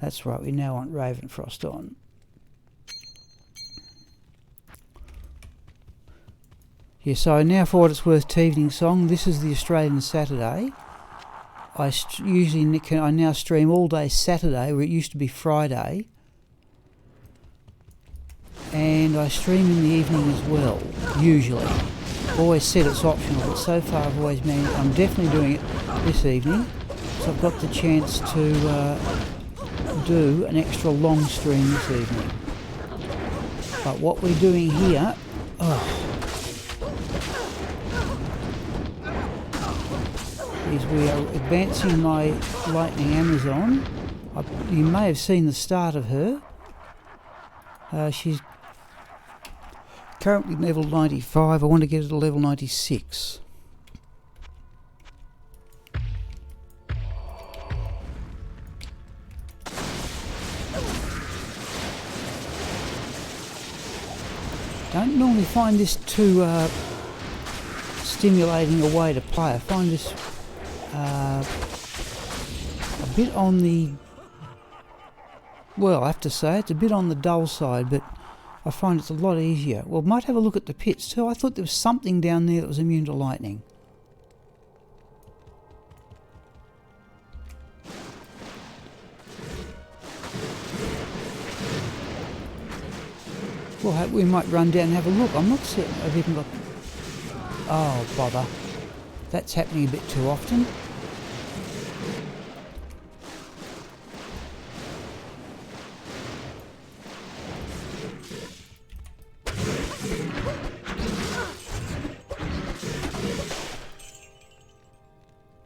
That's right. We now want Ravenfrost on. Yeah, so now for what it's worth, evening song. This is the Australian Saturday. I now stream all day Saturday, where it used to be Friday, and I stream in the evening as well. Usually, always said it's optional, but so far I've always managed. I'm definitely doing it this evening, so I've got the chance to do an extra long stream this evening. But what we're doing here, is we are advancing my Lightning Amazon. You may have seen the start of her. She's currently level 95. I want to get her to level 96. Don't normally find this too stimulating a way to play. I find this a bit on the, well, I have to say it's a bit on the dull side, but I find it's a lot easier. Well, might have a look at the pits too. I thought there was something down there that was immune to lightning. Well, we might run down and have a look. I'm not certain I've even got... Oh, bother. That's happening a bit too often.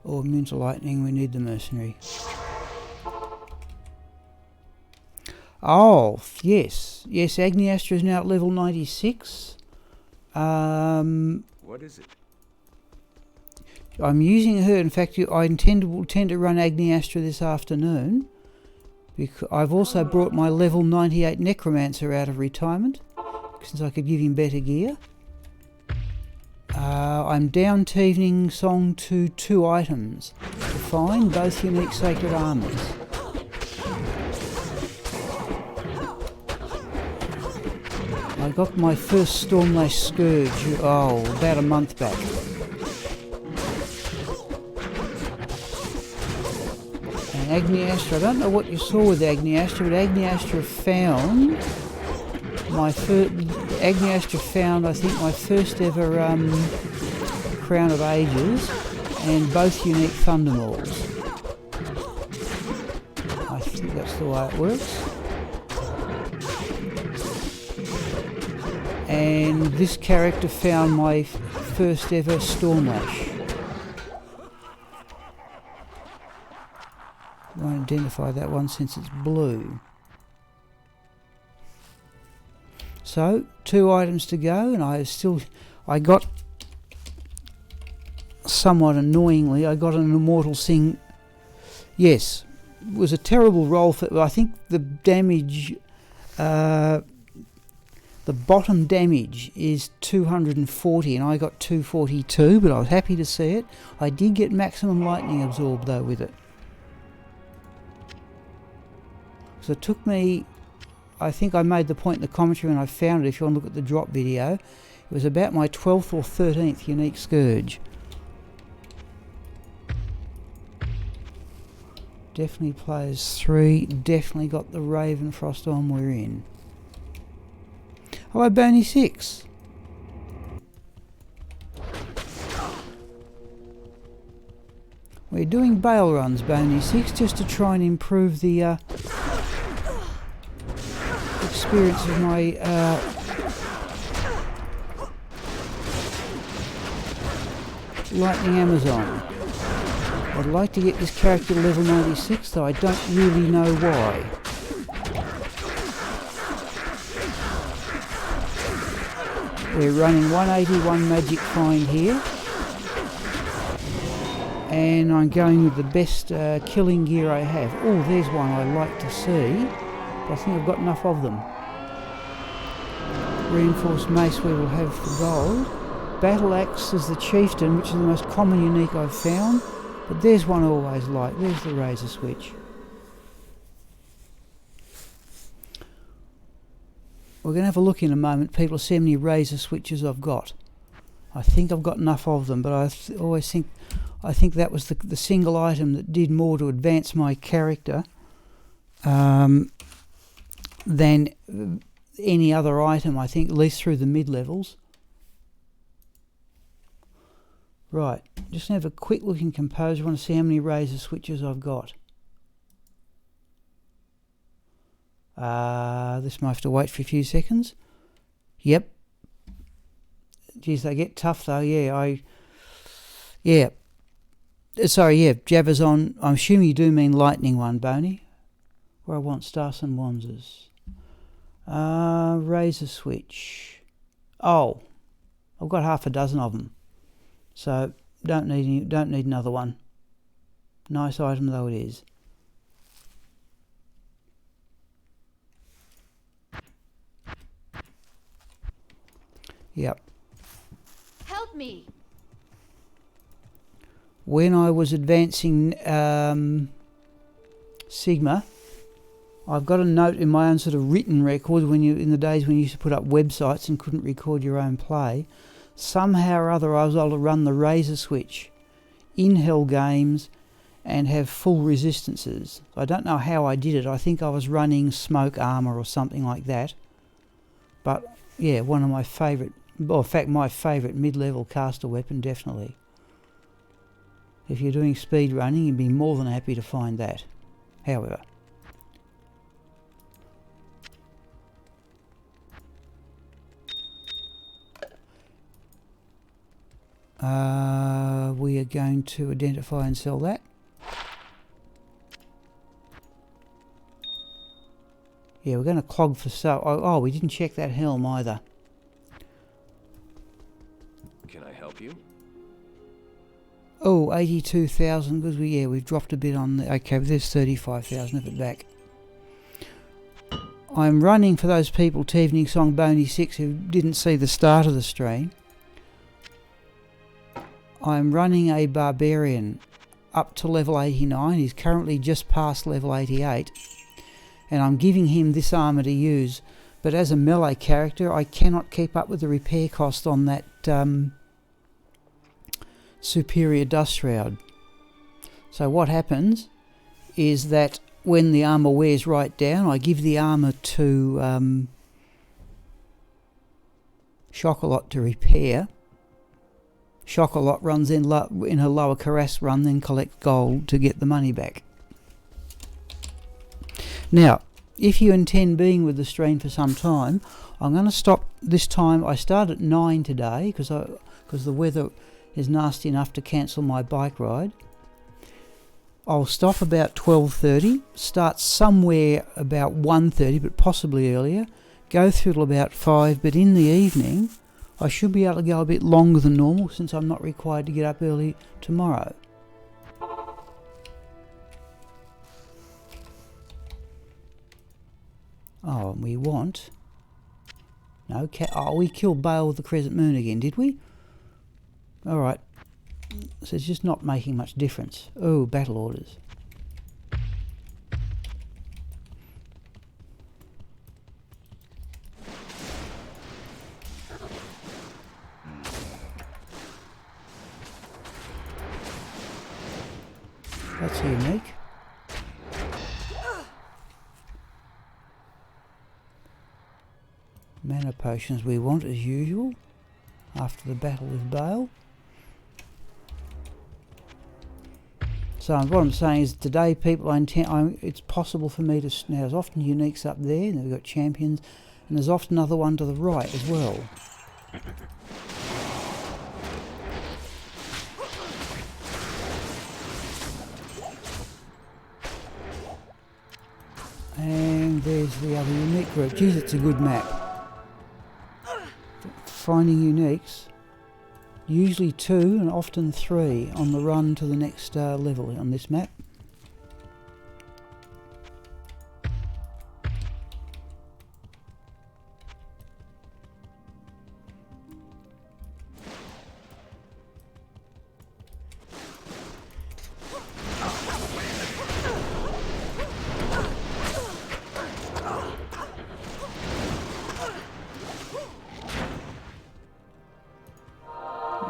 Or immune to lightning, we need the mercenary. Oh, yes. Yes, Agniastra is now at level 96. What is it? I'm using her. In fact, I intend to run Agniastra this afternoon. Because I've also brought my level 98 Necromancer out of retirement, since I could give him better gear. I'm down to evening song to 2 items to find, both unique sacred armours. I got my first Stormlash Scourge, about a month back. And Agniastra, I don't know what you saw with Agniastra, but Agniastra found I think my first ever Crown of Ages and both unique Thundermauls. I think that's the way it works. And this character found my first ever Stormlash. I won't identify that one since it's blue. So, 2 items to go, and I got, somewhat annoyingly, I got an Immortal Sing. Yes, it was a terrible roll for, I think the damage, the bottom damage is 240 and I got 242, but I was happy to see it. I did get maximum lightning absorbed though with it. So it took me, I think I made the point in the commentary when I found it, if you want to look at the drop video, it was about my 12th or 13th unique Scourge. Definitely plays 3, definitely got the Ravenfrost on we're in. Hello Bernie 6. We're doing Baal runs, Boney 6, just to try and improve the experience of my Lightning Amazon. I'd like to get this character to level 96, though I don't really know why. We're running 181 Magic Find here. And I'm going with the best killing gear I have. Oh, there's one I like to see, but I think I've got enough of them. Reinforced mace we will have for gold. Battle axe is the chieftain, which is the most common unique I've found. But there's one I always like. There's the razor switch. We're going to have a look in a moment. People see how many razor switches I've got. I think I've got enough of them, but I think that was the single item that did more to advance my character than any other item, I think, at least through the mid-levels. Right, just going to have a quick look in Composer. I want to see how many razor switches I've got. This might have to wait for a few seconds. Yep. Geez, they get tough though. Sorry, Jabber's on. I'm assuming you do mean lightning one, Boney. Where I want Stars and Wanzers. Razor switch. Oh, I've got half a dozen of them. So don't need another one. Nice item though it is. Yep. Help me. When I was advancing Sigma, I've got a note in my own sort of written record in the days when you used to put up websites and couldn't record your own play. Somehow or other I was able to run the razor switch in Hell Games and have full resistances. I don't know how I did it. I think I was running smoke armor or something like that. But yeah, one of my favourite, well, in fact my favourite mid-level caster weapon, definitely. If you're doing speed running, you'd be more than happy to find that. However, we are going to identify and sell that. Yeah, we're going to clog for sale. Oh, we didn't check that helm either. Can I help you? Oh, 82,000, because we've dropped a bit on the... Okay, but there's 35,000 of it back. I'm running, for those people, to Evening Song Boney 6 who didn't see the start of the stream. I'm running a Barbarian up to level 89. He's currently just past level 88. And I'm giving him this armour to use. But as a melee character, I cannot keep up with the repair cost on that superior dust shroud. So what happens is that when the armour wears right down, I give the armour to Chocolat to repair. Chocolat runs in her lower Caress run, then collect gold to get the money back. Now, if you intend being with the stream for some time, I'm going to stop this time. I start at 9 today because the weather is nasty enough to cancel my bike ride. I'll stop about 12:30, start somewhere about 1:30, but possibly earlier, go through till about 5, but in the evening I should be able to go a bit longer than normal since I'm not required to get up early tomorrow. Oh, and we want... No, we killed Baal with the Crescent Moon again, did we? Alright. So it's just not making much difference. Oh, battle orders. That's unique. Mana potions we want as usual after the battle with Baal. So what I'm saying is today, people, it's possible for me to... Now, there's often uniques up there, and we've got champions, and there's often another one to the right as well. And there's the other unique group. Geez, it's a good map. Finding uniques. Usually 2 and often 3 on the run to the next level on this map.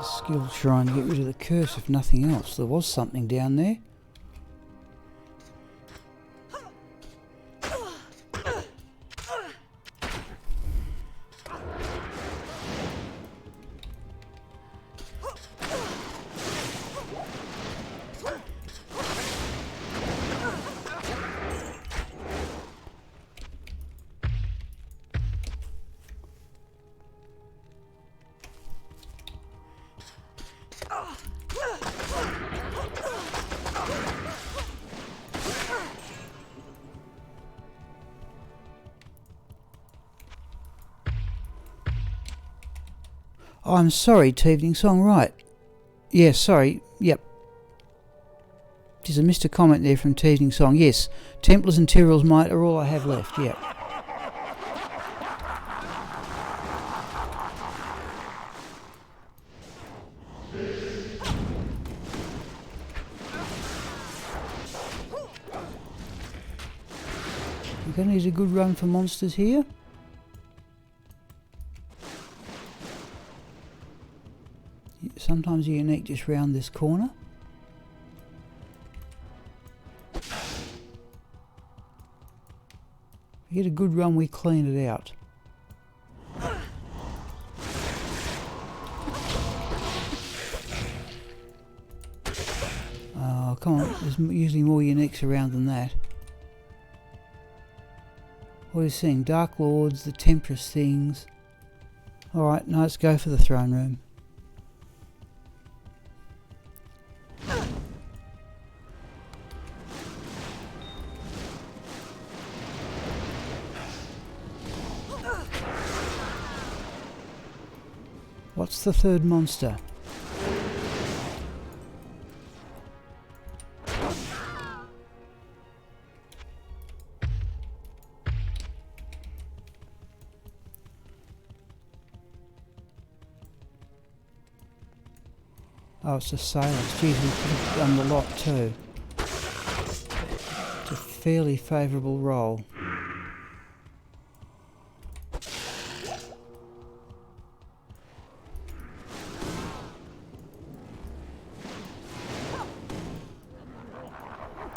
Skill shrine to get rid of the curse if nothing else. There was something down there. Oh, I'm sorry, Tevening Song, right. Yeah, sorry, yep. There's a missed a comment there from Tevening Song. Yes, Templars and Tyrrells Might are all I have left, yep. We're going to need a good run for monsters here. Sometimes a unique just round this corner. We get a good run, we clean it out. Oh, come on, there's usually more uniques around than that. What are you seeing? Dark Lords, the Temptress things. Alright, now let's go for the throne room. What's the third monster? Oh, it's a sailor. Geez, we could have done the lot too. It's a fairly favourable roll.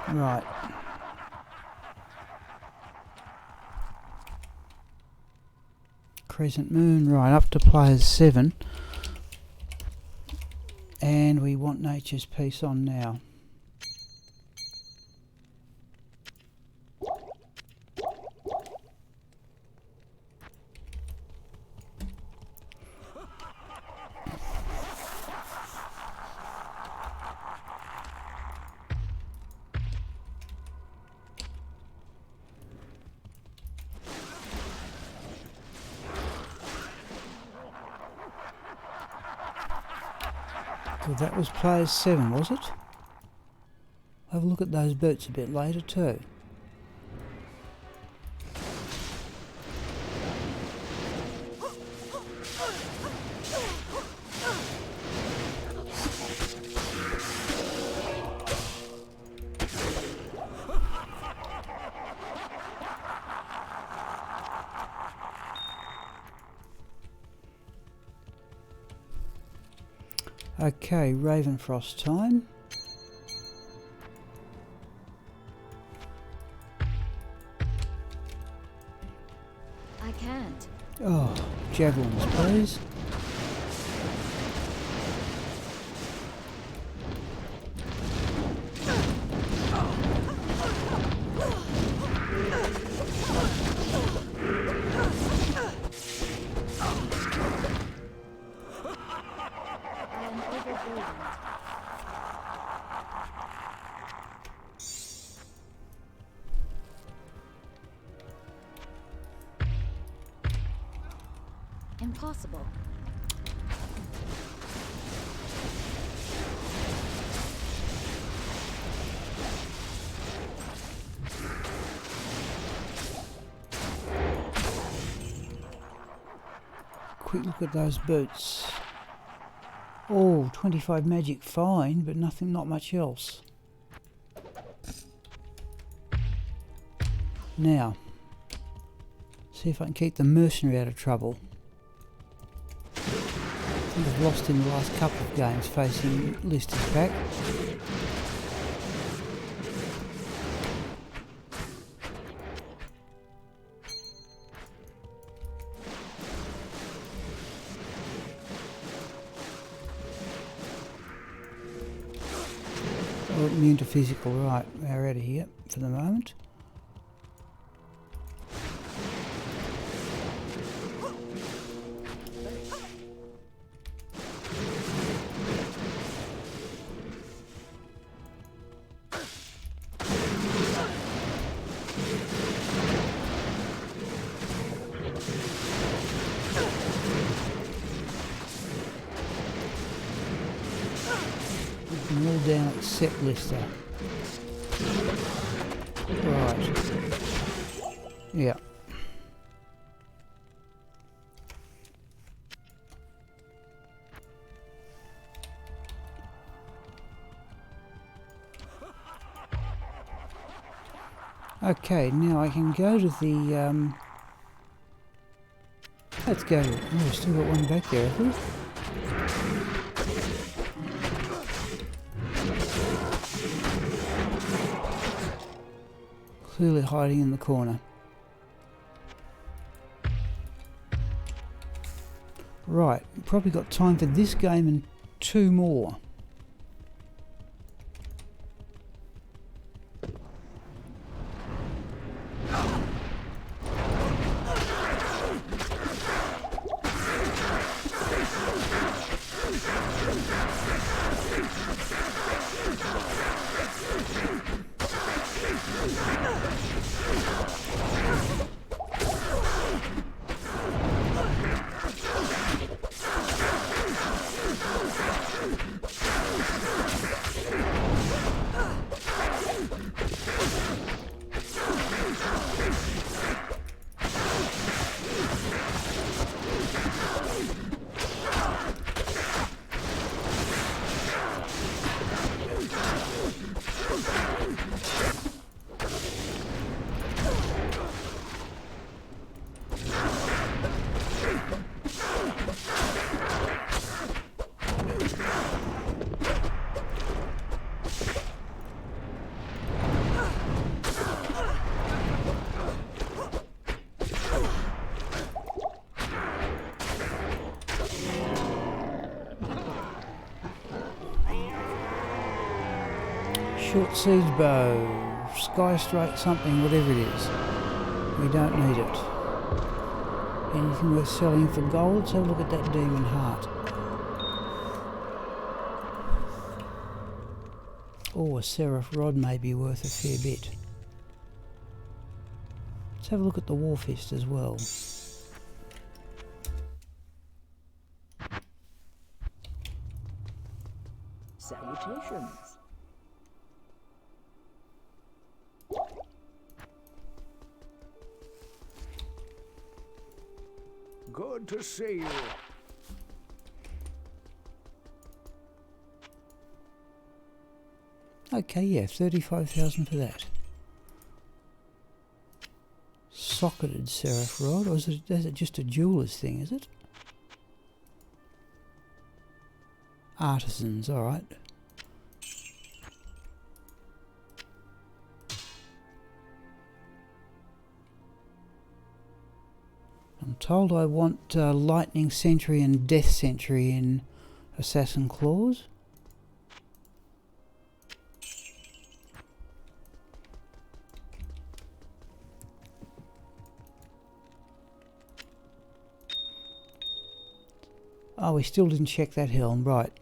Right. Crescent Moon, right, up to players 7. And we want Nature's Peace on now. Well, that was players 7, was it? Have a look at those boots a bit later too. Okay, Ravenfrost time. I can't. Oh, javelins, please. Impossible. Quick look at those boots. Oh, 25 magic, fine, but nothing, not much else. Now, see if I can keep the mercenary out of trouble. I think I've lost in the last couple of games facing Lister's pack. Oh, immune to physical, right, we're out of here for the moment. Them all down except Lister. Right. Yeah. Okay, now I can go to the let's go. Oh, we've still got one back there, have we? Clearly hiding in the corner. Right, probably got time for this game and 2 more. Short siege bow, sky strike something, whatever it is. We don't need it. Anything worth selling for gold? Let's have a look at that demon heart. Oh, a seraph rod may be worth a fair bit. Let's have a look at the war fist as well. Salutations. Good to see you. Okay, yeah, 35,000 for that. Socketed seraph rod, or is it just a jeweler's thing, is it? Artisans, alright. I'm told I want Lightning Sentry and Death Sentry in Assassin Claws. Oh, we still didn't check that helm, right.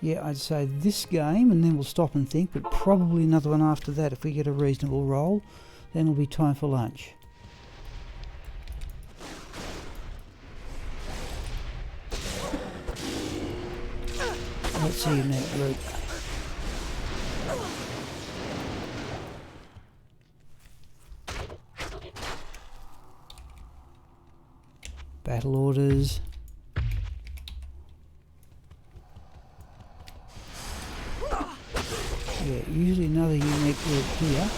Yeah, I'd say this game, and then we'll stop and think, but probably another one after that if we get a reasonable roll. Then it'll be time for lunch. Let's see in that group. Battle orders. Yeah, usually another unique group here.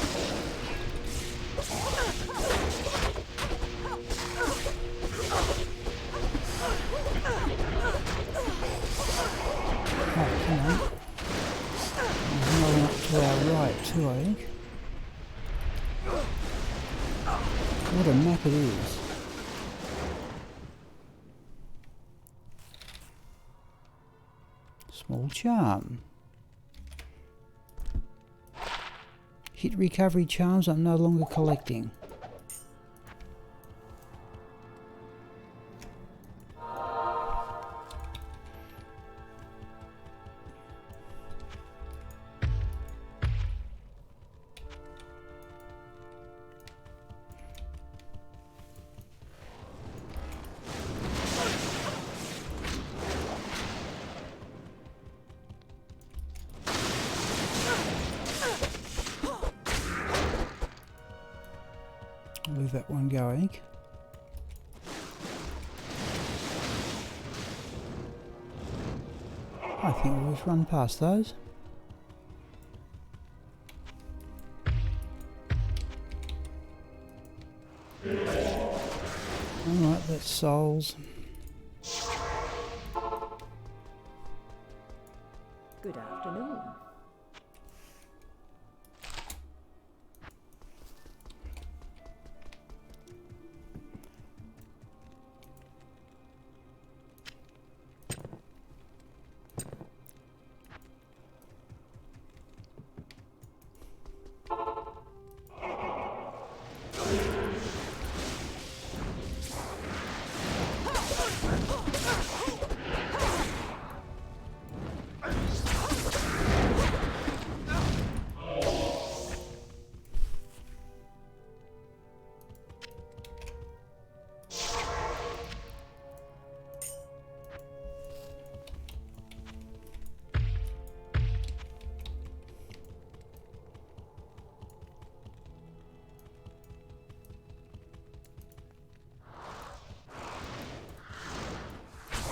Oh, come on. There's another one up to our right too, I think. What a map it is. Small charm. Hit recovery charms I'm no longer collecting. I'll leave that one go, I think. I think we'll just run past those. Alright, that's souls. Good afternoon.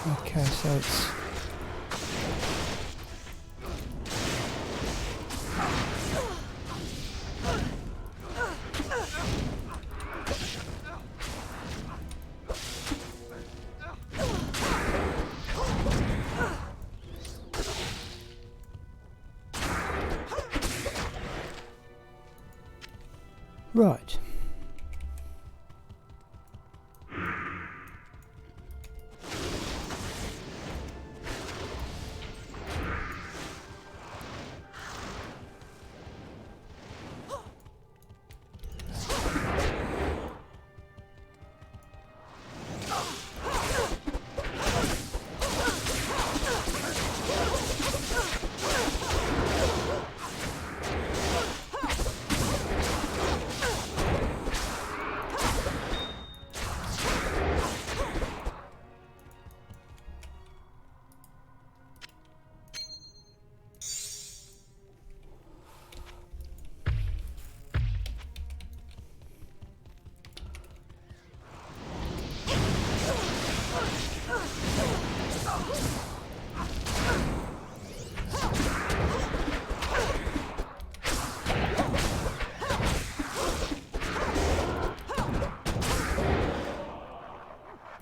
Okay, so it's right.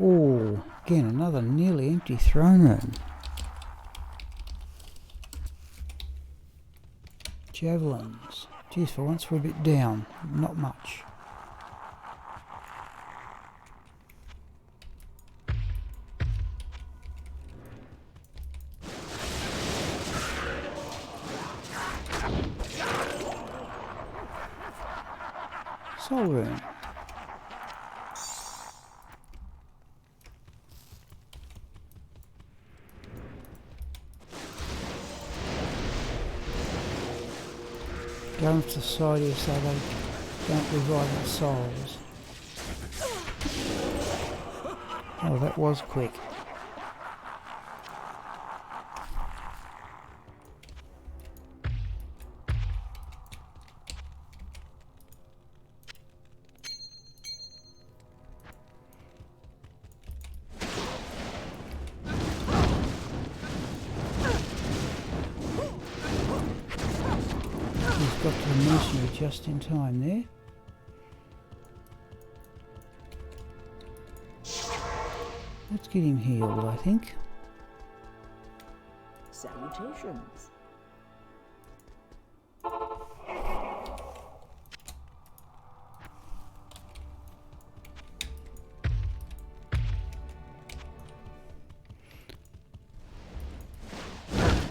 Oh, again, another nearly empty throne room. Javelins. Geez, for once we're a bit down. Not much. Soul room. Go off to the side here so they don't revive our souls. Oh, that was quick. He's got to the mercenary just in time there. Let's get him healed, I think. Salutations.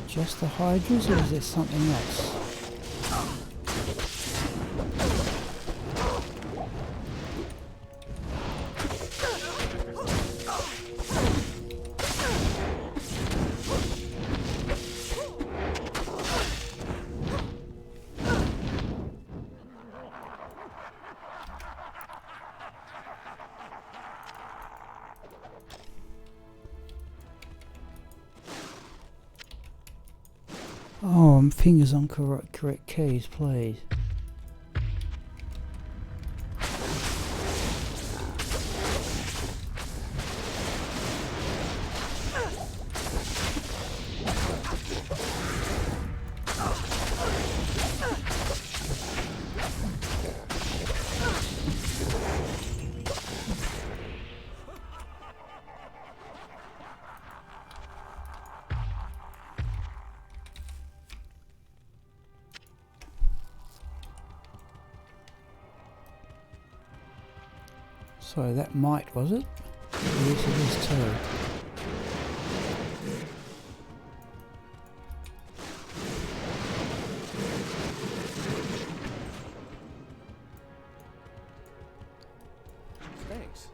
Just the hydras, or is there something else? Oh, fingers on correct keys, please. So that might, was it? Yes, it is too. Thanks.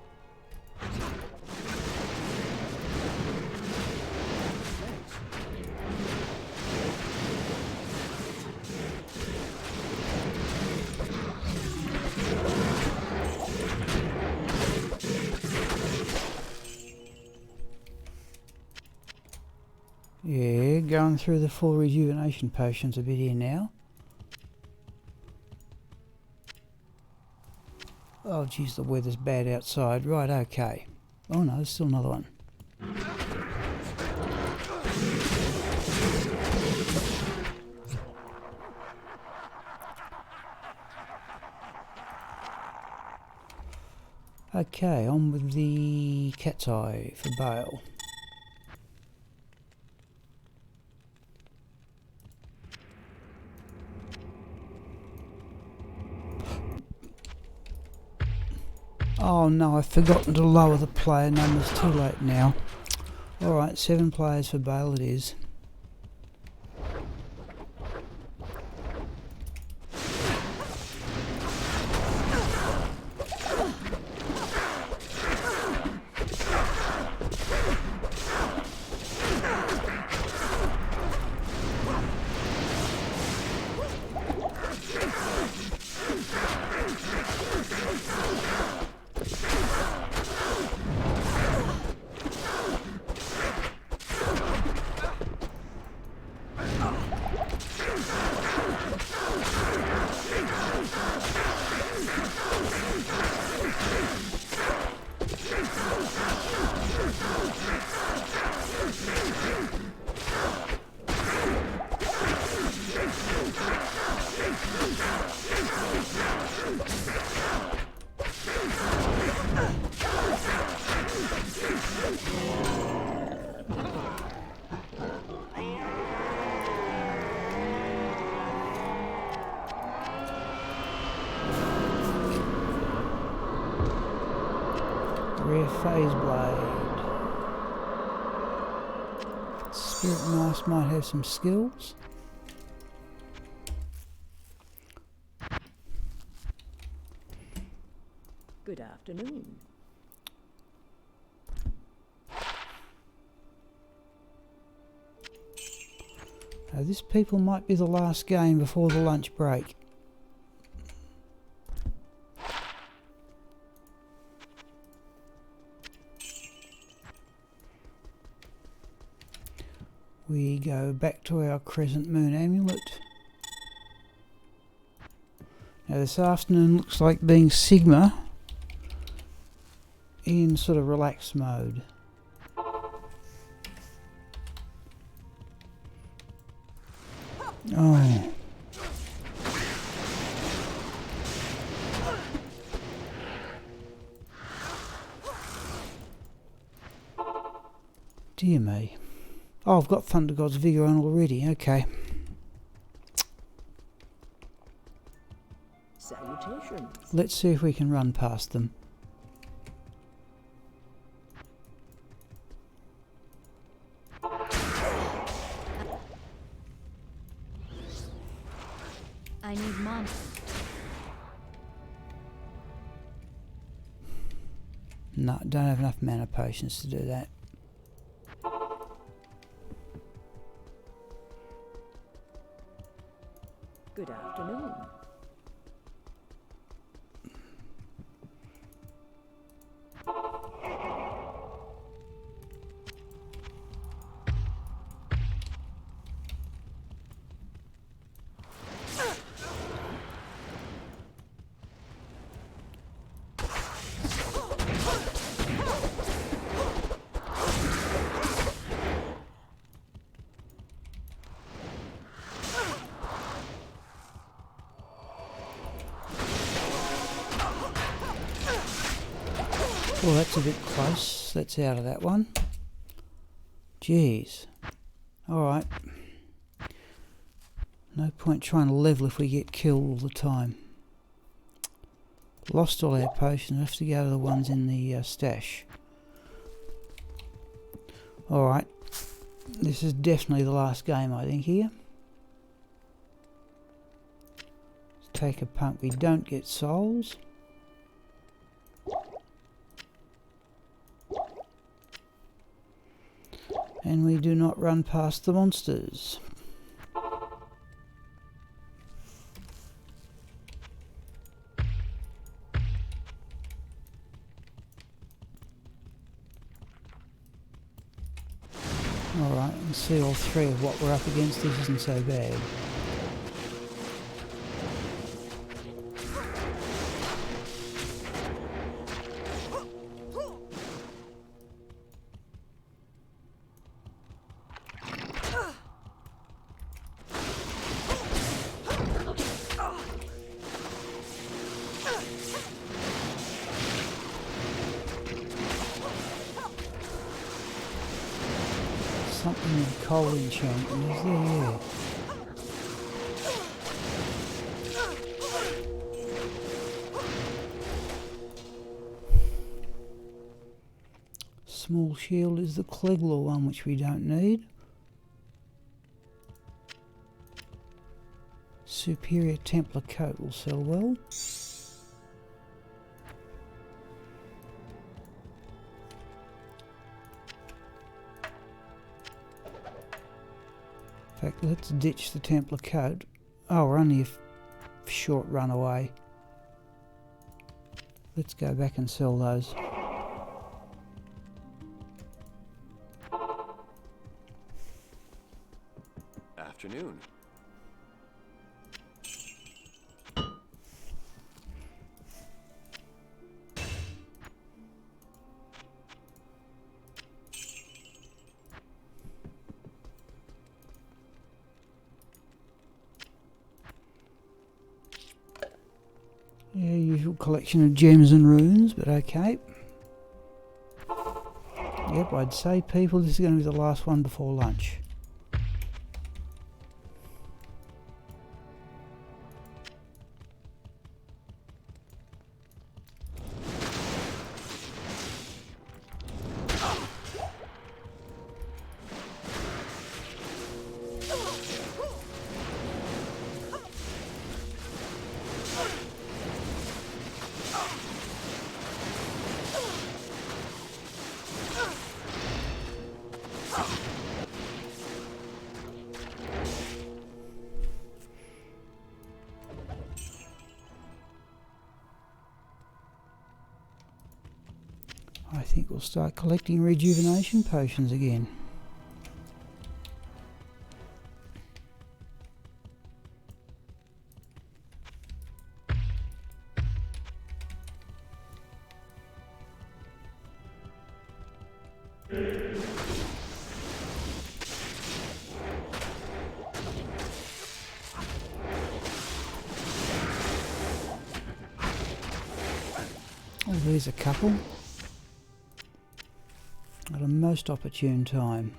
Yeah, going through the full rejuvenation potions a bit here now. Oh geez, the weather's bad outside. Right, okay. Oh no, there's still another one. Okay, on with the cat's eye for Baal. Oh no, I've forgotten to lower the player numbers, too late now. Alright, 7 players for Baal it is. Rare phase blade. Spirit Knife might have some skills. Good afternoon. This people might be the last game before the lunch break. We go back to our crescent moon amulet. Now this afternoon looks like being Sigma in sort of relaxed mode. Oh. Dear me. Oh, I've got Thunder God's Vigor on already. Okay. Salutations. Let's see if we can run past them. I need mana. No, don't have enough mana potions to do that. Good afternoon. Well, that's a bit close. That's out of that one. Jeez. Alright. No point trying to level if we get killed all the time. Lost all our potions. Have to go to the ones in the stash. Alright. This is definitely the last game, I think, here. Let's take a punt. We don't get souls. And we do not run past the monsters. Alright, let's see all three of what we're up against. This isn't so bad. Something in coal enchantment, is there? Yeah. Small shield is the Cleglaw one, which we don't need. Superior Templar coat will sell well. In fact, let's ditch the Templar coat. Oh, we're only a short run away. Let's go back and sell those. Afternoon. Yeah, usual collection of gems and runes, but okay. Yep, I'd say, people, this is going to be the last one before lunch. I think we'll start collecting rejuvenation potions again. Oh, there's a couple. At a most opportune time.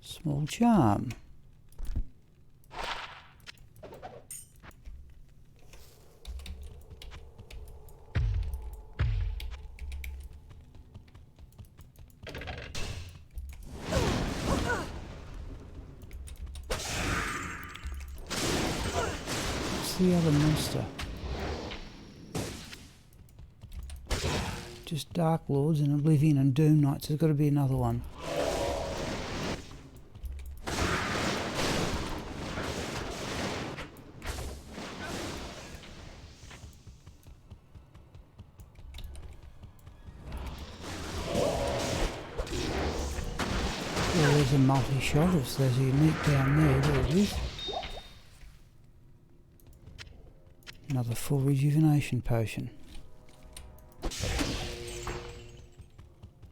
Small charm. What's the other monster? Just Dark Lords and Oblivion and Doom Knights. There's got to be another one. Well, there's a multi-shot. If there's a unique down there, there it is. Another full rejuvenation potion.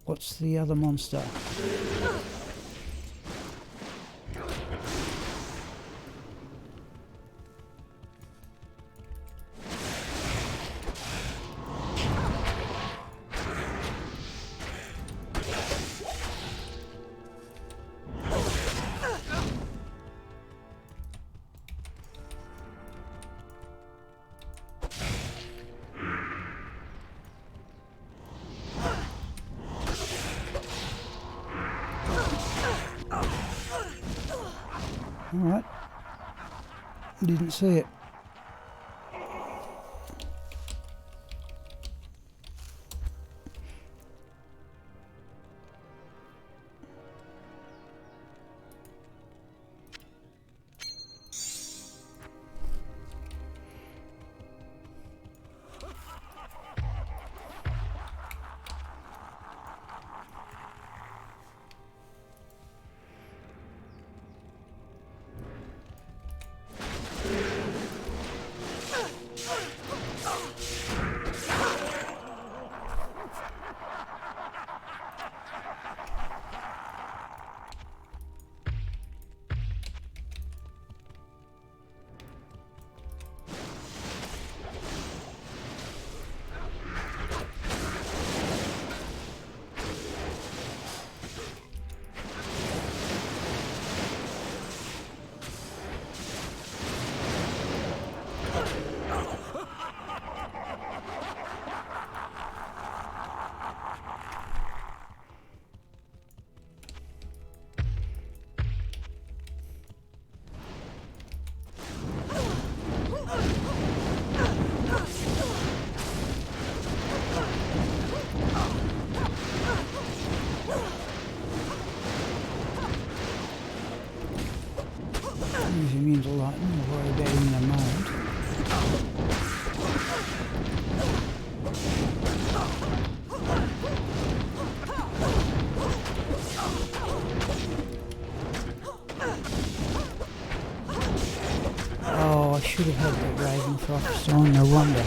What's the other monster? Alright. Didn't see it. He's immune to lightning, I'll worry about him in a moment. Oh, I should have had that Raven Frost on, no wonder.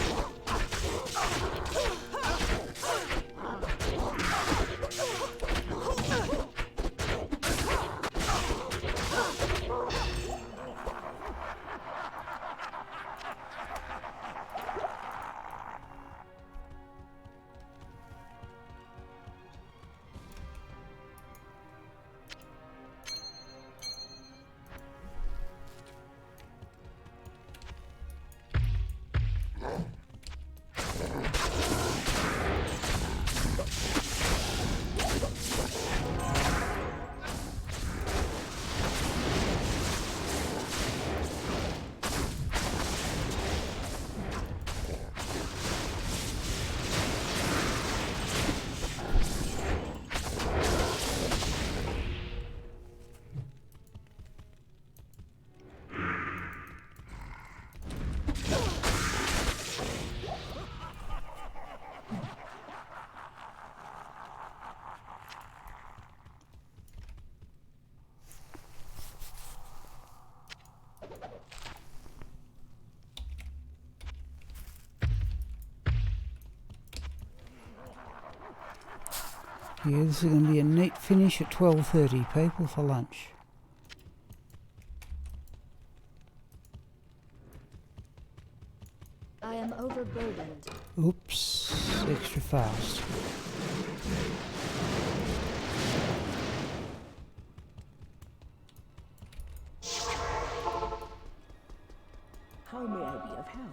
Yeah, this is going to be a neat finish at 12:30, people, for lunch. I am overburdened. Oops, extra fast. How may I be of help?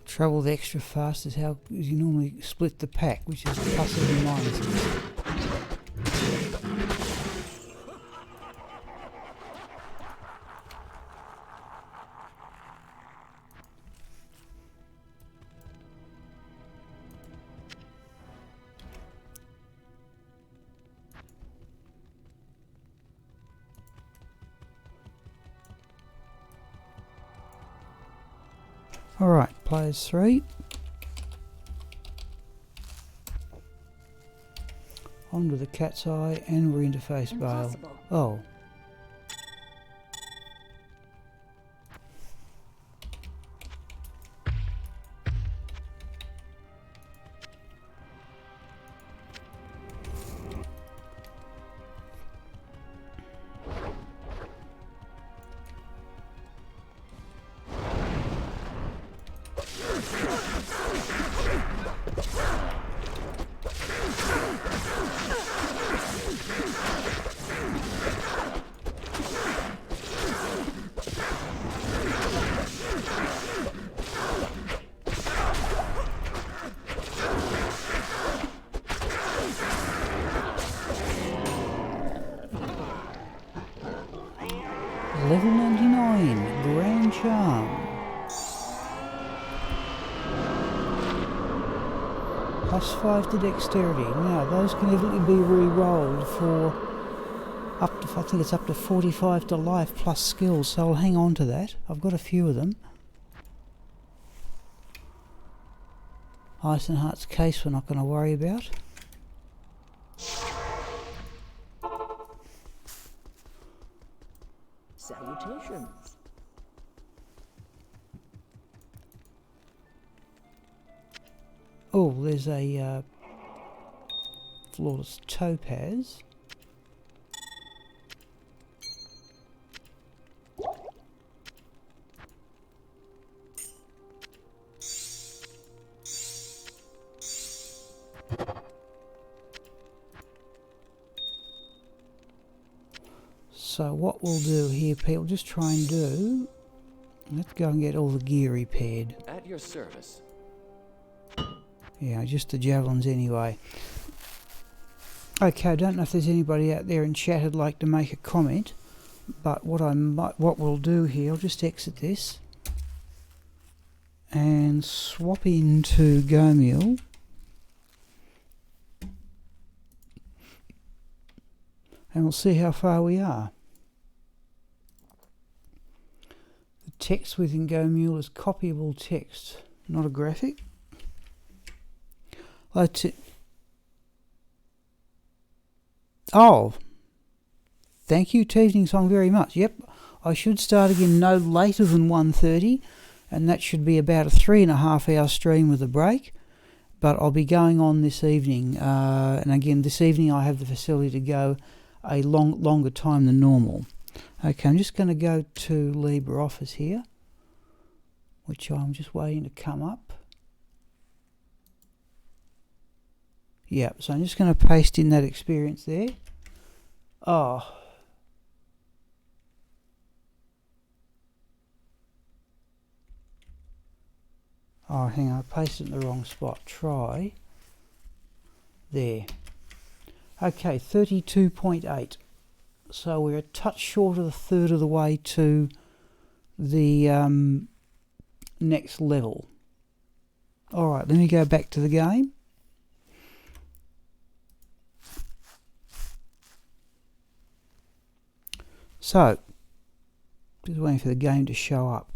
Trouble with extra fast is how you normally split the pack, which is pluses and minuses. Alright, players 3. On to the cat's eye, and we're interface Baal. Impossible. Oh. Level 99, Grand Charm. +5 to dexterity. Now those can evidently be re-rolled for up to, I think it's up to 45 to life plus skills, so I'll hang on to that. I've got a few of them. Ice and Heart's Case we're not going to worry about. Salutations. Oh, there's a flawless topaz. So what we'll do here, people, just try and do... Let's go and get all the gear repaired. At your service. Yeah, just the javelins anyway. Okay, I don't know if there's anybody out there in chat who'd like to make a comment, but what we'll do here, I'll just exit this and swap into Gomule. And we'll see how far we are. The text within Gomule is copyable text, not a graphic. Oh, thank you, Teasing Song, very much. Yep, I should start again no later than 1:30, and that should be about a 3.5 hour stream with a break. But I'll be going on this evening, and again, this evening I have the facility to go a longer time than normal. Okay, I'm just going to go to LibreOffice here, which I'm just waiting to come up. Yeah, so I'm just going to paste in that experience there. Oh. Oh, hang on, I pasted it in the wrong spot. Try. There. Okay, 32.8. So we're a touch short of a third of the way to the next level. Alright, let me go back to the game. So, just waiting for the game to show up.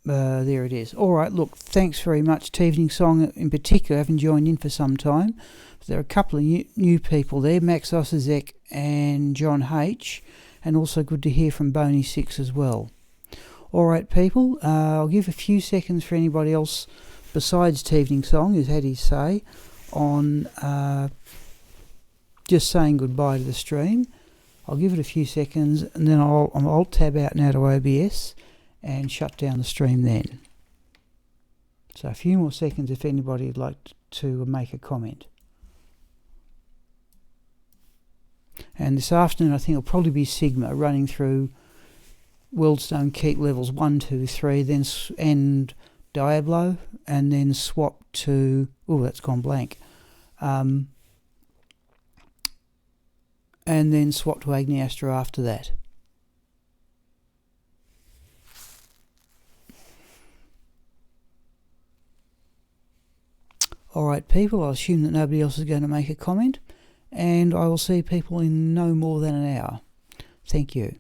There it is. Alright, look, thanks very much. Tevening Song in particular, I haven't joined in for some time. But there are a couple of new people there, Max Osizek and John H. And also good to hear from Boney 6 as well. Alright people, I'll give a few seconds for anybody else besides Tevening Song who's had his say on just saying goodbye to the stream. I'll give it a few seconds and then I'll alt-tab out now to OBS and shut down the stream then. So a few more seconds if anybody would like to make a comment. And this afternoon I think it'll probably be Sigma running through Worldstone Keep levels 1, 2, 3, then and Diablo, and then swap to... oh, that's gone blank. And then swap to Agniastra after that. Alright people, I assume that nobody else is going to make a comment, and I will see people in no more than an hour. Thank you.